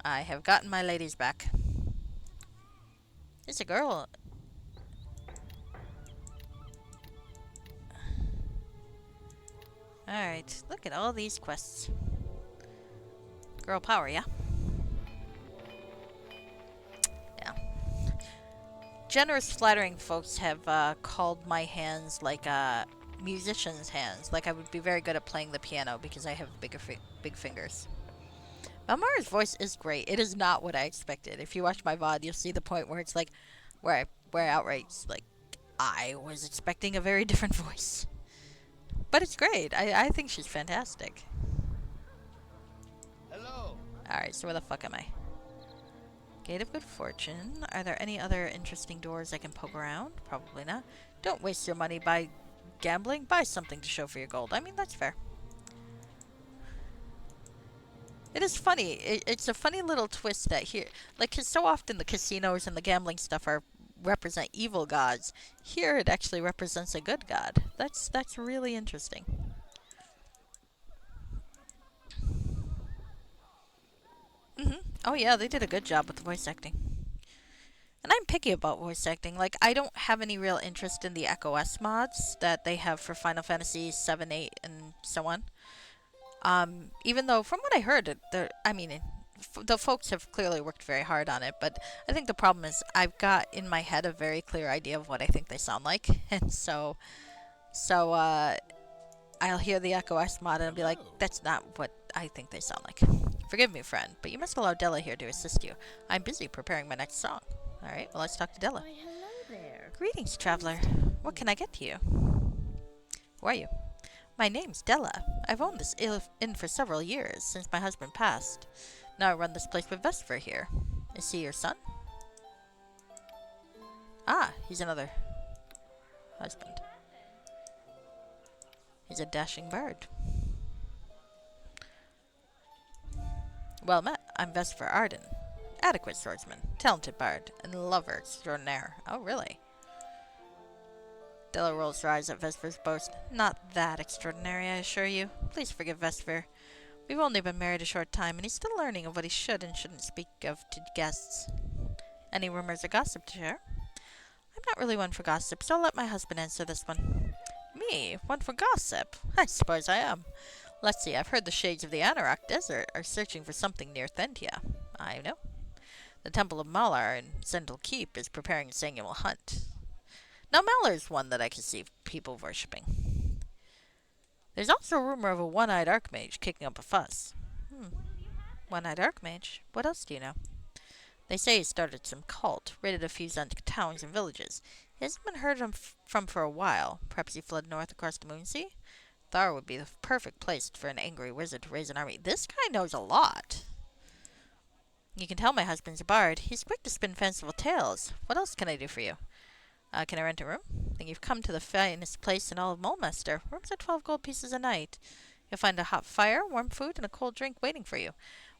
Speaker 1: I have gotten my ladies back. There's a girl. Alright, look at all these quests. Girl power, yeah? Yeah. Generous, flattering folks have called my hands like musician's hands. Like I would be very good at playing the piano because I have big fingers. Elmara's voice is great. It is not what I expected. If you watch my VOD, you'll see the point where it's like, where I outright, like, I was expecting a very different voice. But it's great. I think she's fantastic.
Speaker 6: Hello.
Speaker 1: Alright, so where the fuck am I? Gate of Good Fortune. Are there any other interesting doors I can poke around? Probably not. Don't waste your money by gambling. Buy something to show for your gold. I mean, that's fair. It is funny. It's a funny little twist that here, like, 'cause so often the casinos and the gambling stuff represent evil gods. Here, it actually represents a good god. That's really interesting. Oh yeah, they did a good job with the voice acting. And I'm picky about voice acting. Like, I don't have any real interest in the EchoS mods that they have for Final Fantasy 7, 8, and so on. Even though, from what I heard, the folks have clearly worked very hard on it, but I think the problem is I've got in my head a very clear idea of what I think they sound like, and so I'll hear the EchoS mod and I'll be like, that's not what I think they sound like. Forgive me, friend, but you must allow Della here to assist you. I'm busy preparing my next song. Alright, well, let's talk to Della.
Speaker 7: Why, hello there.
Speaker 1: Greetings, traveler. What can I get to you? Who are you? My name's Della. I've owned this inn for several years, since my husband passed. Now I run this place with Vesper here. Is he your son? Ah, he's another husband. He's a dashing bird. Well met. I'm Vesper Arden. Adequate swordsman, talented bard, and lover extraordinaire. Oh, really? Della rolls her eyes at Vesper's boast. Not that extraordinary, I assure you. Please forgive Vesper. We've only been married a short time, and he's still learning of what he should and shouldn't speak of to guests. Any rumors or gossip to share? I'm not really one for gossip, so I'll let my husband answer this one. Me? One for gossip? I suppose I am. Let's see, I've heard the shades of the Anorak Desert are searching for something near Thentia. I know. The Temple of Malar in Zendel Keep is preparing its annual hunt. Now, Malar's one that I can see people worshipping. There's also a rumor of a one-eyed archmage kicking up a fuss. One-eyed archmage? What else do you know? They say he started some cult, raided a few Zend towns and villages. He hasn't been heard from for a while. Perhaps he fled north across the Moonsea? Thar would be the perfect place for an angry wizard to raise an army. This guy knows a lot. You can tell my husband's a bard. He's quick to spin fanciful tales. What else can I do for you? Can I rent a room? Think you've come to the finest place in all of Mulmaster. Rooms are 12 gold pieces a night. You'll find a hot fire, warm food, and a cold drink waiting for you.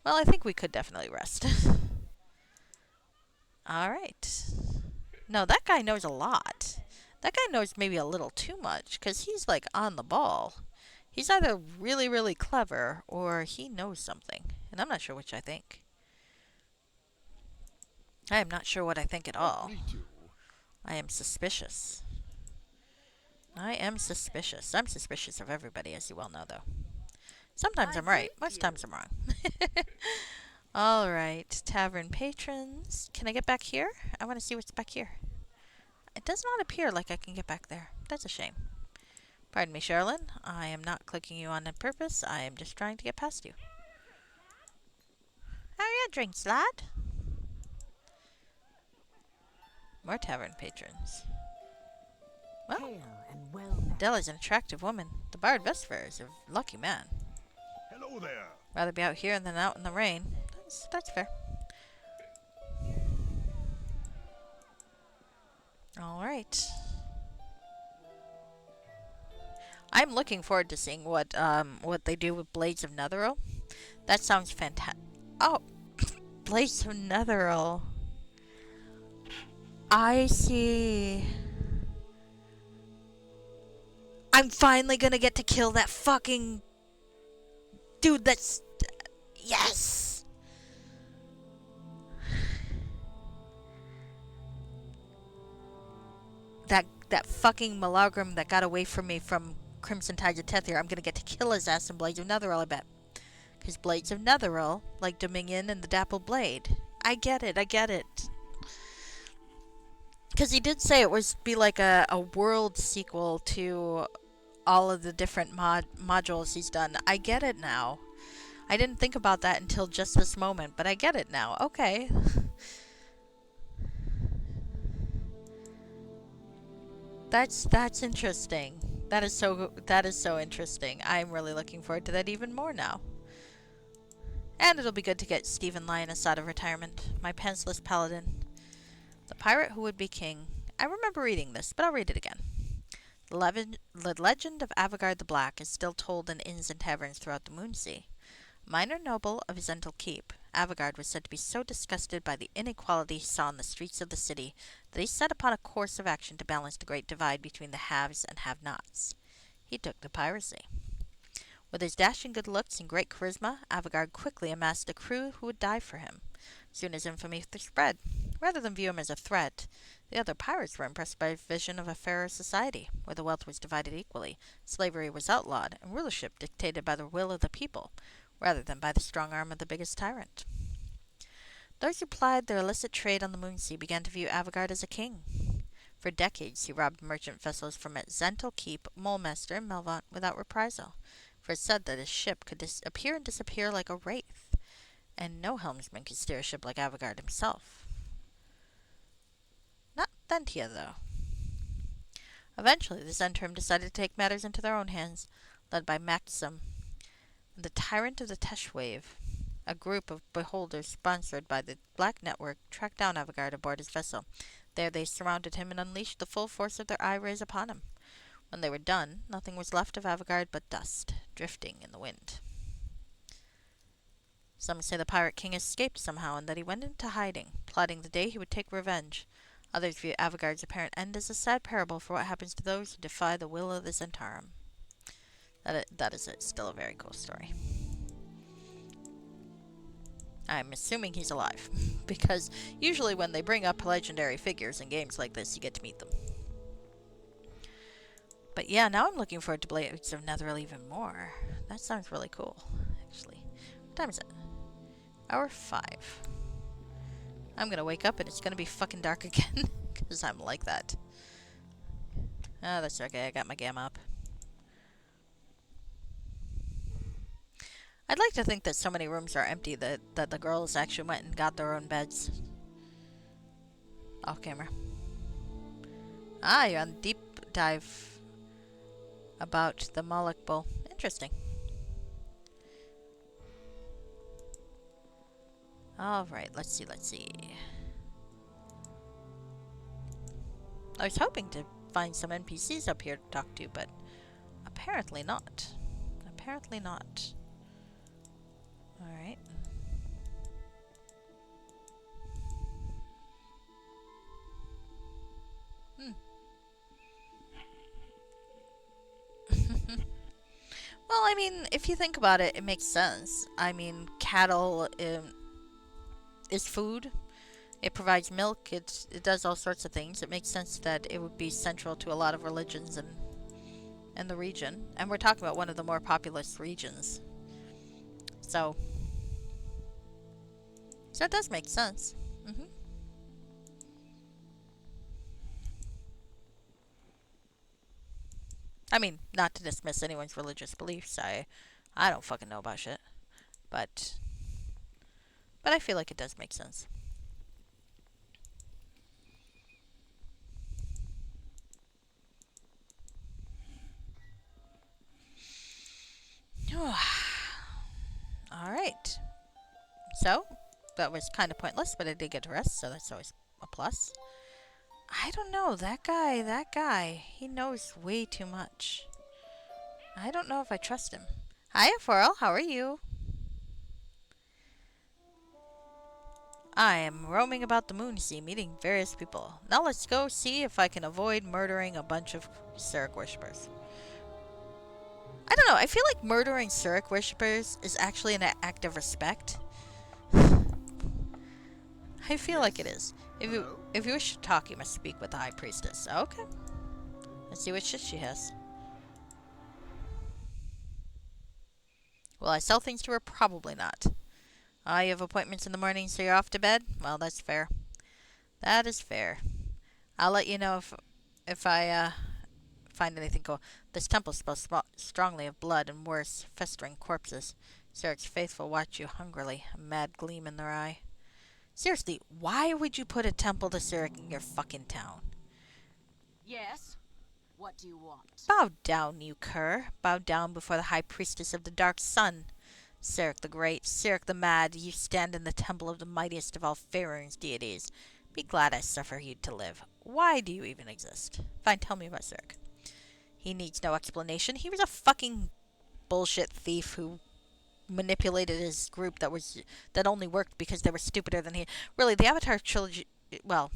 Speaker 1: Well, I think we could definitely rest. Alright. No, that guy knows a lot. That guy knows maybe a little too much, because he's, like, on the ball. He's either really, really clever, or he knows something. And I'm not sure which I think. I am not sure what I think at all. I am suspicious. I am suspicious. I'm suspicious of everybody, as you well know, though. Sometimes I'm right. Most times I'm wrong. Alright. Tavern patrons. Can I get back here? I want to see what's back here. It does not appear like I can get back there. That's a shame. Pardon me, Sherilyn. I am not clicking you on purpose. I am just trying to get past you. How are your drinks, lad? More tavern patrons. Well,
Speaker 7: Hail and well met.
Speaker 1: Della's an attractive woman. The bard Vesper is a lucky man.
Speaker 6: Hello there.
Speaker 1: Rather be out here than out in the rain. That's fair. Alright. I'm looking forward to seeing what they do with Blades of Netheril. That sounds fantastic. Oh, Blades of Netheril. I see. I'm finally gonna get to kill that fucking dude that's... Yes! That fucking Malagrim that got away from me from Crimson Tides of Tethir, I'm gonna get to kill his ass in Blades of Netheril, I bet. Because Blades of Netheril, like Dominion and the Dappled Blade. I get it, I get it. Because he did say it was be like a world sequel to all of the different modules he's done. I get it now. I didn't think about that until just this moment, but I get it now. Okay. That's interesting. That is so interesting. I'm really looking forward to that even more now. And it'll be good to get Stephen Lioness out of retirement, my pantsless paladin. The pirate who would be king. I remember reading this, but I'll read it again. The legend of Avogard the Black is still told in inns and taverns throughout the Moonsea. Minor noble of Zental Keep, Avogard was said to be so disgusted by the inequality he saw in the streets of the city that he set upon a course of action to balance the great divide between the haves and have-nots. He took to piracy. With his dashing good looks and great charisma, Avogard quickly amassed a crew who would die for him. Soon his infamy spread. Rather than view him as a threat, the other pirates were impressed by his vision of a fairer society, where the wealth was divided equally, slavery was outlawed, and rulership dictated by the will of the people, rather than by the strong arm of the biggest tyrant. Those who plied their illicit trade on the Moonsea began to view Avogard as a king. For decades he robbed merchant vessels from at Zental Keep, Mulemaster, and Melvant without reprisal, for it said that his ship could appear and disappear like a wraith, and no helmsman could steer a ship like Avogard himself. Not Thentia, though. Eventually, the Zentrum decided to take matters into their own hands, led by Maxim, the Tyrant of the Tesh Wave. A group of beholders sponsored by the Black Network tracked down Avogard aboard his vessel. There they surrounded him and unleashed the full force of their eye rays upon him. When they were done, nothing was left of Avogard but dust, drifting in the wind. Some say the Pirate King escaped somehow and that he went into hiding, plotting the day he would take revenge. Others view Avogard's apparent end as a sad parable for what happens to those who defy the will of the Zentarum. That is still a very cool story. I'm assuming he's alive, because usually when they bring up legendary figures in games like this, you get to meet them. But yeah, now I'm looking forward to Blades of Netheril even more. That sounds really cool, actually. What time is it? Hour 5. I'm gonna wake up and it's gonna be fucking dark again, because I'm like that. Oh, that's okay, I got my gamma up. I'd like to think that so many rooms are empty that the girls actually went and got their own beds. Off camera. Ah, you're on deep dive about the Moloch Bull. Interesting. Alright, let's see. I was hoping to find some NPCs up here to talk to, but apparently not. Apparently not. Alright. Well, I mean, if you think about it, it makes sense. I mean, cattle is food. It provides milk. It does all sorts of things. It makes sense that it would be central to a lot of religions in the region. And we're talking about one of the more populous regions. So it does make sense. I mean, not to dismiss anyone's religious beliefs. I don't fucking know about shit. But I feel like it does make sense. Alright. So, that was kind of pointless, but I did get to rest, so that's always a plus. I don't know, that guy, he knows way too much. I don't know if I trust him. Hiya, Forel, how are you? I am roaming about the Moonsea, meeting various people. Now let's go see if I can avoid murdering a bunch of Surik worshippers. I don't know, I feel like murdering Surik worshippers is actually an act of respect. I feel like it is. If you wish to talk, you must speak with the High Priestess. Okay. Let's see what shit she has. Will I sell things to her? Probably not. Ah, you have appointments in the morning, so you're off to bed? Well, that's fair. That is fair. I'll let you know if I find anything cool. This temple smells strongly of blood and worse, festering corpses. Sarek's faithful watch you hungrily, a mad gleam in their eye. Seriously, why would you put a temple to Sarek in your fucking town?
Speaker 7: Yes? What do you want?
Speaker 1: Bow down, you cur. Bow down before the high priestess of the dark sun. Sarek the Great, Sarek the Mad, you stand in the temple of the mightiest of all Faerun's deities. Be glad I suffer you to live. Why do you even exist? Fine, tell me about Sarek. He needs no explanation. He was a fucking bullshit thief who manipulated his group that only worked because they were stupider than he. Really, the Avatar trilogy. Well,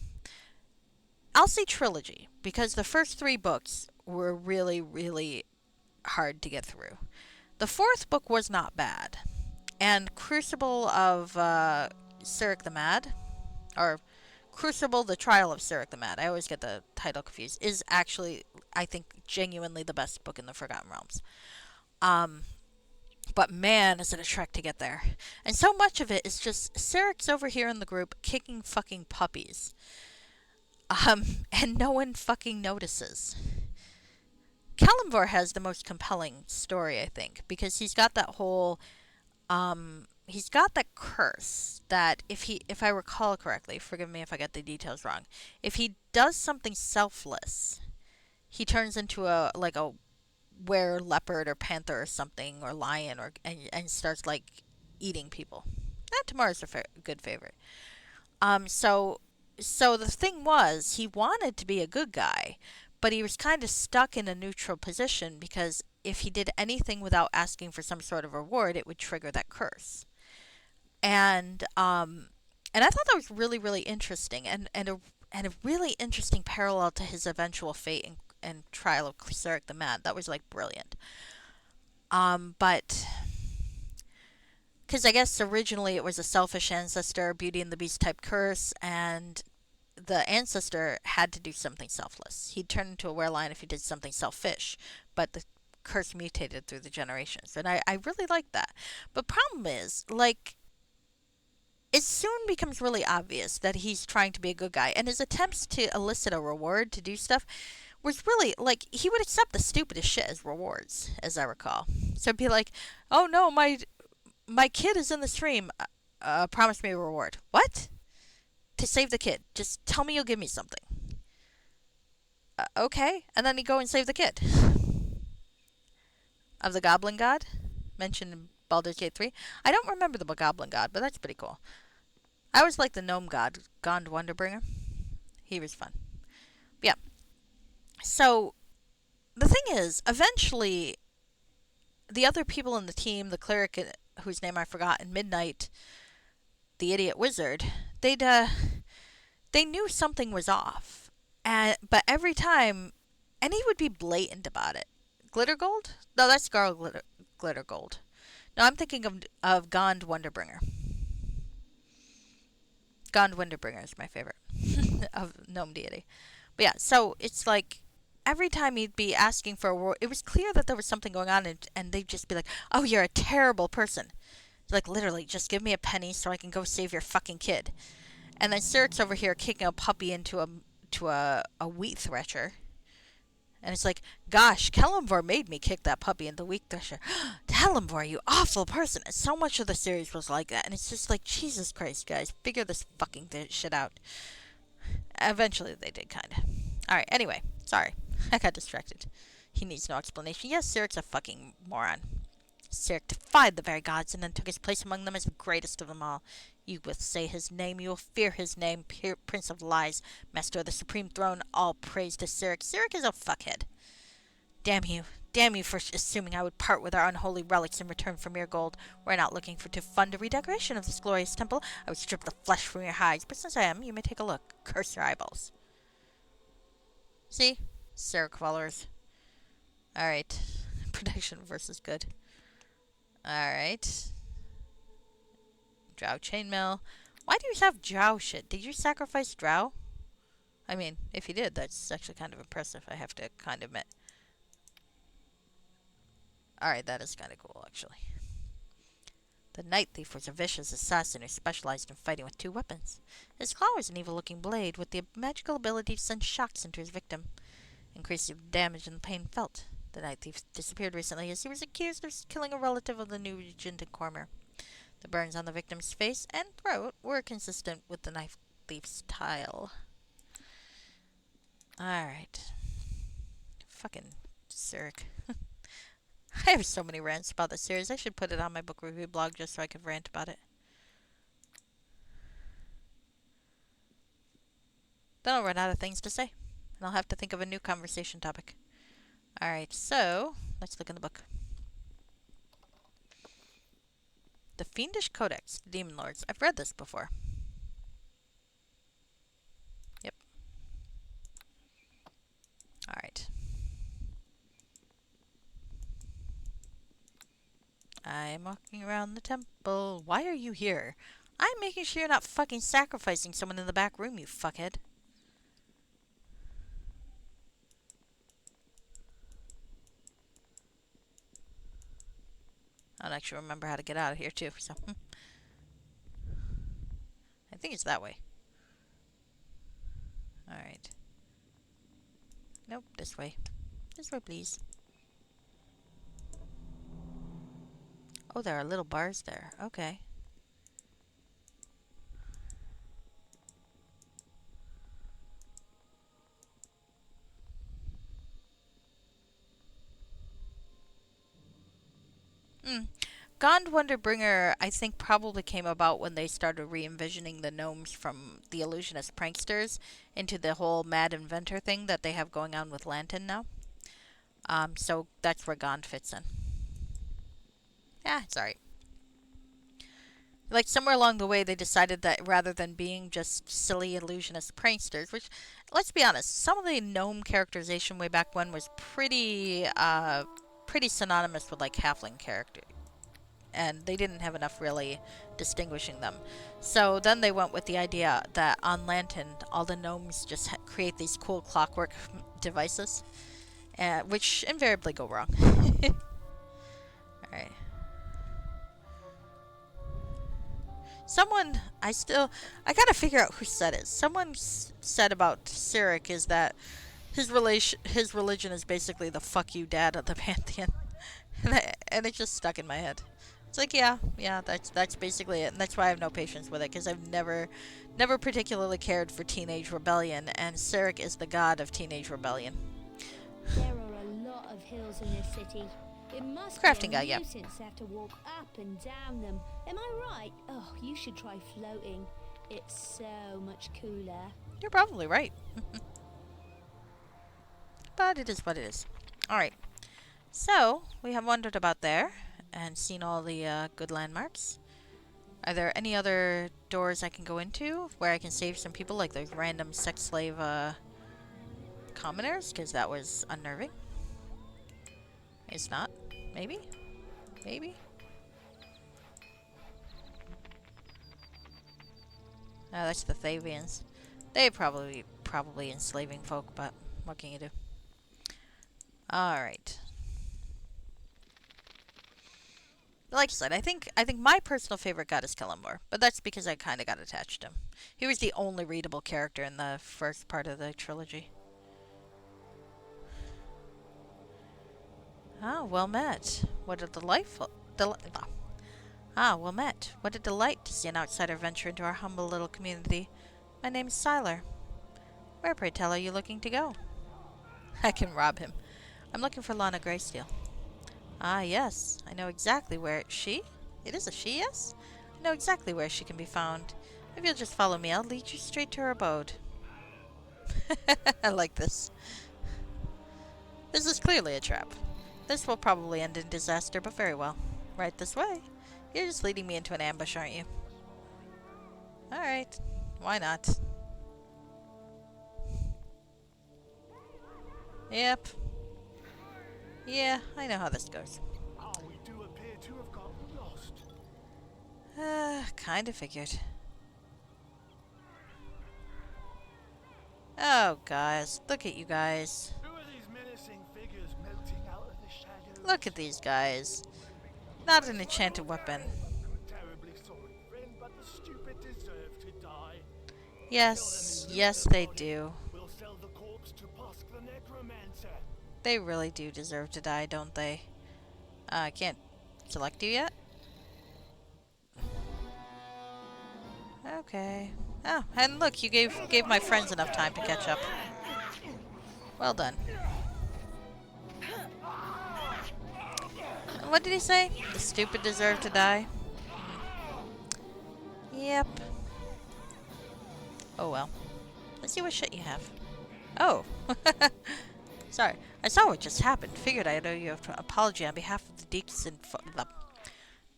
Speaker 1: I'll say trilogy because the first 3 books were really, really hard to get through. The 4th book was not bad, and Crucible of Sarek the Mad, or Crucible: The Trial of Sarek the Mad. I always get the title confused. Is actually, I think, genuinely the best book in the Forgotten Realms. But man, is it a trek to get there. And so much of it is just Sarek's over here in the group kicking fucking puppies. And no one fucking notices. Kalimvor has the most compelling story, I think, because he's got that whole, he's got that curse that if I recall correctly, forgive me if I get the details wrong, if he does something selfless, he turns into a were leopard or panther or something or lion and starts like eating people. Tamar's a good favorite. So the thing was, he wanted to be a good guy, but he was kind of stuck in a neutral position because if he did anything without asking for some sort of reward, it would trigger that curse. And I thought that was really, really interesting and a really interesting parallel to his eventual fate and trial of Sarek the Mad. That was like brilliant. But because I guess originally it was a selfish ancestor, Beauty and the Beast type curse, and the ancestor had to do something selfless. He'd turn into a werelion if he did something selfish, but the curse mutated through the generations, and I really like that. But problem is, like, it soon becomes really obvious that he's trying to be a good guy, and his attempts to elicit a reward to do stuff was really, like, he would accept the stupidest shit as rewards, as I recall. So it'd be like, oh no, my kid is in the stream, promise me a reward. What? To save the kid. Just tell me you'll give me something. Okay. And then he'd go and save the kid. Of the Goblin God, mentioned in Baldur's Gate 3. I don't remember the Goblin God, but that's pretty cool. I always liked the Gnome God, Gond Wonderbringer. He was fun. But yeah. So, the thing is, eventually, the other people in the team, the cleric whose name I forgot, and Midnight, the idiot wizard, they knew something was off. But every time, and he would be blatant about it. Glittergold? No, that's Garl Glittergold. No, I'm thinking of Gond Wonderbringer. Gond Wonderbringer is my favorite of gnome deity. But yeah, so it's like every time he'd be asking for a reward, it was clear that there was something going on, and they'd just be like, oh, you're a terrible person. Like, literally, just give me a penny so I can go save your fucking kid. And then Sarek's over here kicking a puppy into a wheat thresher. And it's like, gosh, Kalimvor made me kick that puppy into the wheat thresher. Kalimvor, you awful person. And so much of the series was like that. And it's just like, Jesus Christ, guys, figure this fucking shit out. Eventually they did, kind of. Alright, anyway, sorry. I got distracted. He needs no explanation. Yes, Sarek's a fucking moron. Sarek defied the very gods and then took his place among them as the greatest of them all. You will say his name, you will fear his name, Prince of Lies, Master of the Supreme Throne, all praise to Sarek. Sarek is a fuckhead. Damn you for assuming I would part with our unholy relics in return for mere gold. We're not looking to fund a redecoration of this glorious temple. I would strip the flesh from your hides, but since I am, you may take a look. Curse your eyeballs. See? Sarek followers. Alright. Protection versus good. Alright. Drow chainmail. Why do you have drow shit? Did you sacrifice drow? I mean, if you did, that's actually kind of impressive, I have to kind of admit. Alright, that is kind of cool, actually. The night thief was a vicious assassin who specialized in fighting with two weapons. His claw was an evil-looking blade with the magical ability to send shocks into his victim, increasing the damage and the pain felt. The night thief disappeared recently as he was accused of killing a relative of the new regent in Cormer. The burns on the victim's face and throat were consistent with the knife thief's style. Alright. Fucking Cyric. I have so many rants about this series. I should put it on my book review blog just so I could rant about it. Then I'll run out of things to say. And I'll have to think of a new conversation topic. Alright, so let's look in the book. The Fiendish Codex, the Demon Lords. I've read this before. Yep. Alright. I'm walking around the temple. Why are you here? I'm making sure you're not fucking sacrificing someone in the back room, you fuckhead. I don't actually remember how to get out of here, too, so... I think it's that way. Alright. Nope, this way. This way, please. Oh, there are little bars there. Okay. Gond Wonderbringer, I think, probably came about when they started re-envisioning the gnomes from the illusionist pranksters into the whole mad inventor thing that they have going on with Lantern now. So that's where Gond fits in. Yeah, it's alright. Like, somewhere along the way, they decided that rather than being just silly illusionist pranksters, which, let's be honest, some of the gnome characterization way back when was pretty synonymous with, like, halfling character. And they didn't have enough really distinguishing them. So then they went with the idea that on Lantern, all the gnomes just create these cool clockwork devices, which invariably go wrong. Alright. Someone, I gotta figure out who said it. Someone said about Cyric is that his religion is basically the fuck you dad of the Pantheon. And it just stuck in my head. It's like, yeah, that's basically it. And that's why I have no patience with it, because I've never particularly cared for teenage rebellion, and Cyric is the god of teenage rebellion.
Speaker 2: There are a lot of hills in this city. It must
Speaker 1: Crafting
Speaker 2: be
Speaker 1: guy,
Speaker 2: a
Speaker 1: yeah.
Speaker 2: nuisance to have to walk up and down them. Am I right? Oh, you should try floating. It's so much cooler.
Speaker 1: You're probably right. But it is what it is. Alright. So, we have wandered about there and seen all the good landmarks. Are there any other doors I can go into where I can save some people, like those random sex slave commoners? Because that was unnerving. It's not. Maybe? Maybe? Oh, that's the Thavians. They probably enslaving folk, but what can you do? Alright. Like I said, I think my personal favorite god is Kellamore, but that's because I kind of got attached to him. He was the only readable character in the first part of the trilogy. Ah, well met. What a delightful... well met. What a delight to see an outsider venture into our humble little community. My name's Siler. Where, pray tell, are you looking to go? I can rob him. I'm looking for Lana Greysteel. Ah, yes. I know exactly where... She? It is a she, yes? I know exactly where she can be found. If you'll just follow me, I'll lead you straight to her abode. I like this. This is clearly a trap. This will probably end in disaster, but very well. Right this way. You're just leading me into an ambush, aren't you? Alright. Why not? Yep. Yeah, I know how this goes.
Speaker 6: Oh, we do appear to have gotten lost.
Speaker 1: Kinda figured. Oh, guys. Look at you guys.
Speaker 6: Who are these menacing figures melting out of the shadows?
Speaker 1: Look at these guys. Not an enchanted weapon. Yes, yes they do.
Speaker 6: We'll sell the corpse to Pusk the Necromancer.
Speaker 1: They really do deserve to die, don't they? I can't select you yet? Okay. Oh, and look, you gave my friends enough time to catch up. Well done. What did he say? The stupid deserve to die? Yep. Oh well. Let's see what shit you have. Oh. Sorry. I saw what just happened. Figured I'd owe you an apology on behalf of the decent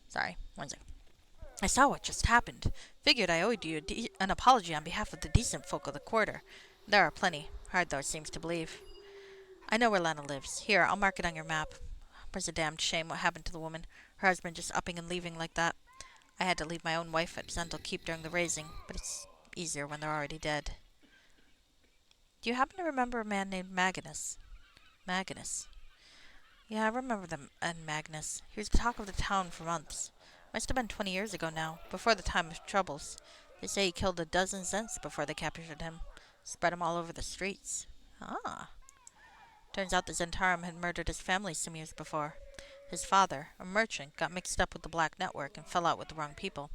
Speaker 1: Sorry. One second. I saw what just happened. Figured I owed you an apology on behalf of the decent folk of the quarter. There are plenty. Hard though it seems to believe. I know where Lana lives. Here, I'll mark it on your map. It was a damned shame what happened to the woman. Her husband just upping and leaving like that. I had to leave my own wife at Zendel Keep during the raising, but it's easier when they're already dead. Do you happen to remember a man named Magnus? Magnus. Yeah, I remember them and Magnus. He was the talk of the town for months. Must have been 20 years ago now, before the time of troubles. They say he killed a dozen Zents before they captured him. Spread him all over the streets. Ah. Turns out the Zentarum had murdered his family some years before. His father, a merchant, got mixed up with the Black Network and fell out with the wrong people.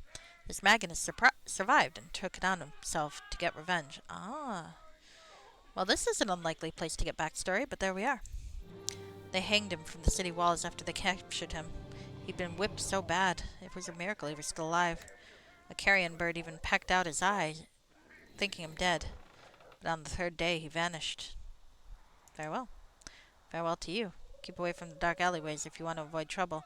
Speaker 1: This Magnus survived and took it on himself to get revenge. Ah. Well, this is an unlikely place to get backstory, but there we are. They hanged him from the city walls after they captured him. He'd been whipped so bad, it was a miracle he was still alive. A carrion bird even pecked out his eye, thinking him dead. But on the third day, he vanished. Farewell. Farewell to you. Keep away from the dark alleyways if you want to avoid trouble.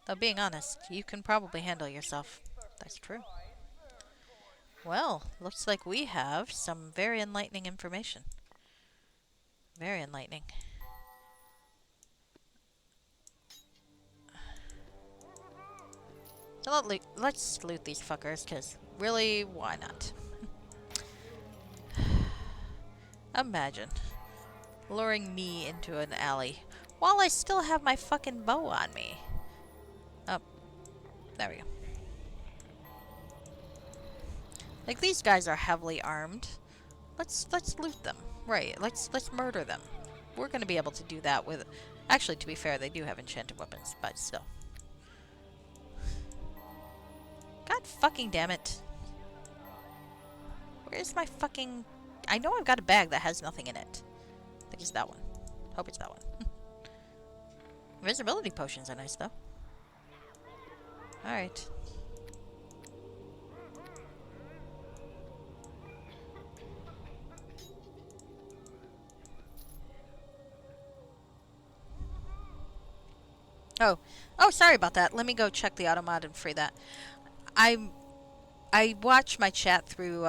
Speaker 1: Though being honest, you can probably handle yourself. That's true. Well, looks like we have some very enlightening information. Very enlightening. So let's loot these fuckers, because really, why not? Imagine luring me into an alley while I still have my fucking bow on me. Oh, there we go. Like, these guys are heavily armed. Let's loot them. Right, let's murder them. We're gonna be able to do that with... Actually, to be fair, they do have enchanted weapons, but still. God fucking damn it. Where's my fucking... I know I've got a bag that has nothing in it. I think it's that one. Hope it's that one. Invisibility potions are nice, though. Alright. Oh, sorry about that. Let me go check the automod and free that. I watch my chat through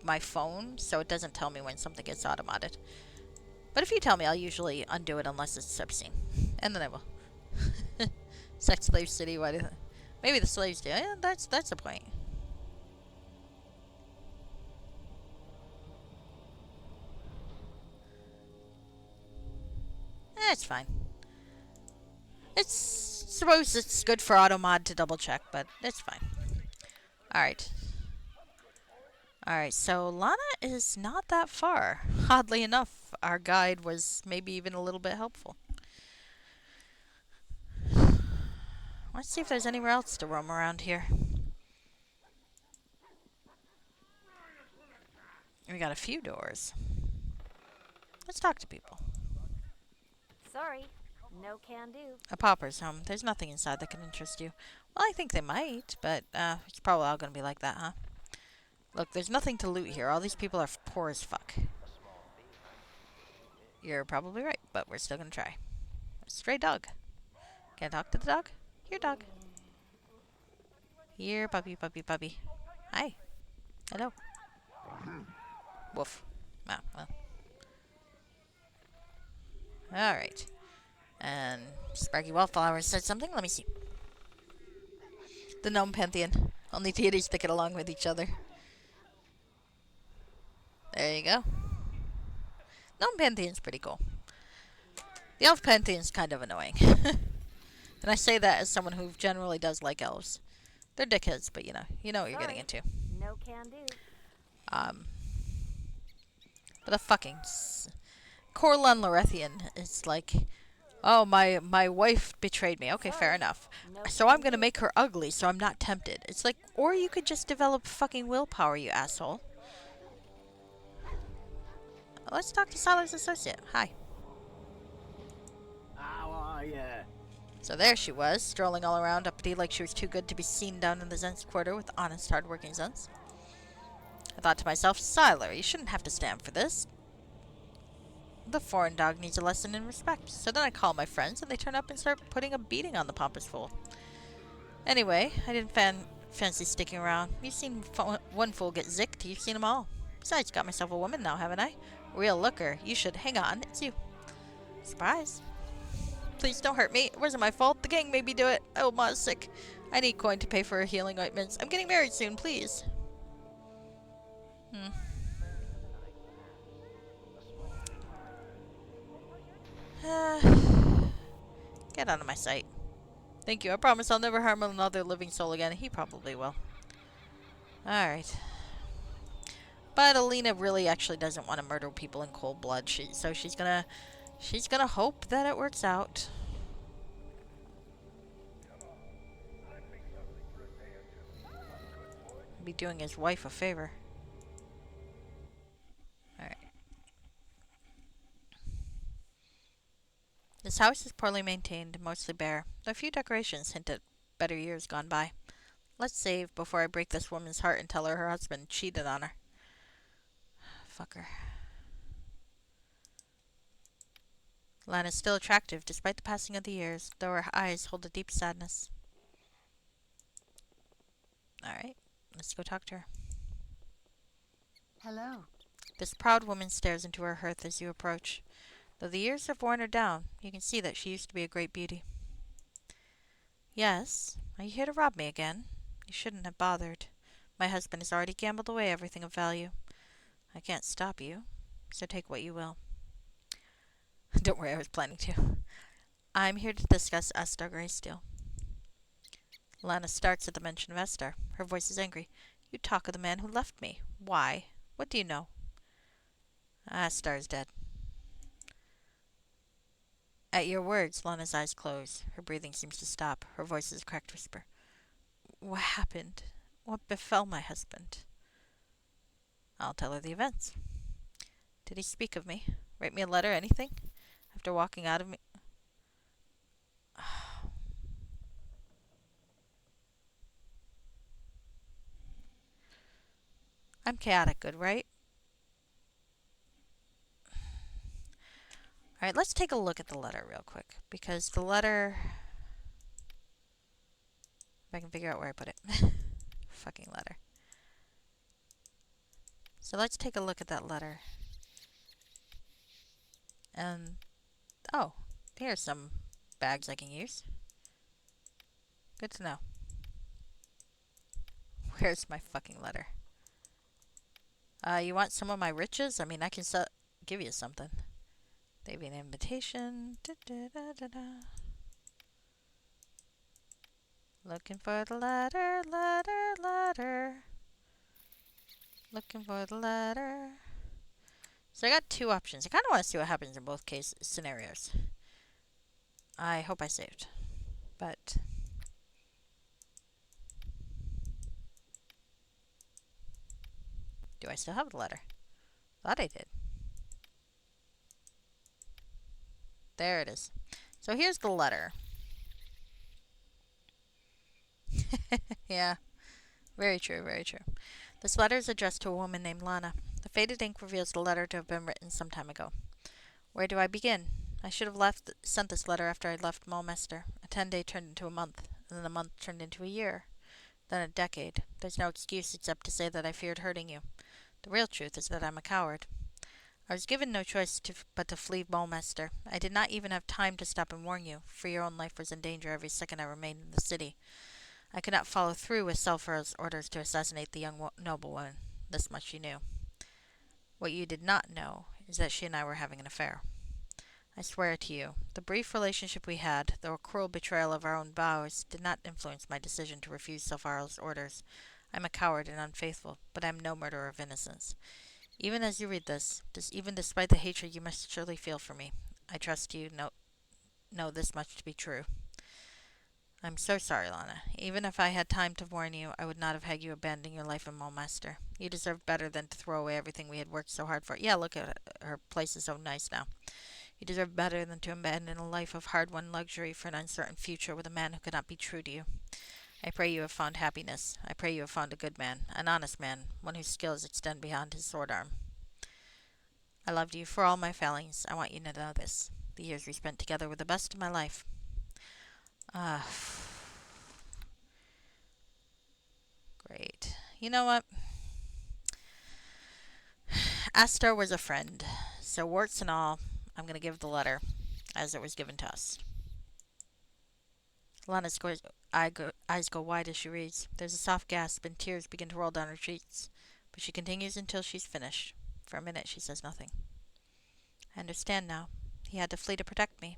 Speaker 1: my phone, so it doesn't tell me when something gets automated. But if you tell me, I'll usually undo it unless it's obscene, and then I will. Sex slave city. Why do? Maybe the slaves do. Yeah, that's the point. It's fine. Suppose it's good for automod to double check, but it's fine. Alright. Alright, so Lana is not that far. Oddly enough, our guide was maybe even a little bit helpful. Let's see if there's anywhere else to roam around here. We got a few doors. Let's talk to people.
Speaker 5: Sorry, no can do.
Speaker 1: A pauper's home. There's nothing inside that can interest you. Well, I think they might, but it's probably all going to be like that, huh? Look, there's nothing to loot here. All these people are poor as fuck. You're probably right, but we're still going to try. A stray dog. Can I talk to the dog? Here, dog. Here, puppy, puppy, puppy. Hi. Hello. Woof. Ah, well. Alright. And Sparky Wildflower said something. Let me see. The Gnome Pantheon. Only deities that get along with each other. There you go. Gnome Pantheon's pretty cool. The Elf Pantheon's kind of annoying. And I say that as someone who generally does like elves. They're dickheads, but you know what you're getting into.
Speaker 5: No can do.
Speaker 1: Um, but the fucking Corlun Lorethian is like, oh, my wife betrayed me. Okay, fair
Speaker 5: Sorry.
Speaker 1: enough.
Speaker 5: No
Speaker 1: So
Speaker 5: can
Speaker 1: I'm gonna
Speaker 5: do.
Speaker 1: make her ugly so I'm not tempted. It's like, or you could just develop fucking willpower, you asshole. Let's talk to Siler's associate. Hi.
Speaker 3: How are ya?
Speaker 1: So there she was, strolling all around, uppity like she was too good to be seen down in the Zens quarter with honest, hard-working Zens. I thought to myself, Siler, you shouldn't have to stand for this. The foreign dog needs a lesson in respect. So then I call my friends, and they turn up and start putting a beating on the pompous fool. Anyway, I didn't fancy sticking around. You've seen one fool get zicked, you've seen them all. Besides, got myself a woman now, haven't I? Real looker. You should hang on. It's you. Surprise. Please don't hurt me. It wasn't my fault. The gang made me do it. Oh, Ma's sick. I need coin to pay for her healing ointments. I'm getting married soon, please. Get out of my sight. Thank you. I promise I'll never harm another living soul again. He probably will. Alright. But Alina really actually doesn't want to murder people in cold blood. So she's gonna hope that it works out. Be doing his wife a favor. Alright. This house is poorly maintained, mostly bare. A few decorations hint at better years gone by. Let's save before I break this woman's heart and tell her husband cheated on her. Fucker. Lana's still attractive despite the passing of the years, though her eyes hold a deep sadness. Alright, let's go talk to her.
Speaker 4: Hello.
Speaker 1: This proud woman stares into her hearth as you approach. Though the years have worn her down, you can see that she used to be a great beauty. Yes? Are you here to rob me again? You shouldn't have bothered. My husband has already gambled away everything of value. I can't stop you, so take what you will. Don't worry, I was planning to. I'm here to discuss Esther Greysteel. Lana starts at the mention of Esther. Her voice is angry. You talk of the man who left me. Why? What do you know? Esther is dead. At your words, Lana's eyes close. Her breathing seems to stop. Her voice is a cracked whisper. What happened? What befell my husband? I'll tell her the events. Did he speak of me? Write me a letter, anything? After walking out of me... I'm chaotic good, right? Alright, let's take a look at the letter real quick. Because the letter... If I can figure out where I put it. Fucking letter. So let's take a look at that letter. And... Oh, here's some bags I can use. Good to know. Where's my fucking letter? You want some of my riches? I mean, I can give you something. Maybe an invitation. Da, da, da, da, da. Looking for the letter, letter, letter. Looking for the letter. So I got two options. I kind of want to see what happens in both scenarios. I hope I saved. But... do I still have the letter? Thought I did. There it is. So here's the letter. Yeah. Very true, very true. This letter is addressed to a woman named Lana. The faded ink reveals the letter to have been written some time ago. Where do I begin? I should have sent this letter after I left Mulmester. A 10-day turned into a month, and then a month turned into a year. Then a decade. There's no excuse except to say that I feared hurting you. The real truth is that I'm a coward. I was given no choice but to flee Mulmester. I did not even have time to stop and warn you, for your own life was in danger every second I remained in the city. I could not follow through with Sulfur's orders to assassinate the young noblewoman. This much you knew. What you did not know is that she and I were having an affair. I swear it to you, the brief relationship we had, though a cruel betrayal of our own vows, did not influence my decision to refuse Sulfur's orders. I'm a coward and unfaithful, but I'm no murderer of innocents. Even as you read this, even despite the hatred you must surely feel for me, I trust you know this much to be true. I'm so sorry, Lana. Even if I had time to warn you, I would not have had you abandon your life in Mulmaster. You deserve better than to throw away everything we had worked so hard for. Yeah, look at it. Her place is so nice now. You deserve better than to abandon a life of hard-won luxury for an uncertain future with a man who could not be true to you. I pray you have found happiness. I pray you have found a good man, an honest man, one whose skills extend beyond his sword arm. I loved you for all my failings. I want you to know this. The years we spent together were the best of my life. Ah, great. You know what? Astor was a friend, so warts and all, I'm going to give the letter as it was given to us. Lana's eyes go wide as she reads. There's a soft gasp and tears begin to roll down her cheeks, but she continues until she's finished. For a minute she says nothing. I understand now. He had to flee to protect me.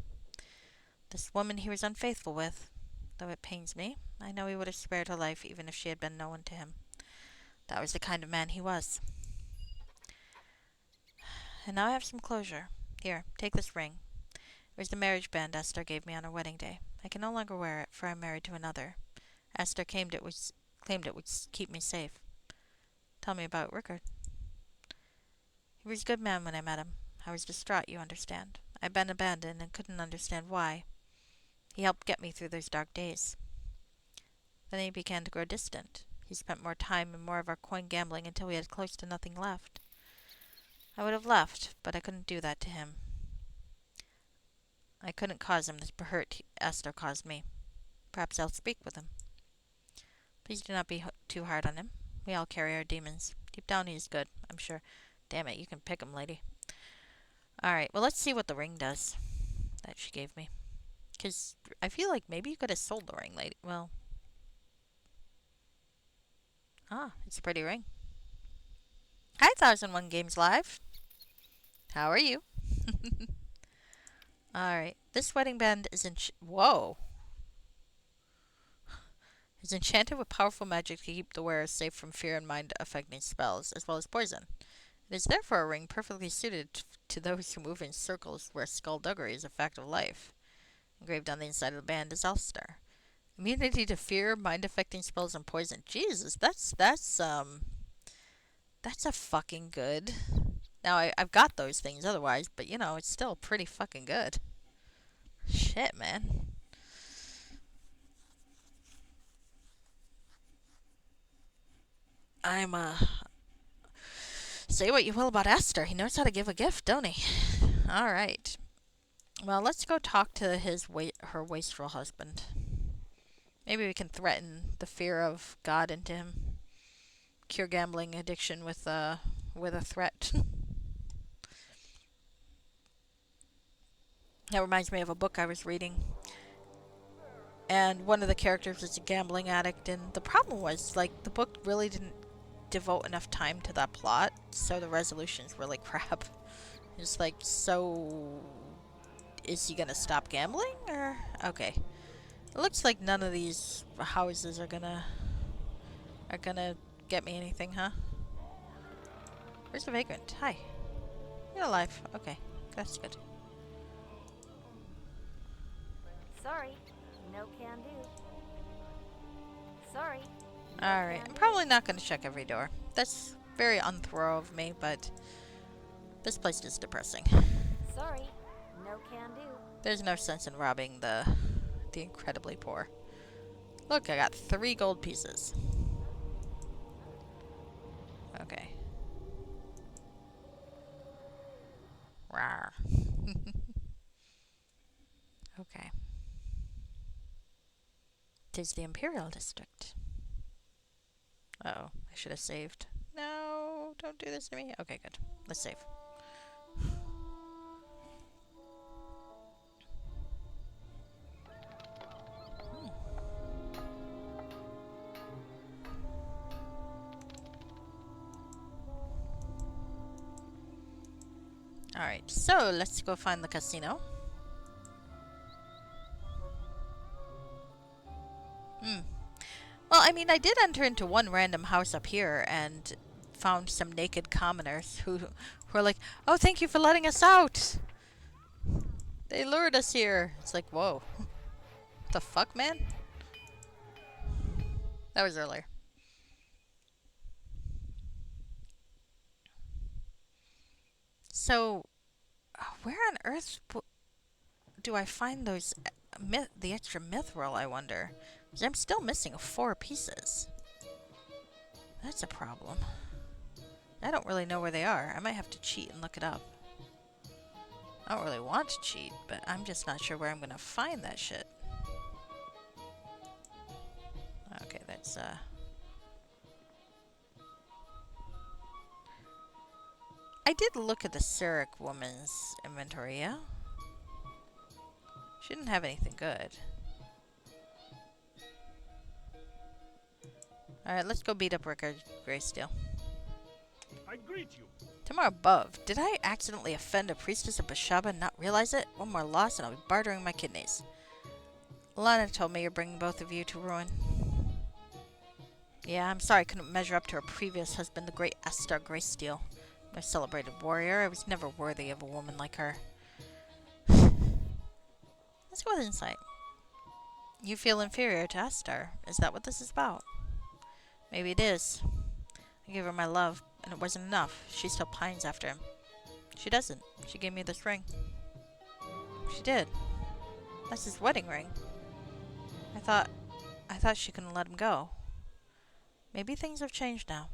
Speaker 1: This woman he was unfaithful with. Though it pains me, I know he would have spared her life even if she had been no one to him. That was the kind of man he was. And now I have some closure. Here, take this ring. It was the marriage band Esther gave me on her wedding day. I can no longer wear it, for I am married to another. Esther claimed it would keep me safe. Tell me about Rickard. He was a good man when I met him. I was distraught, you understand. I'd been abandoned and couldn't understand why. He helped get me through those dark days. Then he began to grow distant. He spent more time and more of our coin gambling until we had close to nothing left. I would have left, but I couldn't do that to him. I couldn't cause him the hurt Esther caused me. Perhaps I'll speak with him. Please do not be too hard on him. We all carry our demons. Deep down he is good, I'm sure. Damn it, you can pick him, lady. Alright, well let's see what the ring does that she gave me. Because I feel like maybe you could have sold the ring, lady. Well. It's a pretty ring. Hi, 1001 Games Live. How are you? Alright, this wedding band is whoa! Is enchanted with powerful magic to keep the wearer safe from fear and mind-affecting spells, as well as poison. It is therefore a ring perfectly suited to those who move in circles where skullduggery is a fact of life. Engraved on the inside of the band is Ulster. Immunity to fear, mind-affecting spells, and poison. Jesus, that's a fucking good. Now, I've got those things otherwise, but you know, it's still pretty fucking good. Shit, man. Say what you will about Esther. He knows how to give a gift, don't he? Alright. Well, let's go talk to her wasteful husband. Maybe we can threaten the fear of God into him. Cure gambling addiction with a threat. That reminds me of a book I was reading. And one of the characters is a gambling addict, and the problem was, like, the book really didn't devote enough time to that plot, so the resolution's really crap. It's like, so is he gonna stop gambling, or okay? It looks like none of these houses are gonna get me anything, huh? Where's the vagrant? Hi. You're alive. Okay, that's good.
Speaker 5: Sorry, no can do. Sorry.
Speaker 1: Alright, I'm probably not gonna check every door. That's very unthorough of me, but this place is depressing.
Speaker 5: Sorry, no can do.
Speaker 1: There's no sense in robbing the incredibly poor. Look, I got 3 gold pieces. Okay. Rawr. Okay. Tis the Imperial District. Uh-oh, I should have saved. No, don't do this to me. Okay, good. Let's save. Alright, so let's go find the casino. Well, I mean, I did enter into one random house up here and found some naked commoners who were like, "Oh, thank you for letting us out. They lured us here." It's like, whoa, what the fuck, man? That was earlier. So, where on earth do I find those the extra mithril? I wonder, because I'm still missing 4 pieces. That's a problem. I don't really know where they are. I might have to cheat and look it up. I don't really want to cheat, but I'm just not sure where I'm gonna find that shit. Okay, that's I did look at the Cyric woman's inventory, yeah? She didn't have anything good. Alright, let's go beat up Rickard Greysteel.
Speaker 6: I greet you.
Speaker 1: Tomorrow above. Did I accidentally offend a priestess of Bashaba and not realize it? One more loss and I'll be bartering my kidneys. Lana told me you're bringing both of you to ruin. Yeah, I'm sorry I couldn't measure up to her previous husband, the great Astar Greysteel. A celebrated warrior. I was never worthy of a woman like her. Let's go with insight. You feel inferior to Astar. Is that what this is about? Maybe it is. I gave her my love, and it wasn't enough. She still pines after him. She doesn't. She gave me this ring. She did. That's his wedding ring. I thought she couldn't let him go. Maybe things have changed now.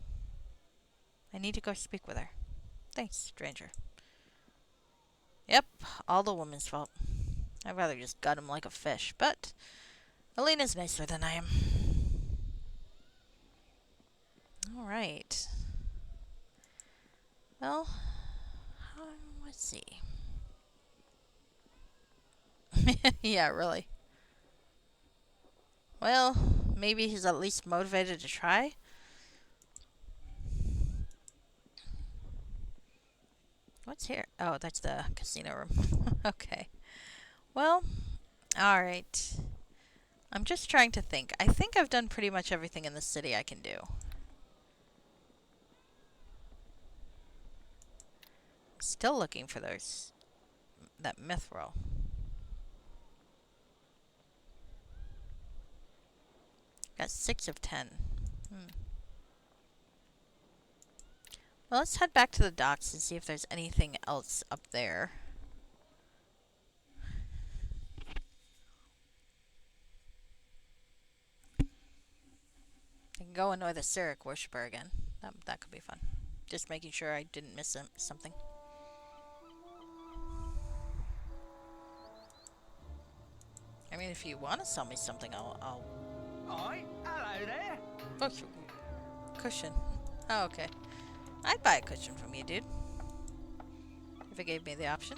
Speaker 1: I need to go speak with her. Thanks, stranger. Yep, all the woman's fault. I'd rather just gut him like a fish, but Alina's nicer than I am. Alright. Well, let's see. Yeah, really. Well, maybe he's at least motivated to try. What's here? Oh, that's the casino room. Okay. Well, alright. I'm just trying to think. I think I've done pretty much everything in the city I can do. Still looking for that mithril. Got 6 of 10. Well, let's head back to the docks and see if there's anything else up there. I can go annoy the Cyric worshipper again. That could be fun. Just making sure I didn't miss something. I mean, if you want to sell me something, I'll...
Speaker 3: Oi, hello there.
Speaker 1: Oh, cushion. Oh, okay. I'd buy a cushion from you, dude. If it gave me the option.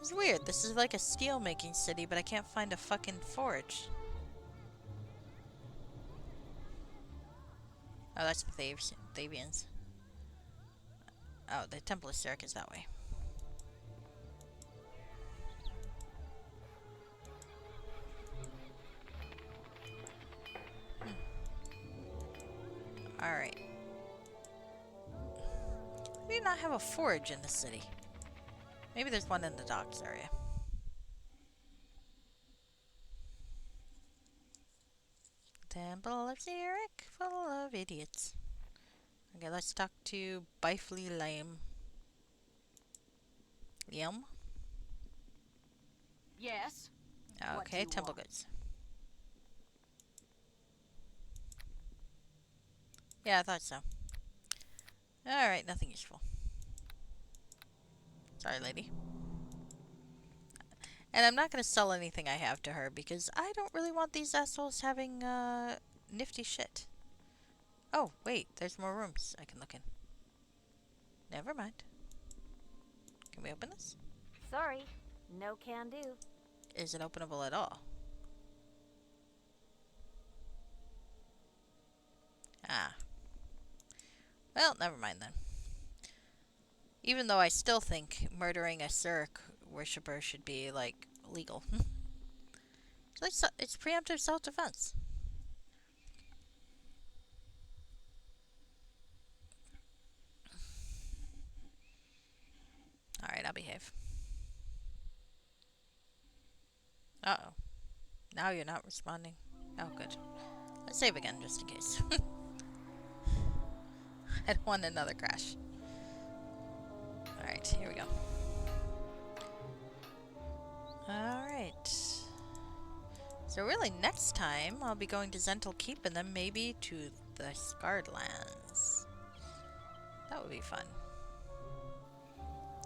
Speaker 1: It's weird. This is like a steel-making city, but I can't find a fucking forge. Oh, that's the Thavians. Oh, the Temple of Cyric is that way. Alright. We do not have a forge in the city. Maybe there's one in the docks area. Temple of Cyric, full of idiots. Okay, let's talk to Bifley Lame. Liam?
Speaker 7: Yes? What do
Speaker 1: Okay,
Speaker 7: you
Speaker 1: temple
Speaker 7: want?
Speaker 1: goods. Yeah, I thought so. Alright, nothing useful. Sorry, lady. And I'm not going to sell anything I have to her because I don't really want these assholes having nifty shit. Oh, wait, there's more rooms I can look in. Never mind. Can we open this?
Speaker 5: Sorry, no can do.
Speaker 1: Is it openable at all? Ah. Well, never mind then. Even though I still think murdering a Cyric worshipper should be, like, legal. It's preemptive self-defense. Alright, I'll behave. Uh-oh. Now you're not responding. Oh, good. Let's save again, just in case. I don't want another crash. Alright, here we go. Alright. So really, next time, I'll be going to Zental Keep and then maybe to the Scarred Lands. That would be fun.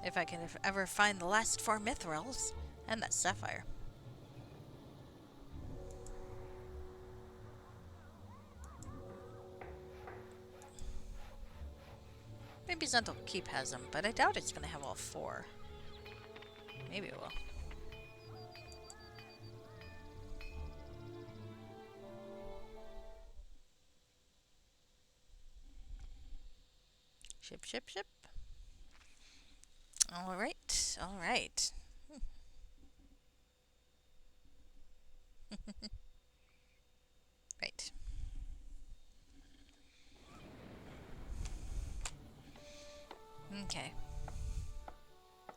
Speaker 1: If I can ever find the last 4 Mithrils and that sapphire. Maybe Zental Keep has them, but I doubt it's going to have all 4. Maybe it will. Ship, ship, ship. Alright, alright. Right. Okay.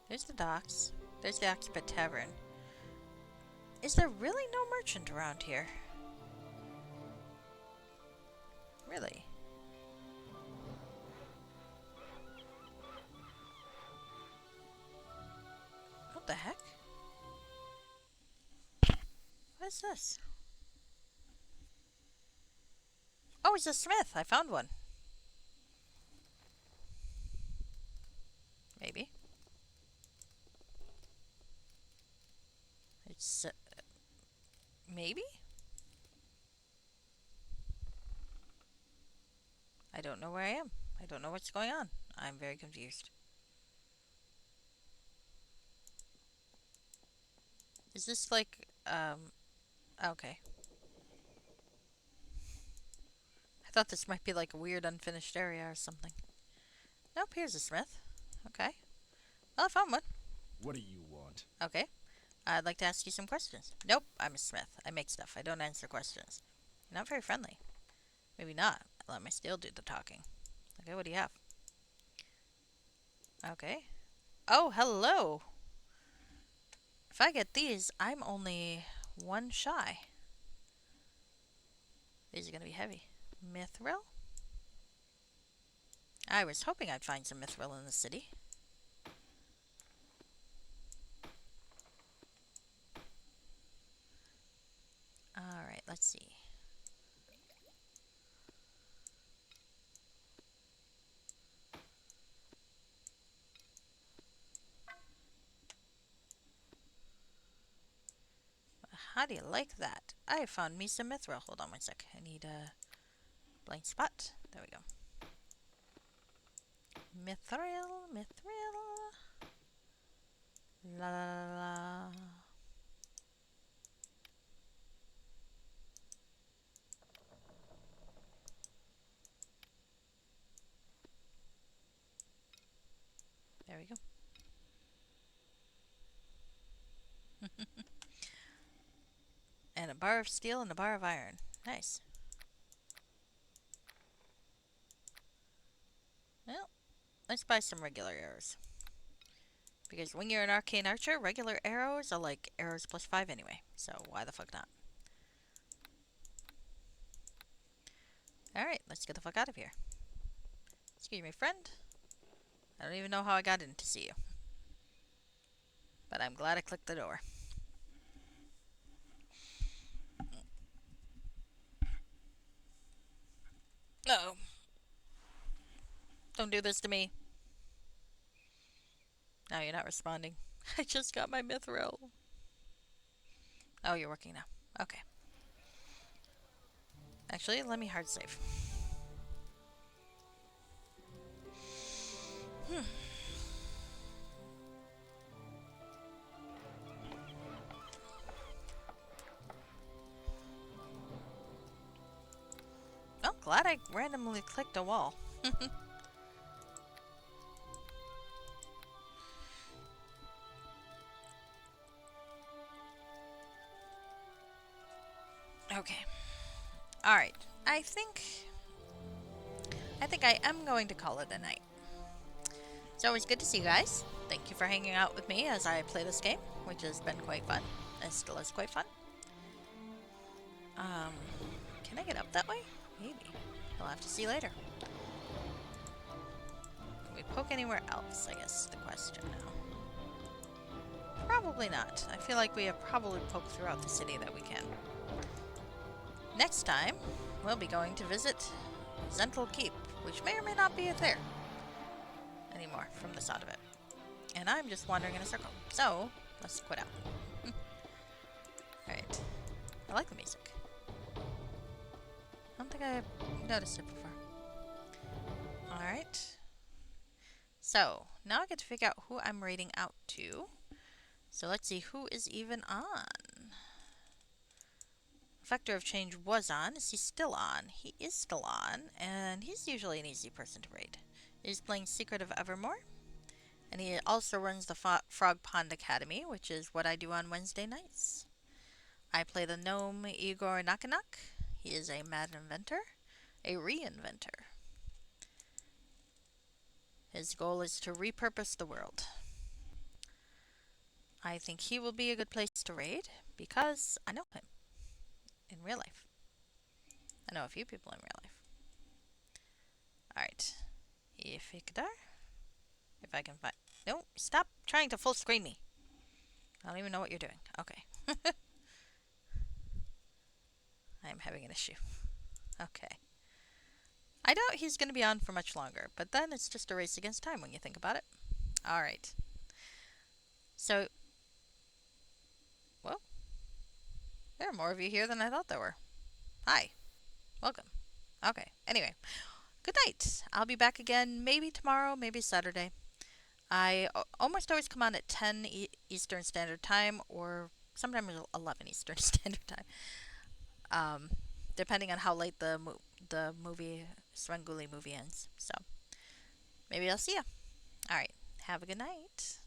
Speaker 1: There's the docks. There's the Occupant Tavern. Is there really no merchant around here? Really? What the heck? What is this? Oh, it's a smith. I found one. Maybe. It's... maybe? I don't know where I am. I don't know what's going on. I'm very confused. Is this like, okay. I thought this might be like a weird unfinished area or something. Nope, here's a smith. Okay. Well, I found one.
Speaker 6: What do you want?
Speaker 1: Okay. I'd like to ask you some questions. Nope, I'm a smith. I make stuff. I don't answer questions. You're not very friendly. Maybe not. I'll let my steel do the talking. Okay, what do you have? Okay. Oh, hello! If I get these, I'm only 1 shy. These are gonna be heavy. Mithril? I was hoping I'd find some mithril in the city. Alright, let's see. How do you like that? I found me some mithril. Hold on one sec. I need a blank spot. There we go. Mithril, mithril. La la la la. There we go. And a bar of steel and a bar of iron. Nice. Well, let's buy some regular arrows. Because when you're an arcane archer, regular arrows are like arrows plus 5 anyway. So why the fuck not? Alright, let's get the fuck out of here. Excuse me, friend. I don't even know how I got in to see you. But I'm glad I clicked the door. Uh-oh. Don't do this to me. No, you're not responding. I just got my mithril. Oh, you're working now. Okay. Actually, let me hard save. Oh, glad I randomly clicked a wall. Okay. All right. I think I am going to call it a night. It's always good to see you guys. Thank you for hanging out with me as I play this game, which has been quite fun. It still is quite fun. Can I get up that way? Maybe. We'll have to see later. Can we poke anywhere else, I guess is the question now. Probably not. I feel like we have probably poked throughout the city that we can. Next time, we'll be going to visit Zental Keep, which may or may not be there anymore from the sound of it. And I'm just wandering in a circle. So, let's quit out. Alright. I like the music. I don't think I've noticed it before. Alright. So, now I get to figure out who I'm raiding out to. So let's see who is even on. Vector of Change was on. Is he still on? He is still on, and he's usually an easy person to raid. He's playing Secret of Evermore, and he also runs the Frog Pond Academy, which is what I do on Wednesday nights. I play the gnome Igor Nakanak. He is a mad inventor, a reinventor. His goal is to repurpose the world. I think he will be a good place to raid because I know him in real life. I know a few people in real life. Alright. Ifikdar. If I can find... No, stop trying to full screen me. I don't even know what you're doing. Okay. I am having an issue. Okay. I doubt he's going to be on for much longer, but then it's just a race against time when you think about it. Alright. So... Well, there are more of you here than I thought there were. Hi. Welcome. Okay. Anyway. Good night. I'll be back again maybe tomorrow, maybe Saturday. I almost always come on at 10 Eastern Standard Time or sometimes 11 Eastern Standard Time. Depending on how late the movie, Svengoolie movie ends. So, maybe I'll see ya. Alright. Have a good night.